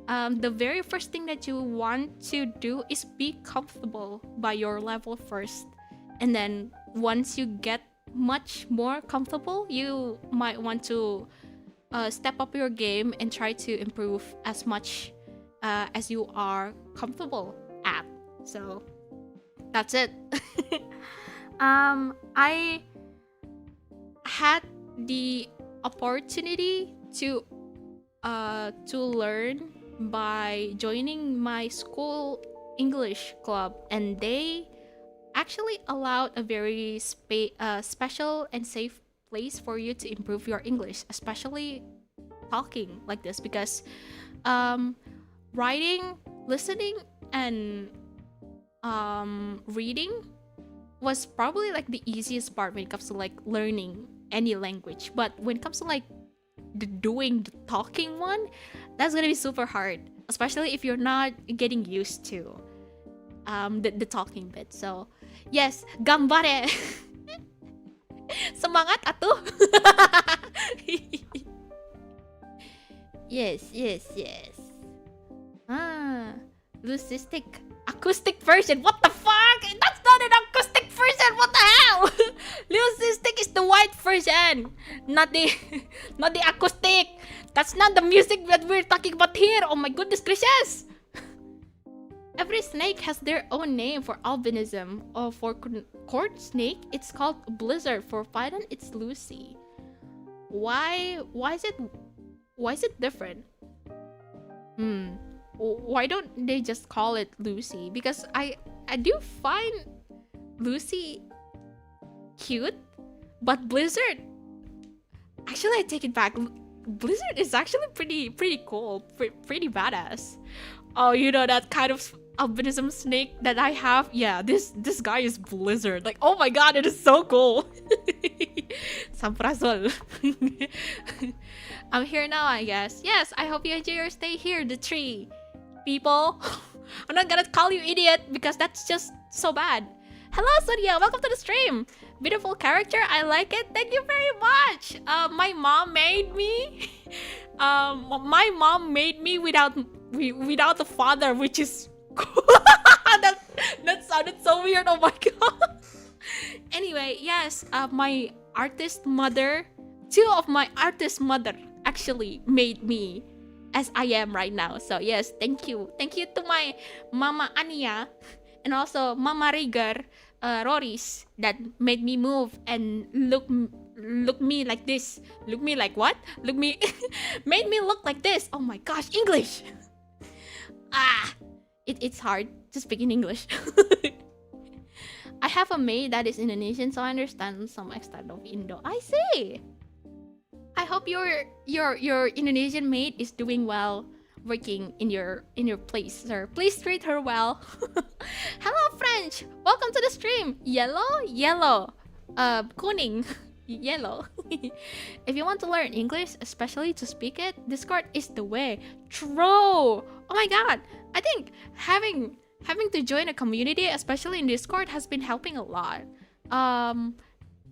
The very first thing that you want to do is be comfortable by your level first, and then once you get much more comfortable, you might want to step up your game and try to improve as much as you are comfortable at. So that's it. I had the opportunity to learn by joining my school English club, and they actually allowed a very special and safe place for you to improve your English, especially talking like this, because writing, listening, and reading was probably like the easiest part when it comes to like learning any language. But when it comes to like the talking one, that's gonna be super hard, especially if you're not getting used to the talking bit. So yes, gambare. Semangat atuh. Yes. Lucistic acoustic version. What the fuck? That's not an acoustic version. What the hell? Lucistic is the white version, not the acoustic. That's not the music that we're talking about here. Oh my goodness gracious. Every snake has their own name. For albinism, or for court snake, it's called Blizzard. For python, it's Lucy. Why is it different? Why don't they just call it Lucy? Because I do find Lucy cute, but Blizzard, actually I take it back. Blizzard is actually pretty cool, pretty badass. Oh, you know that kind of albinism snake that I have? Yeah, this guy is Blizzard. Like, oh my god, it is so cool. Samprazol. I'm here now, I guess. Yes, I hope you enjoy your stay here, the tree. People. I'm not gonna call you idiot because that's just so bad. Hello, Surya. Welcome to the stream. Beautiful character. I like it. Thank you very much. My mom made me. My mom made me without the father, which is that sounded so weird. Oh my god. Anyway, yes. My artist mother, two of my artist mother actually made me as I am right now. So yes, thank you to my Mama Ania and also Mama Rieger, Roris, that made me move and look me like this. Look me like what? Look me made me look like this. Oh my gosh, English. It's hard to speak in English. I have a maid that is Indonesian, so I understand some extent of Indo. I see. I hope your Indonesian maid is doing well, working in your place, sir. Please treat her well. Hello, French. Welcome to the stream. Yellow. Kuning. Yellow. If you want to learn English, especially to speak it, Discord is the way. True. Oh my god. I think having to join a community, especially in Discord, has been helping a lot.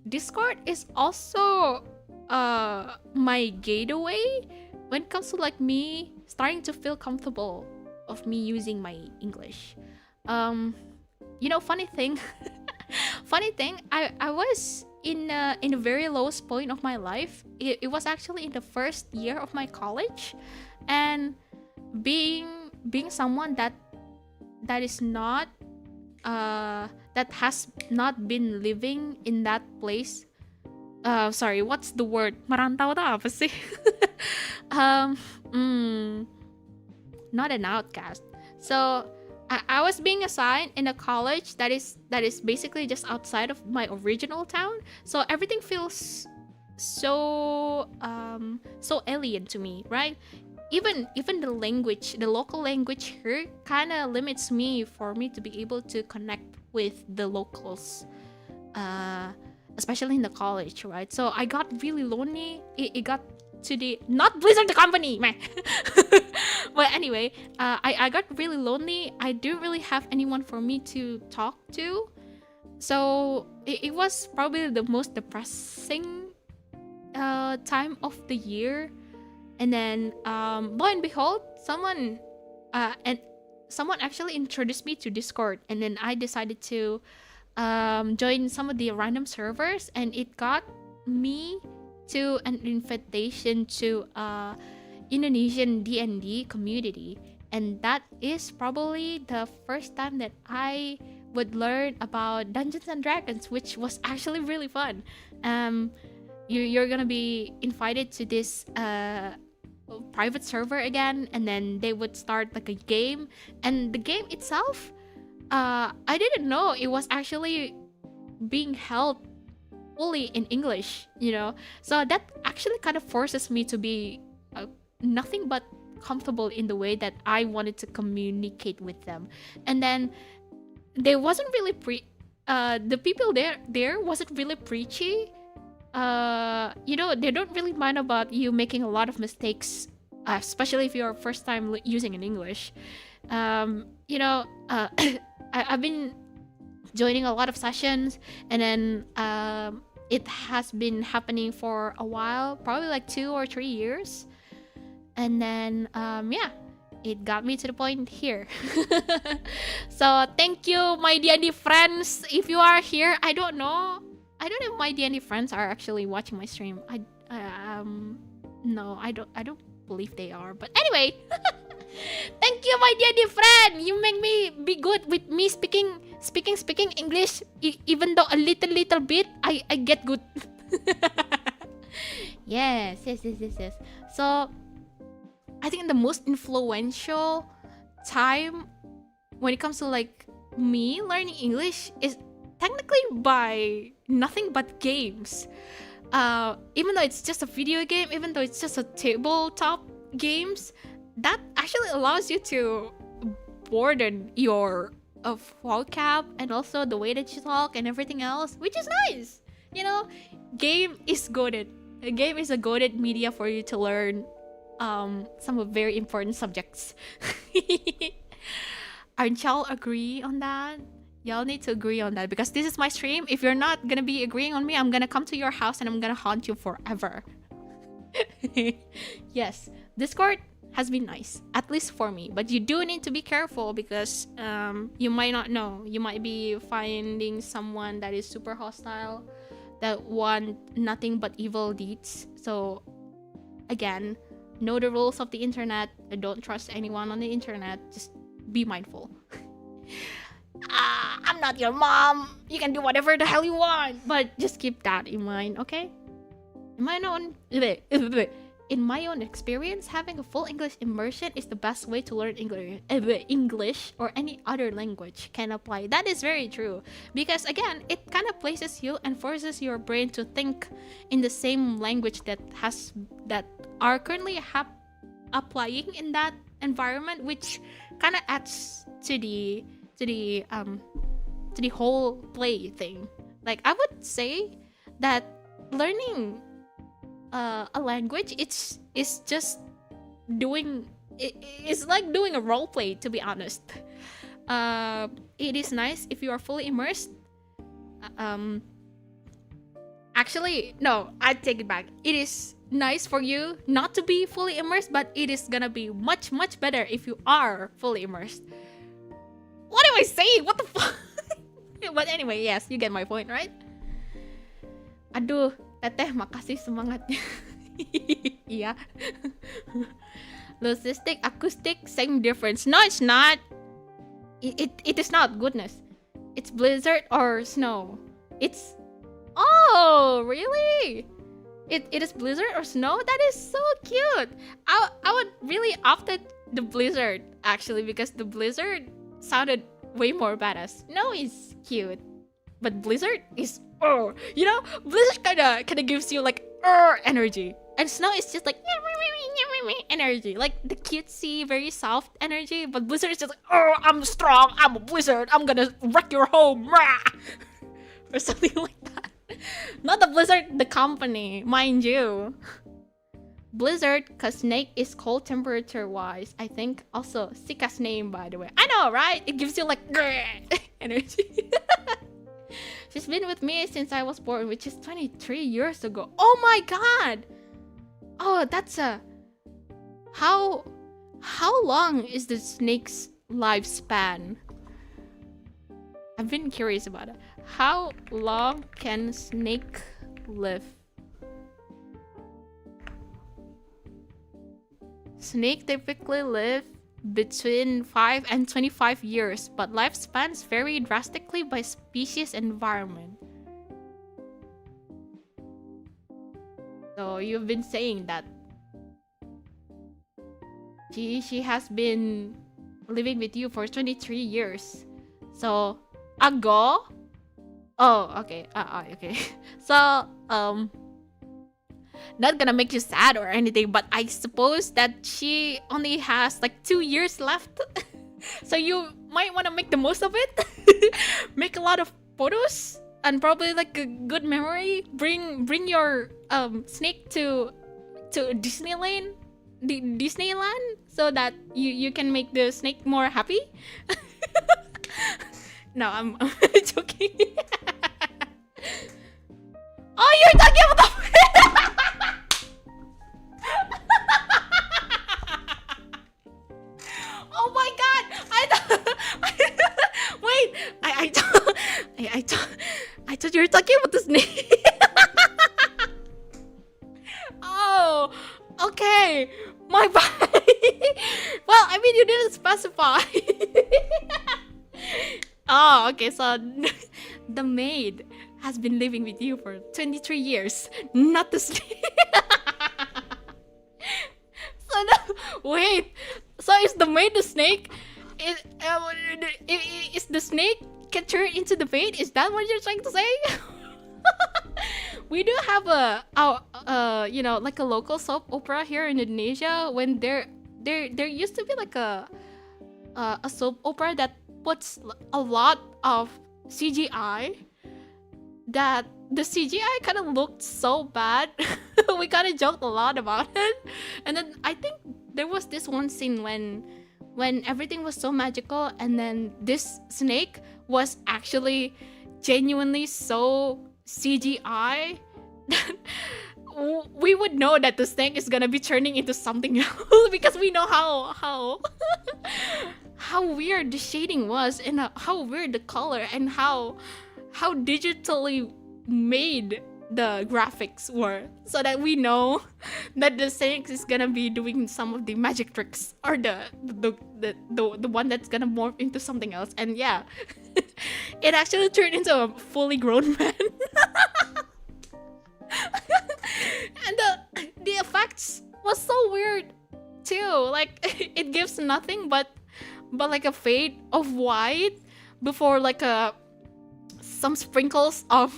Discord is also my gateway when it comes to like me starting to feel comfortable of me using my English. You know, funny thing, I was in a very lowest point of my life. It was actually in the first year of my college, and being someone that is not that has not been living in that place. Sorry, what's the word? Merantau tuh apa sih? Not an outcast. So I was being assigned in a college that is basically just outside of my original town. So everything feels so alien to me, right? Even the language, the local language here, kind of limits me for me to be able to connect with the locals. Especially in the college, right? So I got really lonely. It got to the not Blizzard the company, man. But anyway, I got really lonely. I didn't really have anyone for me to talk to, so it was probably the most depressing time of the year. And then lo and behold, someone actually introduced me to Discord, and then I decided to join some of the random servers, and it got me to an invitation to Indonesian D&D community, and that is probably the first time that I would learn about Dungeons and Dragons, which was actually really fun. You're gonna be invited to this private server again, and then they would start like a game, and the game itself, I didn't know it was actually being held fully in English, you know. So that actually kind of forces me to be nothing but comfortable in the way that I wanted to communicate with them. And then they wasn't really the people there wasn't really preachy. You know, they don't really mind about you making a lot of mistakes, especially if you're first time using in English. You know, I've been joining a lot of sessions, and then it has been happening for a while, probably like 2 or 3 years. And then yeah, it got me to the point here. So thank you, my D&D friends. If you are here, I don't know if my D&D friends are actually watching my stream. No, I don't believe they are. But anyway, thank you, my D&D friend. You make me be good with me speaking English. Even though a little bit, I get good. Yes. So I think the most influential time when it comes to like me learning English is technically by nothing but games. Even though it's just a video game, even though it's just a tabletop games, that actually allows you to broaden your vocab and also the way that you talk and everything else, which is nice. You know, game is goated. A game is a goated media for you to learn some very important subjects. Aren't y'all agree on that? Y'all need to agree on that because this is my stream. If you're not gonna be agreeing on me, I'm gonna come to your house and I'm gonna haunt you forever. Yes, Discord has been nice, at least for me, but you do need to be careful because you might not know. You might be finding someone that is super hostile, that want nothing but evil deeds. So again, know the rules of the internet. Don't trust anyone on the internet. Just be mindful. I'm not your mom. You can do whatever the hell you want, but just keep that in mind, okay? In my own experience, having a full English immersion is the best way to learn English or any other language can apply. That is very true because again, it kind of places you and forces your brain to think in the same language that are currently applying in that environment, which kind of adds to the whole play thing. Like I would say that learning a language, it's just doing it's like doing a role play, to be honest. It is nice if you are fully immersed. Actually, no, I take it back. It is nice for you not to be fully immersed, but it is gonna be much better if you are fully immersed. What am I saying? What the fuck? But anyway, yes, you get my point, right? Aduh, Teteh, makasih semangatnya. Iya. Logistic, acoustic, same difference. No, it's not. It is not, goodness. It's blizzard or snow. It's... Oh, really? It is blizzard or snow? That is so cute. I would really opt the blizzard, actually, because the blizzard sounded way more badass. Snow is cute, but blizzard is you know, blizzard kinda gives you like energy, and snow is just like energy, like the cutesy, very soft energy. But blizzard is just like, I'm strong, I'm a blizzard, I'm gonna wreck your home, or something like that. Not the blizzard, the company, mind you. Blizzard, cause snake is cold temperature wise. I think also Sika's name, by the way. I know, right? It gives you like energy. She's been with me since I was born, which is 23 years ago. Oh my god! Oh, that's a... How long is the snake's lifespan? I've been curious about it. How long can snake live? Snake typically live between 5 and 25 years, but lifespans vary drastically by species and environment. So you've been saying that she has been living with you for 23 years. So ago? Oh, okay. Okay. So not gonna make you sad or anything, but I suppose that she only has like 2 years left. So you might want to make the most of it. Make a lot of photos and probably like a good memory. Bring your snake to Disneyland, so that you can make the snake more happy. No, I'm joking. Oh, you're talking about the... Oh my god! Wait, I thought you were talking about the snake. Oh, okay. My bad. Well, I mean, you didn't specify. Oh, okay. So the maid has been living with you for 23 years, not the snake. So no, wait. So is the maid the snake? Is the snake can turn into the bait? Is that what you're trying to say? We do have you know, like a local soap opera here in Indonesia. When there used to be like a soap opera that puts a lot of CGI. That the CGI kind of looked so bad. We kind of joked a lot about it. And then I think there was this one scene when everything was so magical, and then this snake was actually genuinely so CGI that we would know that the snake is gonna be turning into something else because we know how how weird the shading was, and how weird the color, and how digitally made the graphics were, so that we know that the snake is gonna be doing some of the magic tricks, or the one that's gonna morph into something else. And yeah, it actually turned into a fully grown man. And the effects was so weird too. Like, it gives nothing but like a fade of white before like some sprinkles of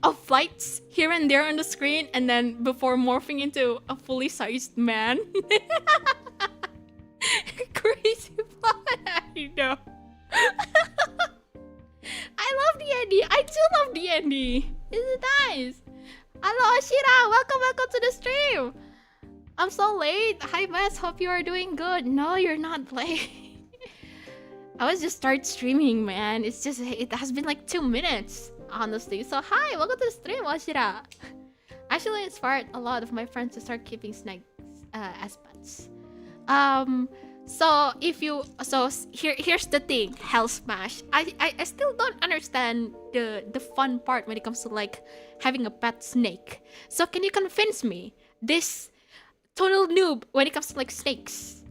of lights here and there on the screen, and then before morphing into a fully sized man. Crazy plot. I know. I love the ending. I do love the ending. It's nice. Hello, Ashira. Welcome to the stream. I'm so late. Hi, Bess. Hope you are doing good. No, you're not late. I was just start streaming, man. It's just, it has been like 2 minutes, honestly. So hi, welcome to the stream, Ashira. Actually inspired a lot of my friends to start keeping snakes as pets. So if you, so here's the thing, Hell Smash. I still don't understand the fun part when it comes to like having a pet snake. So can you convince me, this total noob when it comes to like snakes,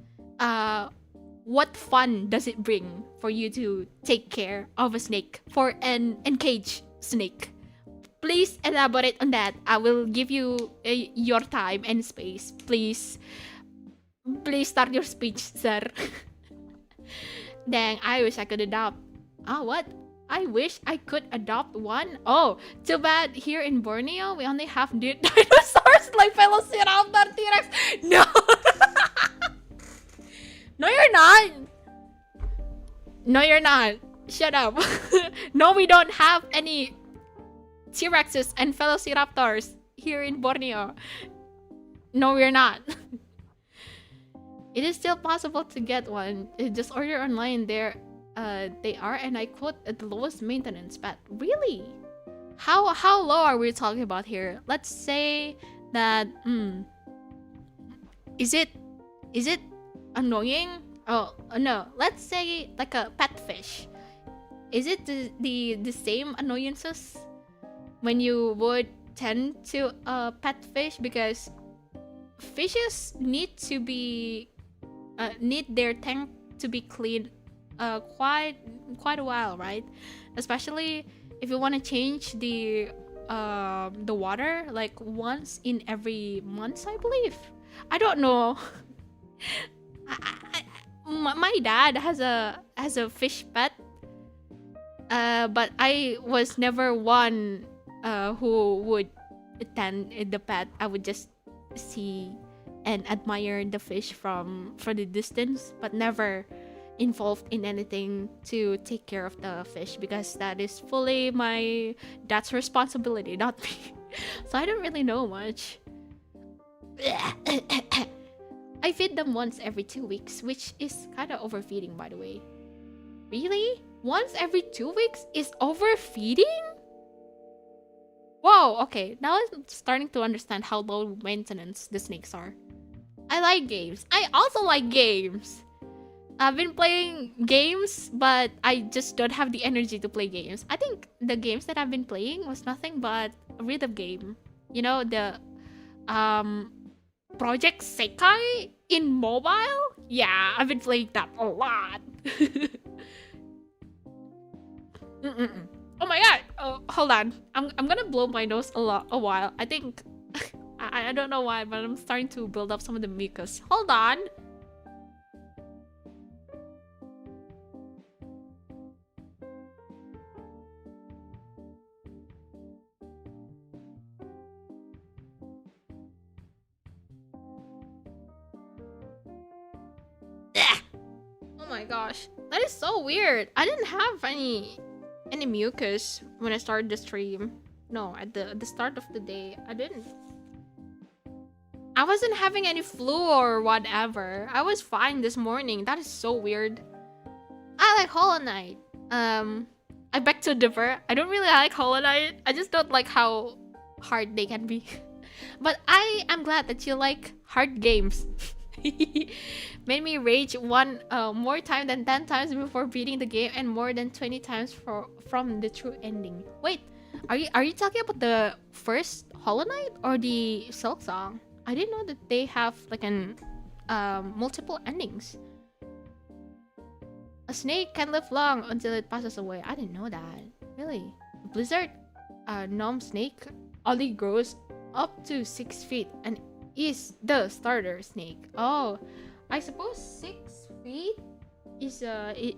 what fun does it bring for you to take care of a snake, for an encaged snake? Please elaborate on that. I will give you your time and space. Please start your speech, sir. Dang, I wish I could adopt. What? I wish I could adopt one. Oh, too bad here in Borneo we only have dinosaurs like Velociraptor, T-Rex. No. No, you're not. No, you're not. Shut up. No, we don't have any T-Rexes and Velociraptors here in Borneo. No, we're not. It is still possible to get one. Just order online. There, they are, and I quote, at the lowest maintenance pet. Really? How low are we talking about here? Let's say that. Is it annoying? Oh no, let's say like a pet fish. Is it the same annoyances when you would tend to a pet fish? Because fishes need to be need their tank to be cleaned quite a while, right? Especially if you want to change the water like once in every month, I believe. I don't know. My dad has a fish pet, but I was never one who would tend the pet. I would just see and admire the fish from the distance, but never involved in anything to take care of the fish, because that is fully my dad's responsibility, not me. So I don't really know much. I feed them once every 2 weeks, which is kind of overfeeding, by the way. Really? Once every 2 weeks is overfeeding? Whoa, okay. Now I'm starting to understand how low maintenance the snakes are. I like games. I also like games. I've been playing games, but I just don't have the energy to play games. I think the games that I've been playing was nothing but a rhythm game. You know, the Project Sekai in mobile? Yeah, I've been playing that a lot. Oh my god! Oh, hold on. I'm gonna blow my nose a while. I think I don't know why, but I'm starting to build up some of the mucus. Hold on. my gosh, that is so weird. I didn't have any mucus when I started the stream. No, at the start of the day, I didn't. I wasn't having any flu or whatever. I was fine this morning. That is so weird. I like Hollow Knight. I beg to differ. I don't really like Hollow Knight. I just don't like how hard they can be. But I am glad that you like hard games. Made me rage one more time than 10 times before beating the game, and more than 20 times from the true ending. Wait, are you talking about the first Hollow Knight or the Silk Song? I didn't know that they have like an multiple endings. A snake can live long until it passes away. I didn't know that. Really? Blizzard gnome snake only grows up to 6 feet and is the starter snake. Oh, I suppose 6 feet is it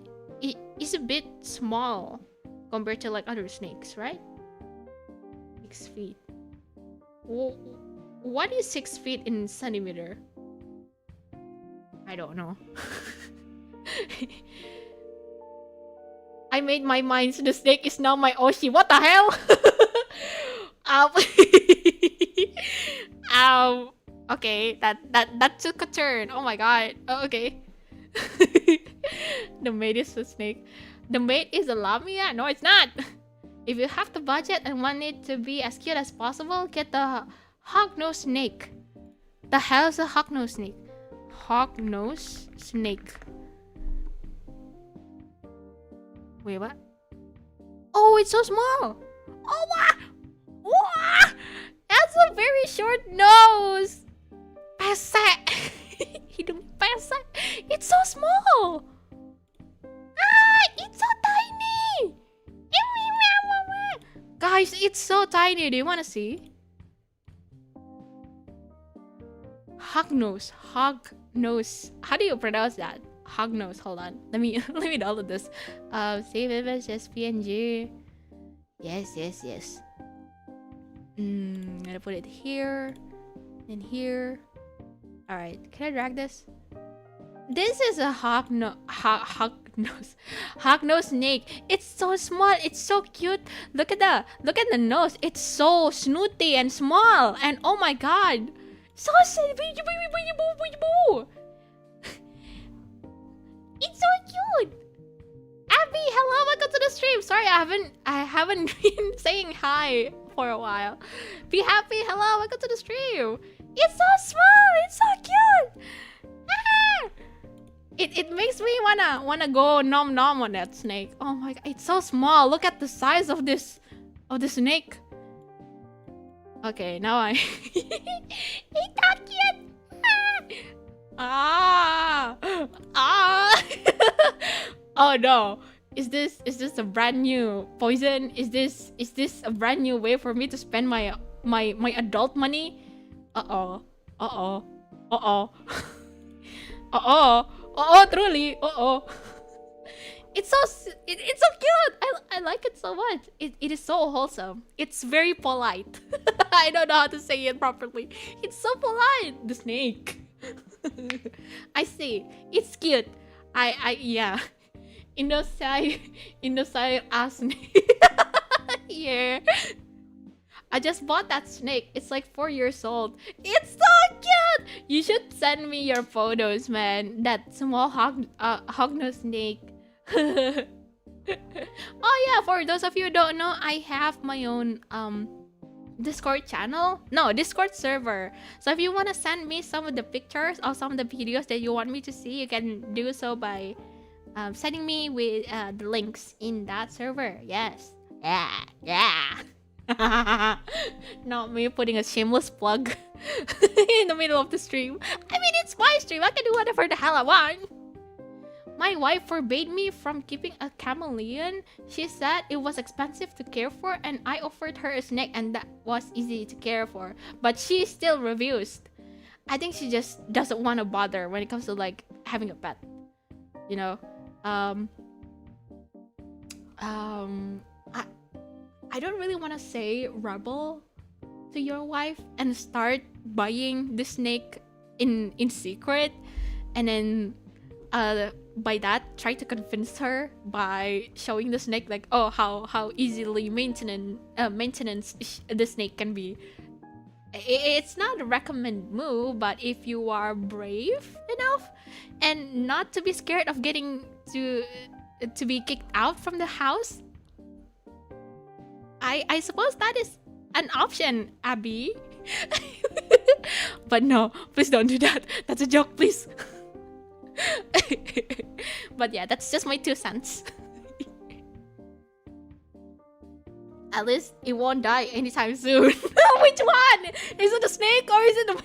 is a bit small compared to like other snakes, right? 6 feet. What is 6 feet in centimeter? I don't know. I made my mind so the snake is now my Oshi. What the hell? Okay, that took a turn. Oh my god. Oh, okay. The mate is a snake. The mate is a lamia? No, it's not. If you have the budget and want it to be as cute as possible, get the hognose snake. The hell is a hognose snake? Hognose snake. Wait, what? Oh, it's so small. Oh, wow. Wow. That's a very short nose. Pesek. Hidung pesek. It's so small. Ah, it's so tiny. Guys, it's so tiny. Do you want to see? Hognose. Hognose. How do you pronounce that? Hognose. Hold on. Let me download this. Save image as PNG. Yes. I'm gonna put it here and here. All right. Can I drag this? This is a hognose snake. It's so small. It's so cute. Look at the nose. It's so snooty and small. And oh my god, so it's so cute. Abby, hello, welcome to the stream. Sorry, I haven't been saying hi for a while. Be happy, hello, welcome to the stream. It's so small. It's so cute. Ah! It makes me wanna go nom on that snake. Oh my god, it's so small. Look at the size of this snake. Okay, now I it's so cute. Ah. Oh no. Is this a brand new poison? Is this a brand new way for me to spend my adult money? Uh-oh, truly. It's so cute. I like it so much. It is so wholesome. It's very polite. I don't know how to say it properly. It's so polite. The snake. I see. It's cute. Yeah. Indosai ass snake. Yeah. I just bought that snake. It's like 4 years old. It's so cute. You should send me your photos, man. That small hognose snake. Oh yeah, for those of you who don't know, I have my own Discord channel. No, Discord server. So if you want to send me some of the pictures or some of the videos that you want me to see, you can do so by sending me with the links in that server. Yes. Yeah. Not me putting a shameless plug in the middle of the stream. I mean, it's my stream. I can do whatever the hell I want. My wife forbade me from keeping a chameleon. She said it was expensive to care for, and I offered her a snake and that was easy to care for. But she still refused. I think she just doesn't want to bother when it comes to like having a pet. You know? I don't really want to say rebel to your wife and start buying the snake in secret and then by that, try to convince her by showing the snake like, oh, how easily maintenance the snake can be. It's not a recommend move, but if you are brave enough and not to be scared of getting to be kicked out from the house, I suppose that is an option, Abby. But no, please don't do that. That's a joke, please. But yeah, that's just my 2 cents. At least it won't die anytime soon. Which one? Is it a snake or is it a...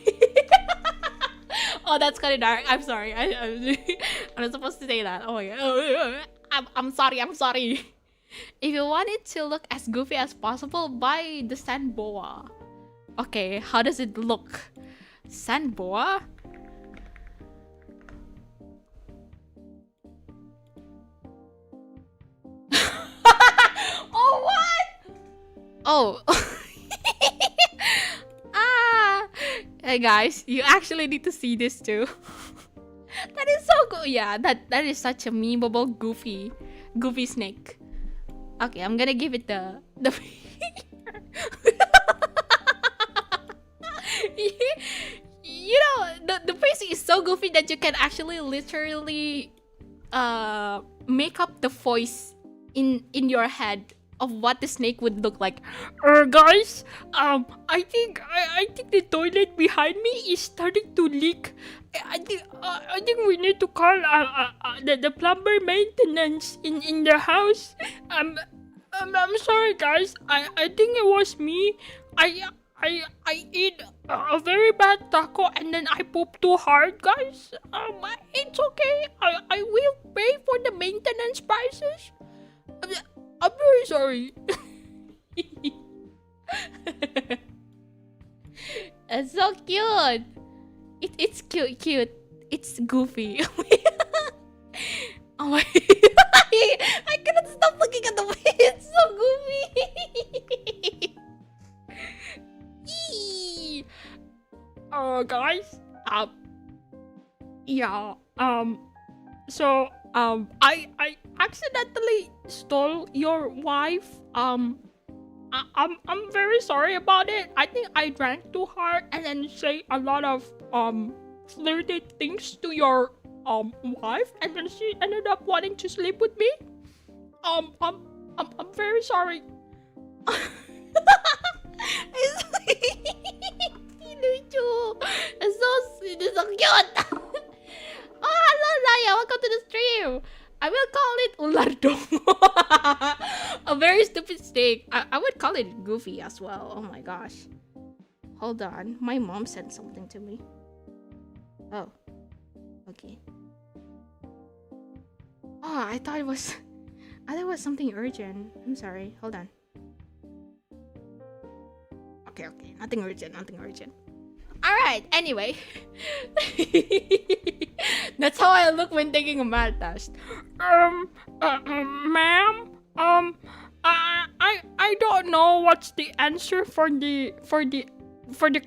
Oh, that's kind of dark. I'm sorry. I'm not supposed to say that. Oh my god. I'm sorry. If you want it to look as goofy as possible, buy the sand boa. Okay, how does it look? Sand boa? Oh, what? Oh. Hey guys, you actually need to see this too. That is so good. Yeah, that is such a memeable goofy snake. Okay, I'm gonna give it the you know, the face is so goofy that you can actually literally make up the voice in your head of what the snake would look like. Guys, I think the toilet behind me is starting to leak. I think we need to call the plumber maintenance in the house. I'm sorry, guys. I think it was me. I eat a very bad taco and then I pooped too hard, guys. It's okay. I will pay for the maintenance prices. I'm very sorry. It's so cute. It's cute. It's goofy. Oh my! I couldn't stop looking at the way. It's so goofy. Guys. Yeah. So I accidentally stole your wife. I'm very sorry about it. I think I drank too hard and then say a lot of flirty things to your wife, and then she ended up wanting to sleep with me. I'm very sorry. It's It's so cute. Oh, hello, Raya. Welcome to the stream. I will call it ulardong. A very stupid snake. I would call it goofy as well. Oh my gosh. Hold on. My mom sent something to me. Oh. Okay. Oh, I thought it was something urgent. I'm sorry. Hold on. Okay. Nothing urgent. Alright, anyway. That's how I look when taking a math test. Ma'am, I don't know what's the answer for the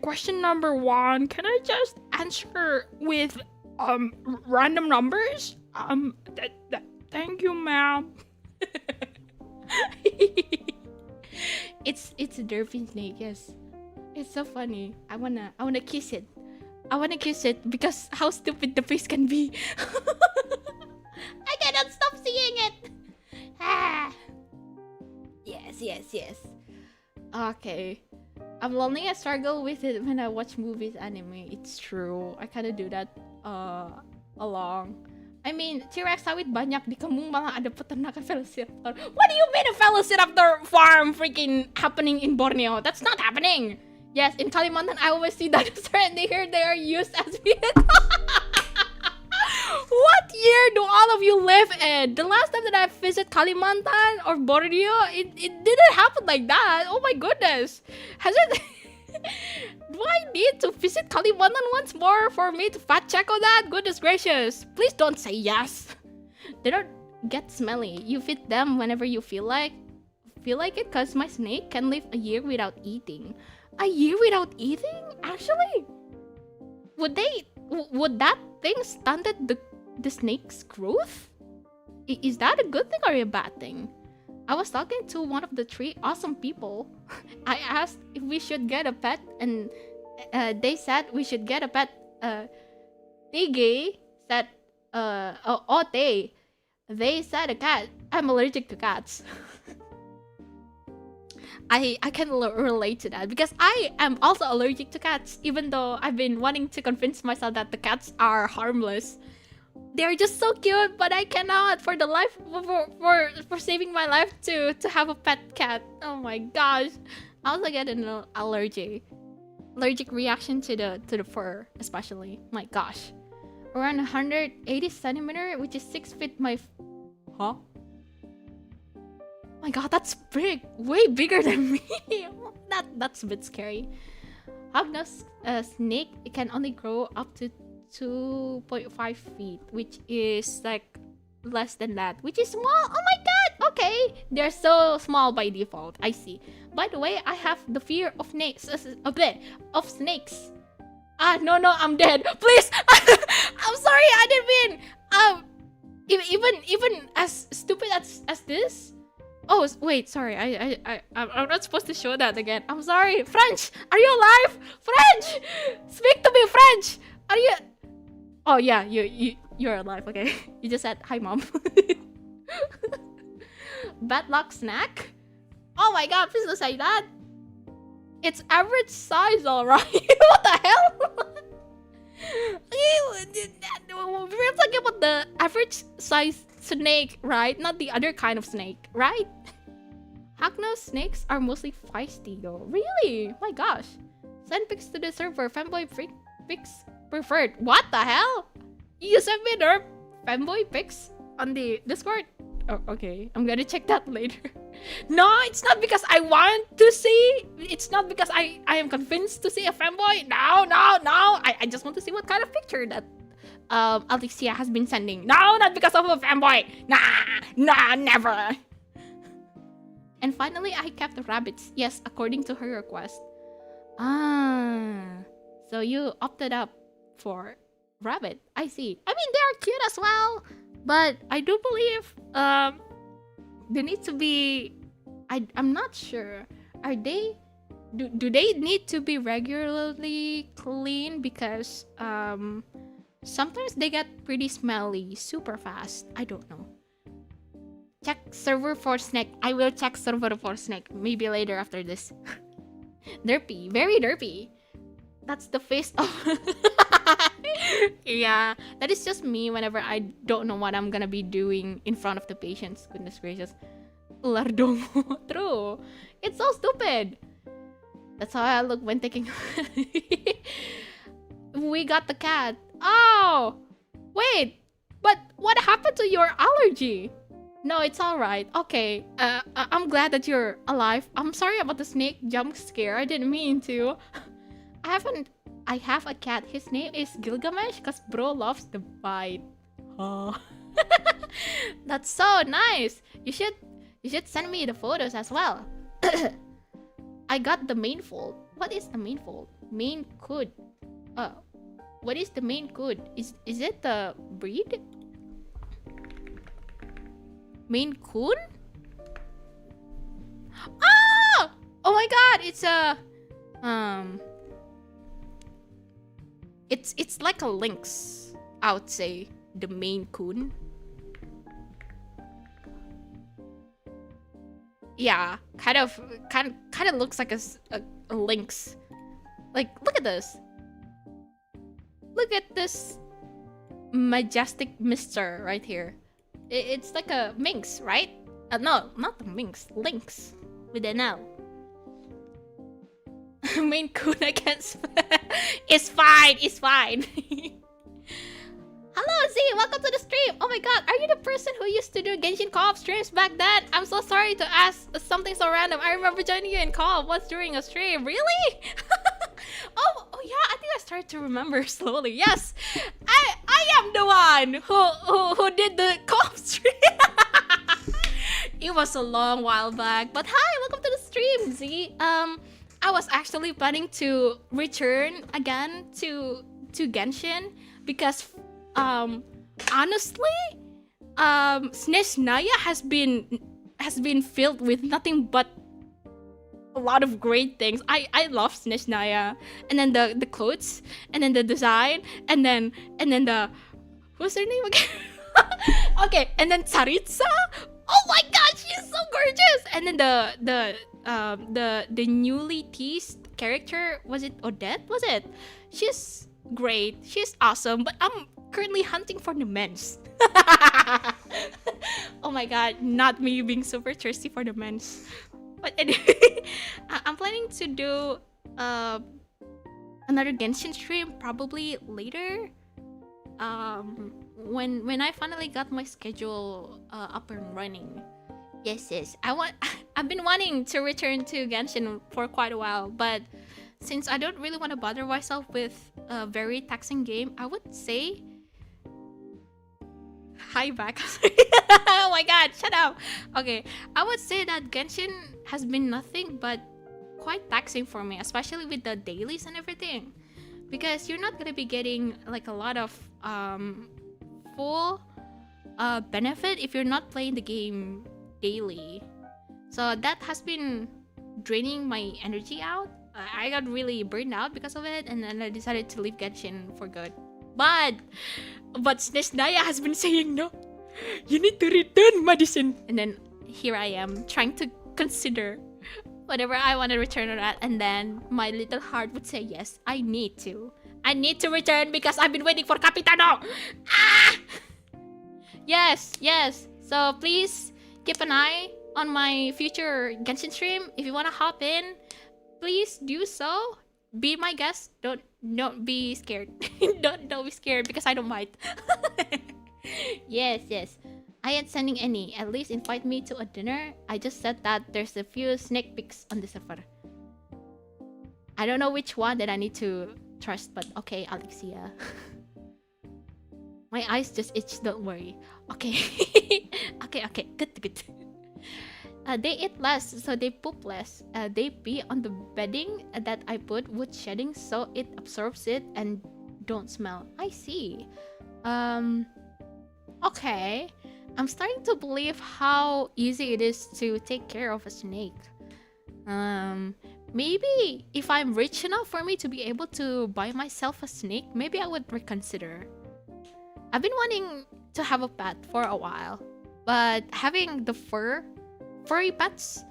question number 1. Can I just answer with random numbers? Thank you, ma'am. It's a dolphin snake, yes. It's so funny. I wanna kiss it. I wanna kiss it because how stupid the face can be. I cannot stop seeing it. Yes. Okay. I'm lonely. I struggle with it when I watch movies, anime. It's true. I kinda do that along. I mean, T-Rex sawit banyak di kampung malah ada peternakan velociraptor. What do you mean a velociraptor farm freaking happening in Borneo? That's not happening. Yes, in Kalimantan, I always see dinosaurs and they are used as vehicles. What year do all of you live in? The last time that I visited Kalimantan or Borneo, it didn't happen like that. Oh my goodness. Has it... Do I need to visit Kalimantan once more for me to fact check on that? Goodness gracious. Please don't say yes. They don't get smelly. You feed them whenever you feel like it, because my snake can live a year without eating. A year without eating? Actually? Would that thing stunted the snake's growth? Is that a good thing or a bad thing? I was talking to one of the three awesome people. I asked if we should get a pet, and they said we should get a pet. Tige said, they said a cat. I'm allergic to cats. I can relate to that because I am also allergic to cats, even though I've been wanting to convince myself that the cats are harmless. They're just so cute, but I cannot for the life for saving my life to have a pet cat. Oh my gosh. I also get an allergic reaction to the fur, especially. My gosh. Around 180 centimeter, which is 6 feet huh? My god, that's big. Way bigger than me. That's a bit scary. Hognose snake, it can only grow up to 2.5 feet, which is like less than that, which is small. Oh my god. Okay, they're so small by default. I see. By the way, I have the fear of snakes. No, I'm dead. Please. I'm sorry, I didn't mean. Even as stupid as this. Oh wait, sorry. I'm not supposed to show that again. I'm sorry. French, are you alive? French, speak to me. French, are you? Oh yeah, you're alive. Okay, you just said hi, mom. Bad luck snack. Oh my god, please don't say that. It's average size, alright. What the hell? We're talking about the average size snake, right? Not the other kind of snake, right? Hognose snakes are mostly feisty though. Really? My gosh. Send pics to the server. Fanboy pics preferred. What the hell? You sent me their fanboy pics on the Discord? Oh, okay. I'm gonna check that later. No, it's not because I want to see. It's not because I am convinced to see a fanboy. No. I just want to see what kind of picture that Alicia has been sending. No, not because of a fanboy. Nah, never. And finally, I kept the rabbits. Yes, according to her request. So you opted up for rabbit. I see. I mean, they are cute as well. But I do believe they need to be. I'm not sure. Are they? Do they need to be regularly clean? Because sometimes they get pretty smelly super fast. I don't know. Check server for snake. I will check server for snake. Maybe later after this. Derpy, very derpy. That's the face of. Yeah, that is just me whenever I don't know what I'm gonna be doing in front of the patients. Goodness gracious. Lardong. True. It's so stupid. That's how I look when taking. We got the cat. Oh! Wait! But what happened to your allergy? No, it's alright. Okay. I'm glad that you're alive. I'm sorry about the snake jump scare. I didn't mean to. I have a cat. His name is Gilgamesh because bro loves the bite. Oh. That's so nice. You should send me the photos as well. I got the main fold. What is the main fold? Maine Coon. What is the Maine Coon? Is it the breed? Maine Coon? Ah! Oh my god, it's a it's like a lynx, I would say. The Maine Coon. Yeah, kind of looks like a lynx. Like, look at this. Look at this majestic mister right here. It's like a minx, right? No, not the minx. Lynx with an L. Maine Coon, I can't spell. It's fine. Hello, Z! Welcome to the stream! Oh my god, are you the person who used to do Genshin co-op streams back then? I'm so sorry to ask something so random. I remember joining you in co-op once during a stream. Really? oh yeah, I think I started to remember slowly. Yes! I am the one who did the co-op stream! It was a long while back. But hi, welcome to the stream, Z! I was actually planning to return again to Genshin because honestly, Snezhnaya has been filled with nothing but a lot of great things. I love Snezhnaya, and then the clothes, and then the design, and then the what's her name again? Okay, and then Tsaritsa. Oh my god, she's so gorgeous. And then the newly teased character, was it Odette? Was it? She's great. She's awesome. But I'm currently hunting for the men's. Oh my god, not me being super thirsty for the men's. But anyway, I'm planning to do another Genshin stream probably later. When I finally got my schedule up and running. Yes. I've been wanting to return to Genshin for quite a while, but since I don't really want to bother myself with a very taxing game, I would say hi back. Oh my god, shut up. Okay, I would say that Genshin has been nothing but quite taxing for me, especially with the dailies and everything, because you're not gonna be getting like a lot of full benefit if you're not playing the game daily. So that has been draining my energy out. I got really burned out because of it, and then I decided to leave Genshin for good. But Snezhnaya has been saying no. You need to return, Madison. And then here I am trying to consider whatever I want to return or not, and then my little heart would say yes. I need to return because I've been waiting for Capitano. Ah! Yes. So please keep an eye on my future Genshin stream. If you wanna hop in, please do so. Be my guest. Don't be scared. don't be scared because I don't bite. Yes. I ain't sending any. At least invite me to a dinner. I just said that there's a few snake pics on the server. I don't know which one that I need to trust, but okay, Alexia. My eyes just itch, don't worry. Okay. Okay. Good. They eat less, so they poop less. They pee on the bedding that I put wood shedding, so it absorbs it and don't smell. I see. Okay. I'm starting to believe how easy it is to take care of a snake. Maybe if I'm rich enough for me to be able to buy myself a snake, maybe I would reconsider. I've been wanting to have a pet for a while, but having the furry pets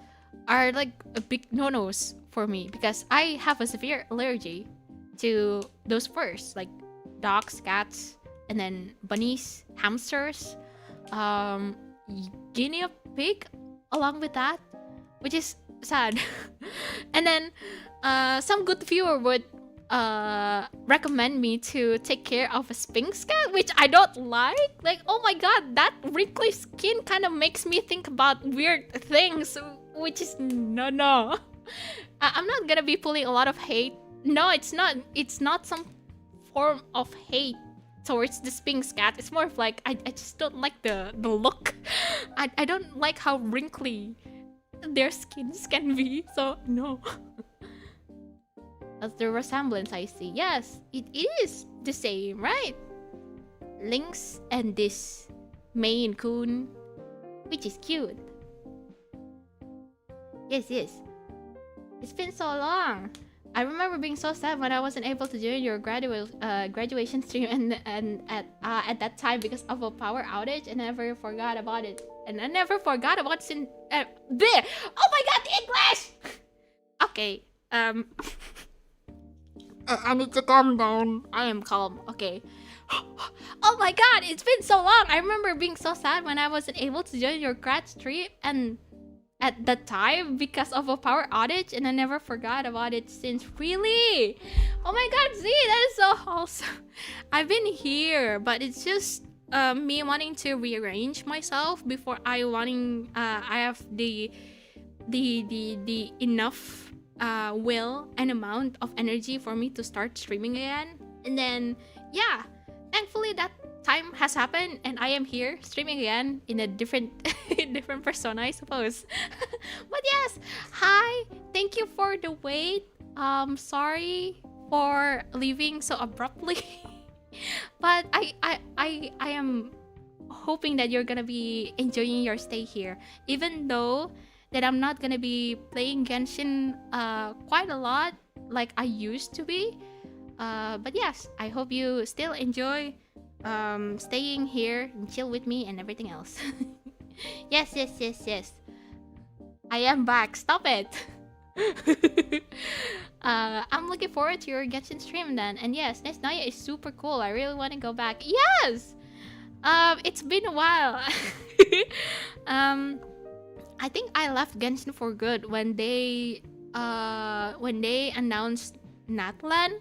are like a big no-nos for me because I have a severe allergy to those furs, like dogs, cats, and then bunnies, hamsters, guinea pig along with that, which is sad. And then some good viewer would recommend me to take care of a Sphinx cat, which I don't like. Like, oh my god, that wrinkly skin kind of makes me think about weird things, which is no. I'm not gonna be pulling a lot of hate. No, it's not some form of hate towards the Sphinx cat. It's more of like I just don't like the look. I don't like how wrinkly their skins can be, so no. That's the resemblance I see. Yes, it is the same, right? Lynx and this Maine Coon, which is cute. Yes. It's been so long. I remember being so sad when I wasn't able to join your graduation stream and at that time because of a power outage, and I never forgot about it. And I never forgot about since there. Oh my god, English. Okay. I need to calm down. I am calm. Okay. Oh my god, it's been so long. I remember being so sad when I wasn't able to join your grad stream and at that time because of a power outage, and I never forgot about it since. Really? Oh my god, Z, that is so wholesome. I've been here, but it's just me wanting to rearrange myself before I have the enough will and amount of energy for me to start streaming again. And then yeah, thankfully that time has happened and I am here streaming again in a different persona, I suppose. But yes, hi, thank you for the wait. Sorry for leaving so abruptly. But I am hoping that you're gonna be enjoying your stay here, even though that I'm not gonna be playing Genshin quite a lot like I used to be. But yes, I hope you still enjoy staying here and chill with me and everything else. Yes, yes, yes, yes. I am back. Stop it. I'm looking forward to your Genshin stream then. And yes, Nesnaya is super cool. I really want to go back. Yes. It's been a while. I think I left Genshin for good when they announced Natlan,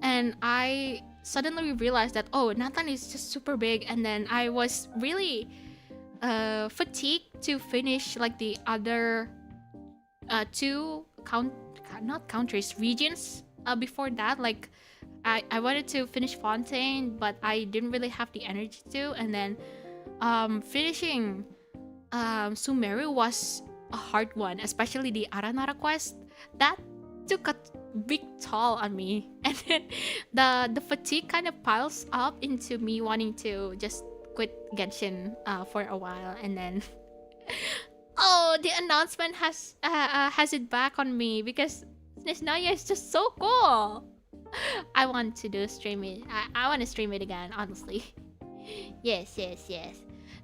and I suddenly realized that Natlan is just super big, and then I was really fatigued to finish like the other two not countries, regions before that. Like I wanted to finish Fontaine, but I didn't really have the energy to, and then finishing Sumeru was a hard one, especially the Aranara quest. That took a big toll on me, and then the fatigue kind of piles up into me wanting to just quit Genshin for a while, and then the announcement has it back on me because Nesnaya is just so cool. I want to do stream it. I want to stream it again, honestly. Yes, yes, yes.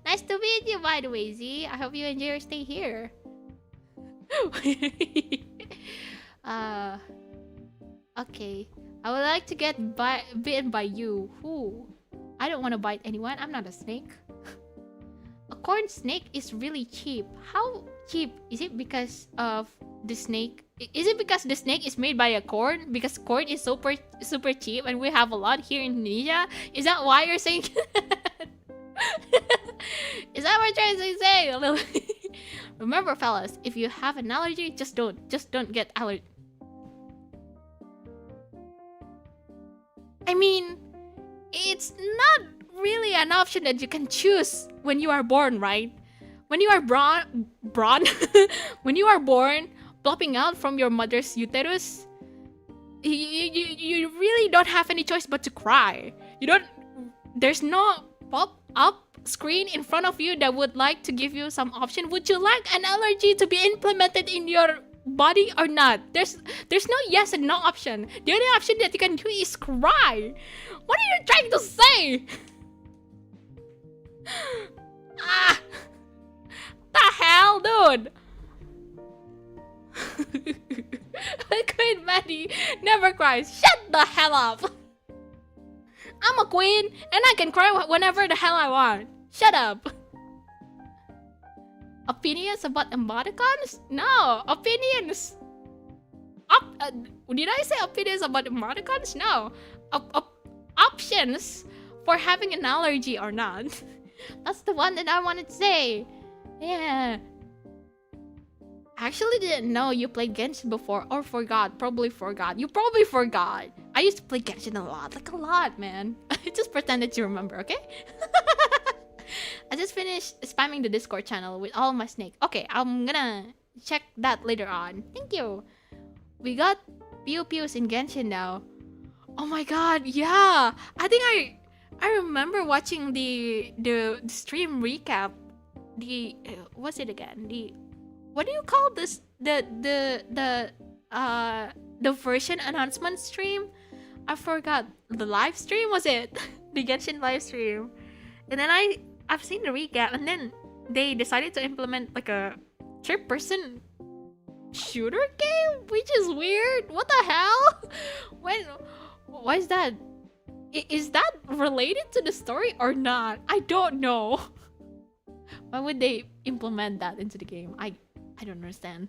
Nice to meet you, by the way, Z. I hope you enjoy your stay here. Okay. I would like to get bitten by you. Who? I don't want to bite anyone. I'm not a snake. A corn snake is really cheap. How cheap? Is it because of the snake? Is it because the snake is made by a corn? Because corn is super cheap and we have a lot here in Indonesia? Is that why you're saying that? Is that what you're trying to say? Remember, fellas, if you have an allergy, just don't get allergy. I mean, it's not really an option that you can choose when you are born, right? When you are when you are born, plopping out from your mother's uterus, you really don't have any choice but to cry. There's no pop-up screen in front of you that would like to give you some option. Would you like an allergy to be implemented in your body or not? There's no yes and no option. The only option that you can do is cry. What are you trying to say? The hell, dude. Queen Maddy never cries. Shut the hell up. I'm a queen and I can cry whenever the hell I want. Shut up. Opinions about emoticons? No, opinions. Did I say opinions about emoticons? No. Options for having an allergy or not. That's the one that I wanted to say. Yeah. I actually didn't know you played Genshin before, or forgot. Probably forgot. You probably forgot. I used to play Genshin a lot, man. Just pretend that you remember, okay? I just finished spamming the Discord channel with all my snake. Okay, I'm gonna check that later on. Thank you. We got Pew Pews in Genshin now. Oh my god, yeah. I think I remember watching the stream recap. What's it again? What do you call this? The version announcement stream? I forgot. The live stream, was it? The Genshin live stream. And then I've seen the recap, and then they decided to implement like a third-person shooter game, which is weird. What the hell? Why is that? Is that related to the story or not? I don't know. Why would they implement that into the game? I don't understand.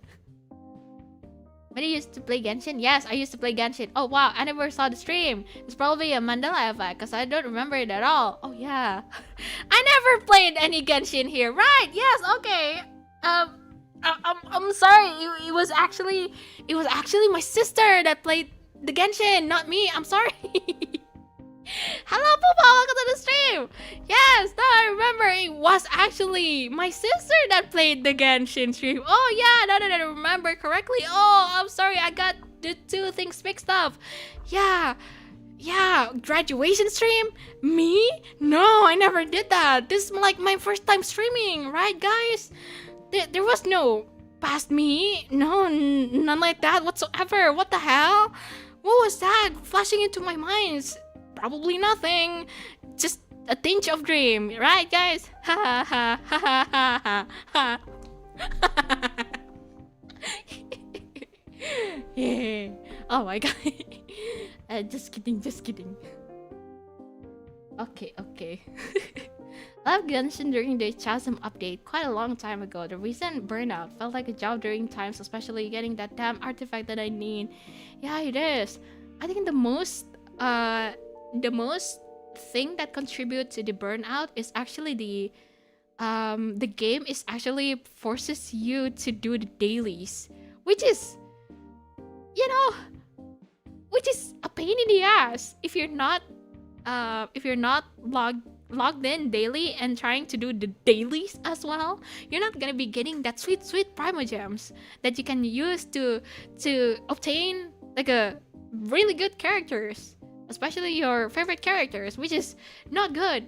When you used to play Genshin? Yes, I used to play Genshin. Oh wow, I never saw the stream. It's probably a Mandela effect because I don't remember it at all. Oh yeah. I never played any Genshin here. Right, yes, okay. I'm sorry. It was actually my sister that played the Genshin, not me. I'm sorry. Hello, Poopa, welcome to the stream. Yes, now I remember it was actually my sister that played the Genshin stream. Oh yeah, now that I remember correctly. Oh, I'm sorry, I got the two things mixed up. Yeah, Yeah, graduation stream? Me? No, I never did that. This is like my first time streaming, right, guys? There was no past me. No, none like that whatsoever. What the hell? What was that flashing into my mind? Probably nothing. Just a tinge of dream, right, guys? Ha ha ha ha ha ha ha. Yeah. Oh my god. Just kidding. Okay. I've mentioned during the Chasm update quite a long time ago. The recent burnout felt like a job during times, especially getting that damn artifact that I need. Yeah, it is. I think the most thing that contributes to the burnout is actually the game is actually forces you to do the dailies, which is, which is a pain in the ass if you're not logged in daily and trying to do the dailies as well. You're not gonna be getting that sweet primogems that you can use to obtain like a really good characters, especially your favorite characters, which is not good.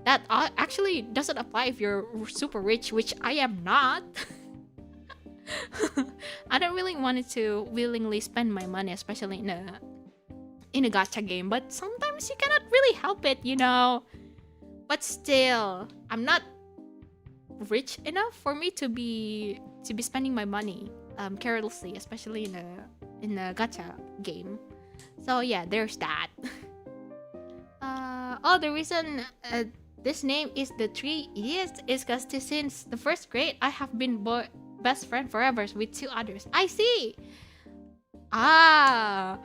That actually doesn't apply if you're super rich, which I am not. I don't really want to willingly spend my money, especially in a gacha game, but sometimes you cannot really help it, But still, I'm not rich enough for me to be spending my money carelessly, especially in a gacha game. So yeah, there's that. The reason this name is the Three Idiots is because since the first grade I have been best friend forever with two others. I see. I'm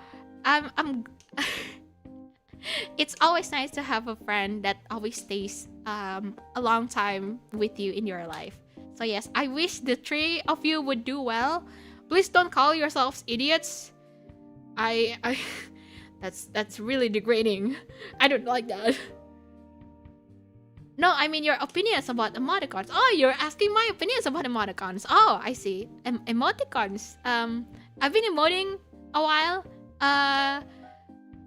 It's always nice to have a friend that always stays a long time with you in your life. So yes, I wish the three of you would do well. Please don't call yourselves idiots. I that's really degrading. I don't like that. No, I mean your opinions about emoticons. Oh, you're asking my opinions about emoticons. Oh, I see. Emoticons. I've been emoting a while.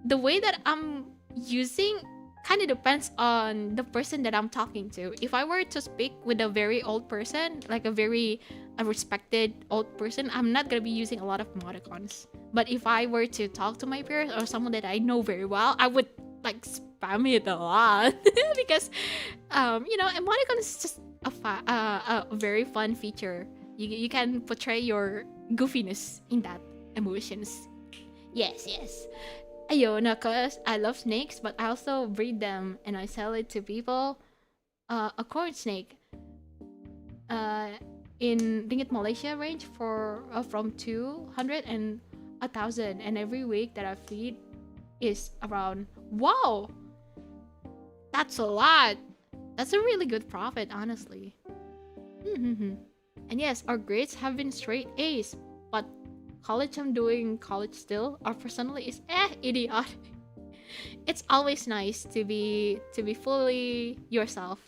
The way that I'm using kind of depends on the person that I'm talking to. If I were to speak with a very old person, like a respected old person, I'm not gonna be using a lot of emoticons. But if I were to talk to my peers or someone that I know very well, I would like spam it a lot because emoticon is just a very fun feature. You can portray your goofiness in that emotions. Yes. No, cause I love snakes, but I also breed them and I sell it to people. A corn snake in Ringgit Malaysia range for from 200 and 1,000, and every week that I feed is around, wow, that's a lot. That's a really good profit, honestly. And yes, our grades have been straight A's, but college, I'm doing college still. Our personality is idiotic. It's always nice to be fully yourself.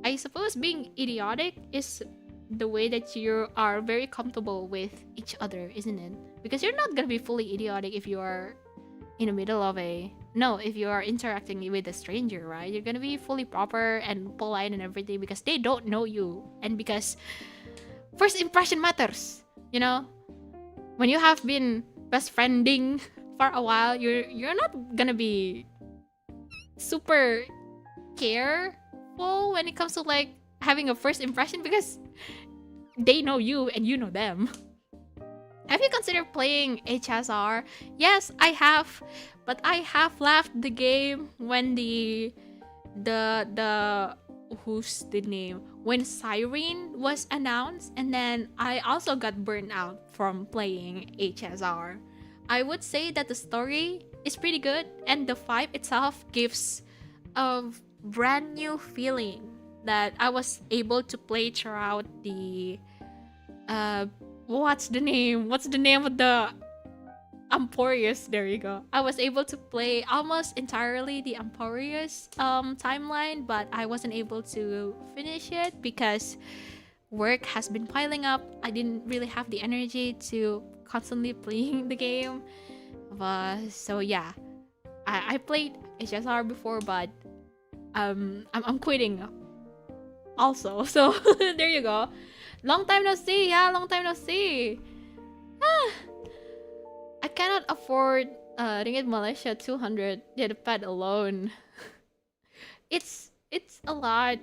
I suppose being idiotic is the way that you are very comfortable with each other, isn't it? Because you're not gonna be fully idiotic if you are in the middle of if you are interacting with a stranger, right? You're gonna be fully proper and polite and everything because they don't know you, and because first impression matters, when you have been best friending for a while, you're not gonna be super careful when it comes to like having a first impression because they know you and you know them. Have you considered playing HSR? Yes, I have, but I have left the game when the who's the name, when Siren was announced, and then I also got burned out from playing HSR. I would say that the story is pretty good and the vibe itself gives a brand new feeling that I was able to play throughout the what's the name of the Emporius? There you go. I was able to play almost entirely the Emporius timeline, but I wasn't able to finish it because work has been piling up. I didn't really have the energy to constantly playing the game. So yeah, I played HSR before, but I'm quitting also. So there you go. Long time no see. Yeah, long time no see. I cannot afford Ringgit Malaysia 200 yeah, the pet alone. It's a lot.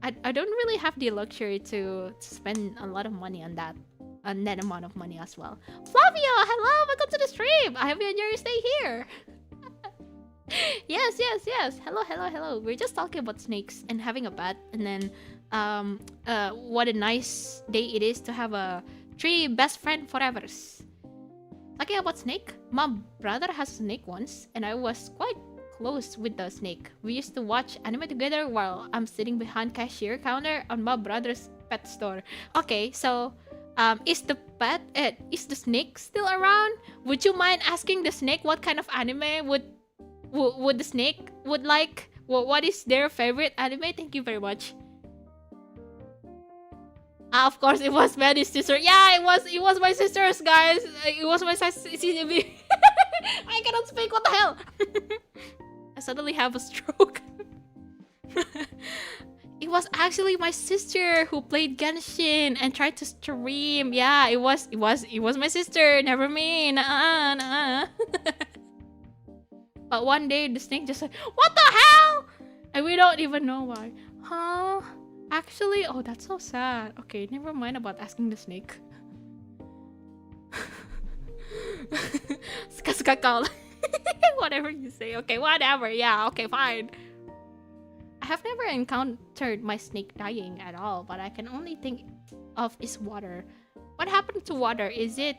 I don't really have the luxury to spend a lot of money on that. A net amount of money as well. Flavio, hello, welcome to the stream. I hope you enjoy your stay here. yes. Hello. We're just talking about snakes and having a pet, and then what a nice day it is to have a 3 best friend forevers. Talking about snake, my brother has a snake once, and I was quite close with the snake. We used to watch anime together while I'm sitting behind cashier counter on my brother's pet store. Okay, so is the snake still around? Would you mind asking the snake what kind of anime would the snake would like? What is their favorite anime? Thank you very much. Of course, it was Maddy's sister. Yeah, it was my sister's, guys. It was my sister. I cannot speak. What the hell? I suddenly have a stroke. It was actually my sister who played Genshin and tried to stream. Yeah, it was my sister. Never me. Nuh-uh. But one day the snake just said, "What the hell?" And we don't even know why. Huh? Actually, oh, that's so sad. Okay, never mind about asking the snake. Suka-suka kau. Whatever you say. Okay, whatever. Yeah, okay, fine. I have never encountered my snake dying at all, but I can only think of is water. What happened to water? Is it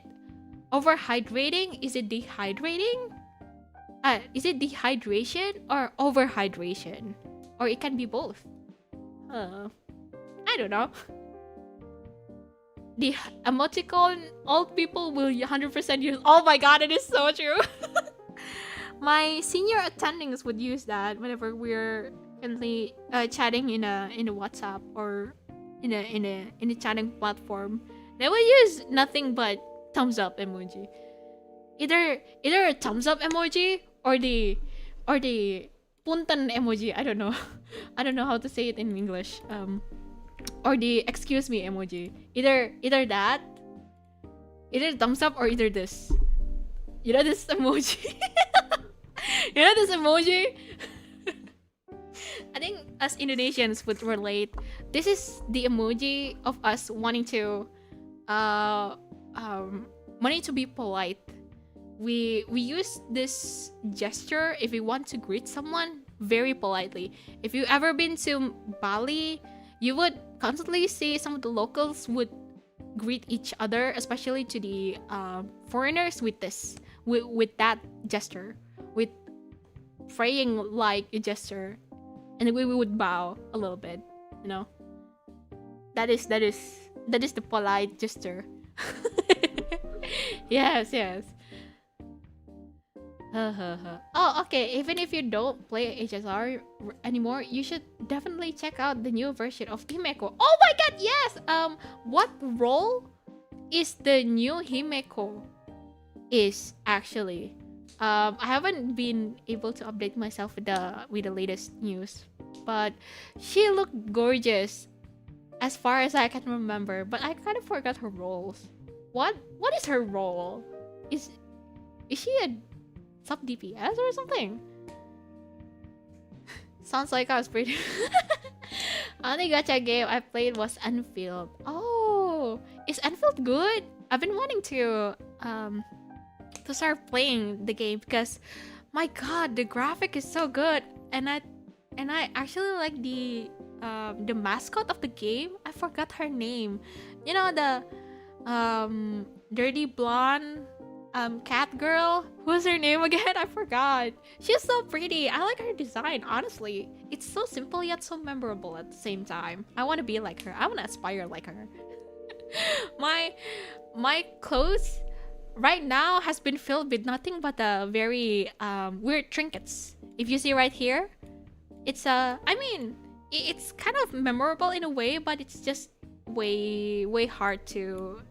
overhydrating? Is it dehydrating? Is it dehydration or overhydration? Or it can be both. I don't know. The emoticon old people will 100% use. Oh my god, it is so true. My senior attendings would use that whenever we're currently chatting in a WhatsApp or in a chatting platform. They will use nothing but thumbs up emoji. Either a thumbs up emoji or the puntan emoji. I don't know. I don't know how to say it in English. Or the excuse me emoji. Either that, either thumbs up or either this. You know this emoji? You know this emoji? I think us Indonesians would relate. This is the emoji of us wanting to be polite. We use this gesture if we want to greet someone very politely. If you ever been to Bali, you would constantly see some of the locals would greet each other, especially to the foreigners, with this, with that gesture, with praying like a gesture, and we would bow a little bit. You know, that is the polite gesture. Yes. Oh, okay. Even if you don't play HSR anymore, you should definitely check out the new version of Himeko. Oh my god, yes! What role is the new Himeko is actually? I haven't been able to update myself with the latest news, but she looked gorgeous as far as I can remember, but I kind of forgot her roles. What is her role? Is she a sub DPS or something? Sounds like I was pretty. Only gacha game I played was Enfield. Oh, is Enfield good? I've been wanting to start playing the game because, my god, the graphic is so good, and I actually like the mascot of the game. I forgot her name. You know, the dirty blonde cat girl. What's her name again? I forgot. She's so pretty. I like her design, honestly. It's so simple yet so memorable at the same time. I want to be like her. I want to aspire like her. My clothes right now has been filled with nothing but very weird trinkets. If you see right here, it's I mean, it's kind of memorable in a way, but it's just way hard to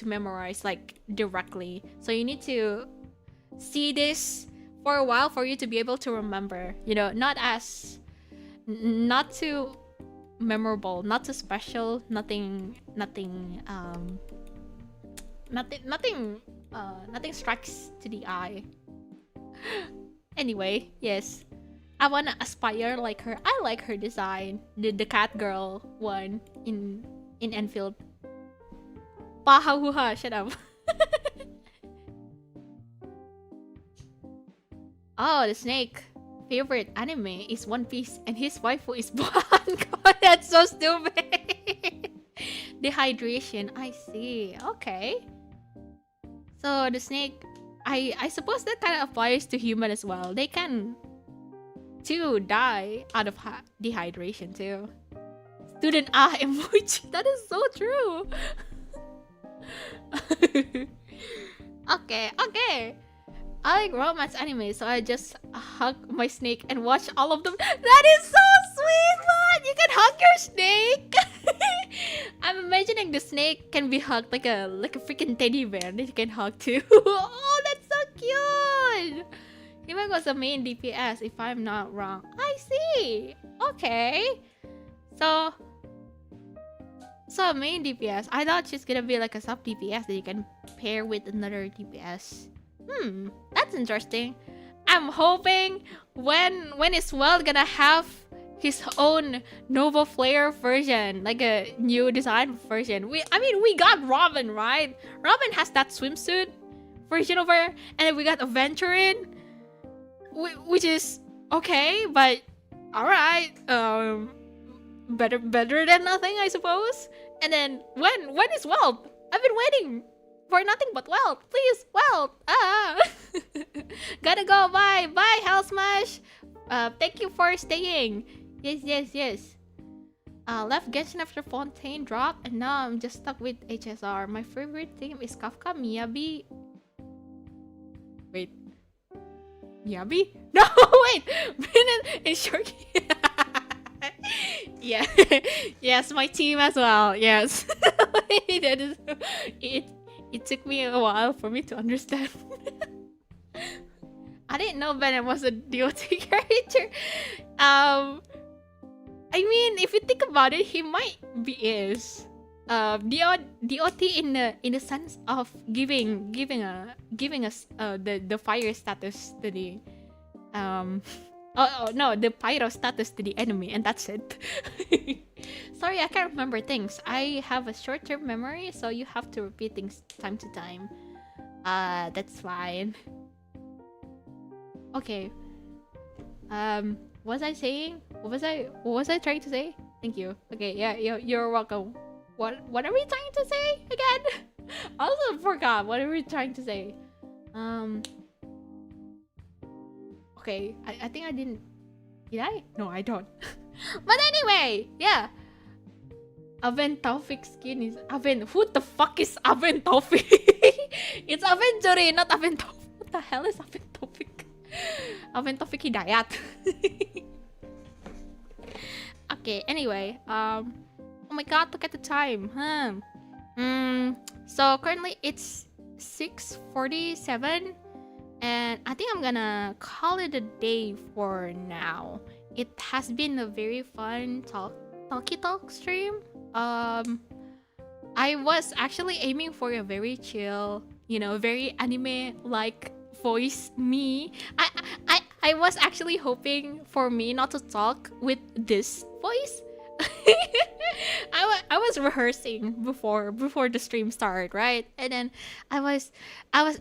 memorize like directly. So you need to see this for a while for you to be able to remember. You know, not too memorable, not too special, nothing strikes to the eye. Anyway, yes, I wanna aspire like her. I like her design, the cat girl one in Enfield. Pahahuha, shut up. Oh, the snake favorite anime is One Piece and his waifu is Ban. God, that's so stupid. Dehydration, I see. Okay. So the snake, I suppose that kind of applies to human as well. They can too die out of dehydration too. Student emoji. That is so true. Okay. I like romance anime, so I just hug my snake and watch all of them. That is so sweet, man! You can hug your snake. I'm imagining the snake can be hugged like a freaking teddy bear that you can hug too. Oh, that's so cute! He was the main DPS, if I'm not wrong. I see. Okay. So main DPS. I thought she's gonna be like a sub DPS that you can pair with another DPS. That's interesting. I'm hoping when is Well gonna have his own Nova Flare version, like a new design version. We got Robin, right? Robin has that swimsuit version of her, and then we got Aventurin, which is okay, but all right. Better than nothing, I suppose. And then when is Welt? I've been waiting for nothing but Welt. Please, Welt. Gotta go. Bye, Hell Smash. Thank you for staying. Yes. Left Genshin after Fontaine drop, and now I'm just stuck with HSR. My favorite theme is Kafka Miyabi. Wait, Miyabi? No, wait. and Shorky. Yeah. Yes, my team as well. Yes. That is it took me a while for me to understand. I didn't know Bennett was a DOT character. I mean, if you think about it, he might be is. DOT in the sense of giving us the fire status to the no, the pyro status to the enemy, and that's it. Sorry, I can't remember things. I have a short-term memory, so you have to repeat things time to time. That's fine. Okay. What was I saying? What was I trying to say? Thank you. Okay, yeah, you're welcome. What are we trying to say again? I also forgot. What are we trying to say? Okay, I think I didn't. Did I? No, I don't. But anyway, yeah. Aven Taufik skin is Aven. Who the fuck is Aven Taufik? It's Aventuri, not Aven Taufik. What the hell is Aven Taufik? Aven Taufik Hidayat. Okay, anyway. Oh my god, look at the time. So currently it's 6:47. And I think I'm gonna call it a day for now. It has been a very fun talkie talk stream. I was actually aiming for a very chill, very anime-like voice me. I was actually hoping for me not to talk with this voice. I was rehearsing before the stream started, right? And then I was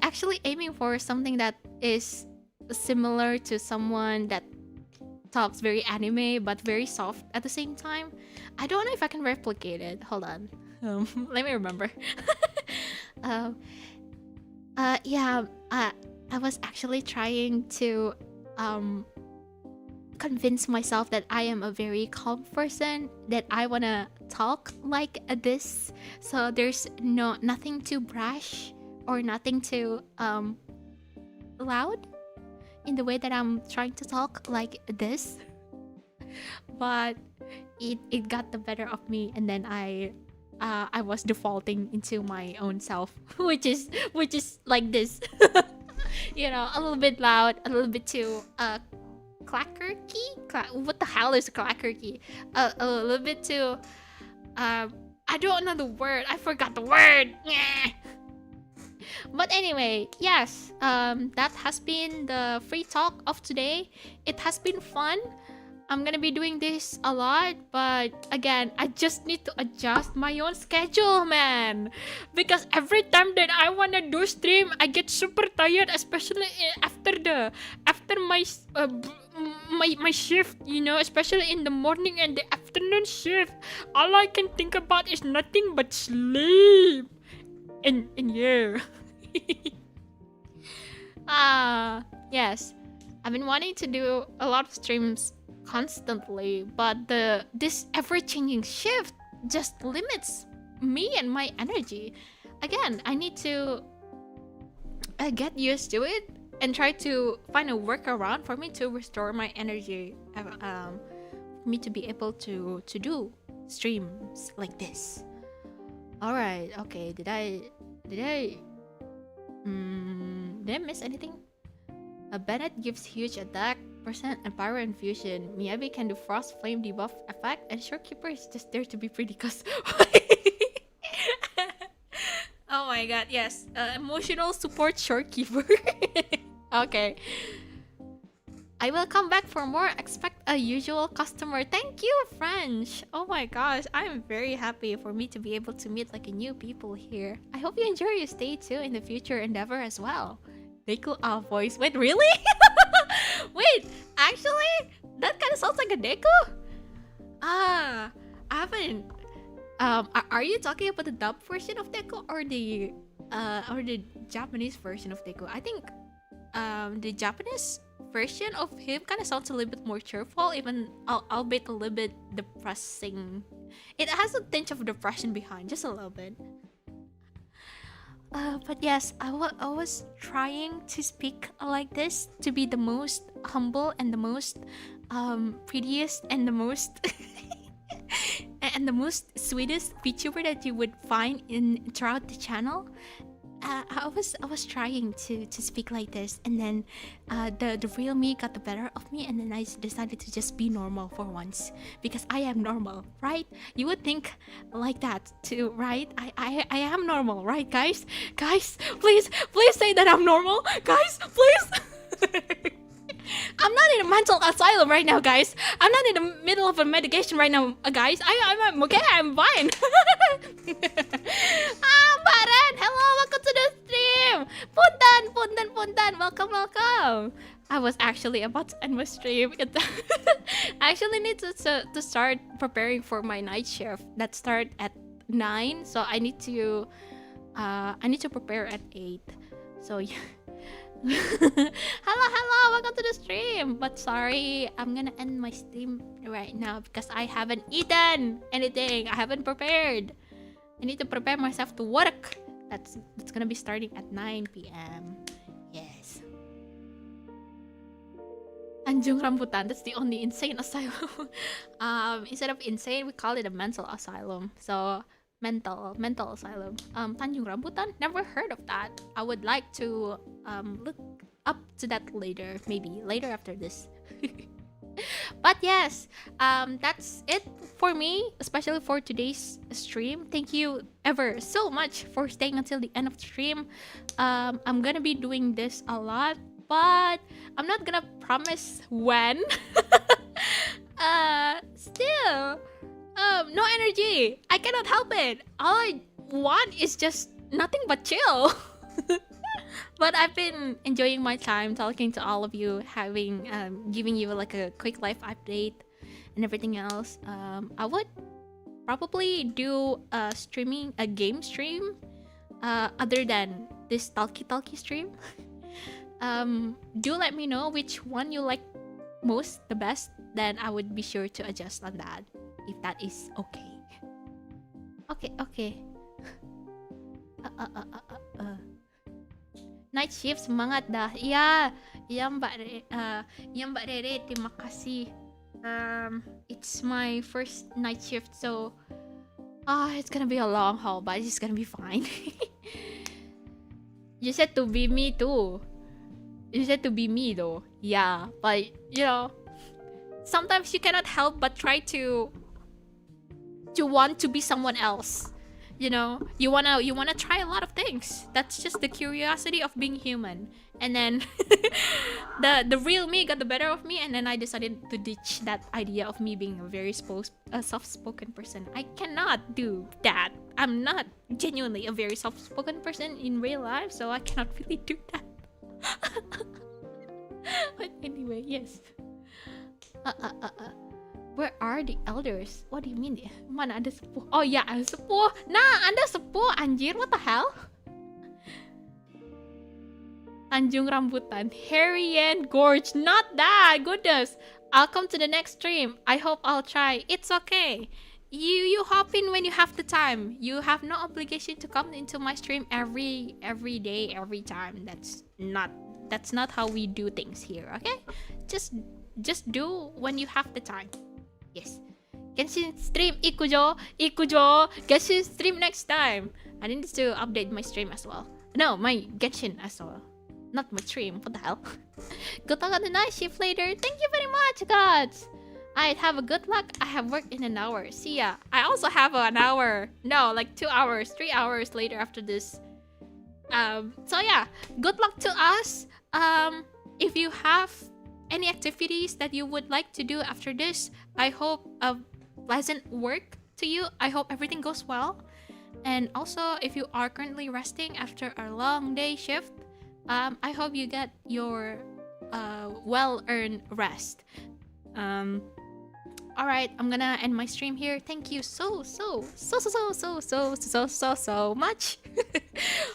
actually aiming for something that is similar to someone that talks very anime but very soft at the same time. I don't know if I can replicate it. Hold on. Let me remember. Yeah. I was actually trying to convince myself that I am a very calm person, that I wanna talk like this, so there's nothing too brash or nothing too loud in the way that I'm trying to talk like this. But it got the better of me, and then I was defaulting into my own self, which is like this. a little bit loud, a little bit too clackerky. What the hell is clackerky? A little bit too. I don't know the word. I forgot the word. But anyway, yes. That has been the free talk of today. It has been fun. I'm gonna be doing this a lot, but again, I just need to adjust my own schedule, man. Because every time that I wanna do stream, I get super tired, especially after my shift, especially in the morning and the afternoon shift. All I can think about is nothing but sleep. And yeah. Yes. I've been wanting to do a lot of streams constantly, but this ever-changing shift just limits me and my energy. Again, I need to get used to it and try to find a workaround for me to restore my energy, for me to be able to do streams like this. All right, okay. Did I miss anything? Bennett gives huge attack percent and power infusion. Miyabi can do frost flame debuff effect, and Shorekeeper is just there to be pretty cause. Oh my god, yes. Emotional support Shorekeeper. Okay. I will come back for more. Expect a usual customer. Thank you, French. Oh my gosh, I'm very happy for me to be able to meet like a new people here. I hope you enjoy your stay too in the future endeavor as well. Deku voice. Wait, really? Wait, actually, that kind of sounds like a Deku. I haven't. Are you talking about the dub version of Deku or the Japanese version of Deku? I think the Japanese version of him kind of sounds a little bit more cheerful, even albeit a little bit depressing. It has a tinge of depression behind, just a little bit. But yes, I was trying to speak like this to be the most humble and the most prettiest and the most and the most sweetest VTuber that you would find throughout the channel. I was trying to speak like this, and then the real me got the better of me, and then I decided to just be normal for once, because I am normal, right? You would think like that too, right? I am normal, right, guys? Guys, please say that I'm normal, guys, please. I'm not in a mental asylum right now, guys. I'm not in the middle of a medication right now, guys. I'm okay. I'm fine. Baran, hello, welcome to the stream. Puntan, welcome. I was actually about to end my stream. I actually need to start preparing for my night shift that start at 9. So I need to prepare at 8. So yeah. Hello, welcome to the stream. But sorry, I'm gonna end my stream right now because I haven't eaten anything. I haven't prepared. I need to prepare myself to work. That's gonna be starting at 9 p.m. Yes. Anjung Rambutan, that's the only insane asylum. Instead of insane, we call it a mental asylum. So mental asylum. Tanjung Rambutan, never heard of that. I would like to look up to that later, maybe later after this. But yes, that's it for me, especially for today's stream. Thank you ever so much for staying until the end of the stream. I'm gonna be doing this a lot, but I'm not gonna promise when. Still, no energy. I cannot help it. All I want is just nothing but chill. But I've been enjoying my time talking to all of you, giving you like a quick life update and everything else. I would probably do a game stream other than this talkie stream. Do let me know which one you like most, the best, then I would be sure to adjust on that, if that is okay. Okay. Night shift, semangat dah. Iya Mbak Rere, terima kasih. It's my first night shift, so it's gonna be a long haul, but it's gonna be fine. You said to be me too. You said to be me though. Yeah, but you know, sometimes you cannot help but try to want to be someone else. You know, you wanna try a lot of things. That's just the curiosity of being human. And then the real me got the better of me, and then I decided to ditch that idea of me being a very soft-spoken person. I cannot do that. I'm not genuinely a very soft-spoken person in real life, so I cannot really do that. But anyway, yes. Where are the elders? What do you mean? Mana ada sepuh? Oh ya, ada sepuh. Nah, ada sepuh. Anjir, what the hell? Tanjung Rambutan. Herian Gorge. Not that. Goodness. I'll come to the next stream. I hope I'll try. It's okay. You hop in when you have the time. You have no obligation to come into my stream every day, every time. That's not how we do things here, okay? Just do when you have the time. Yes. Genshin stream Ikujo. Genshin stream next time. I need to update my stream as well. No, my Genshin as well. Not my stream. What the hell? Good luck on the night shift later. Thank you very much, gods. I'd have a good luck. I have work in an hour. See ya. I also have an hour. No, like 2 hours, 3 hours later after this. So yeah, good luck to us. If you have any activities that you would like to do after this, I hope a pleasant work to you. I hope everything goes well. And also, if you are currently resting after a long day shift, I hope you get your well-earned rest. Alright, I'm gonna end my stream here. Thank you so much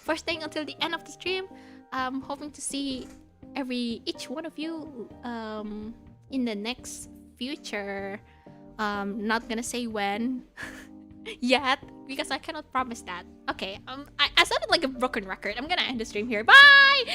for staying until the end of the stream. I'm hoping to see each one of you in the next future. Not gonna say when yet because I cannot promise that. Okay, I sounded like a broken record. I'm gonna end the stream here. Bye.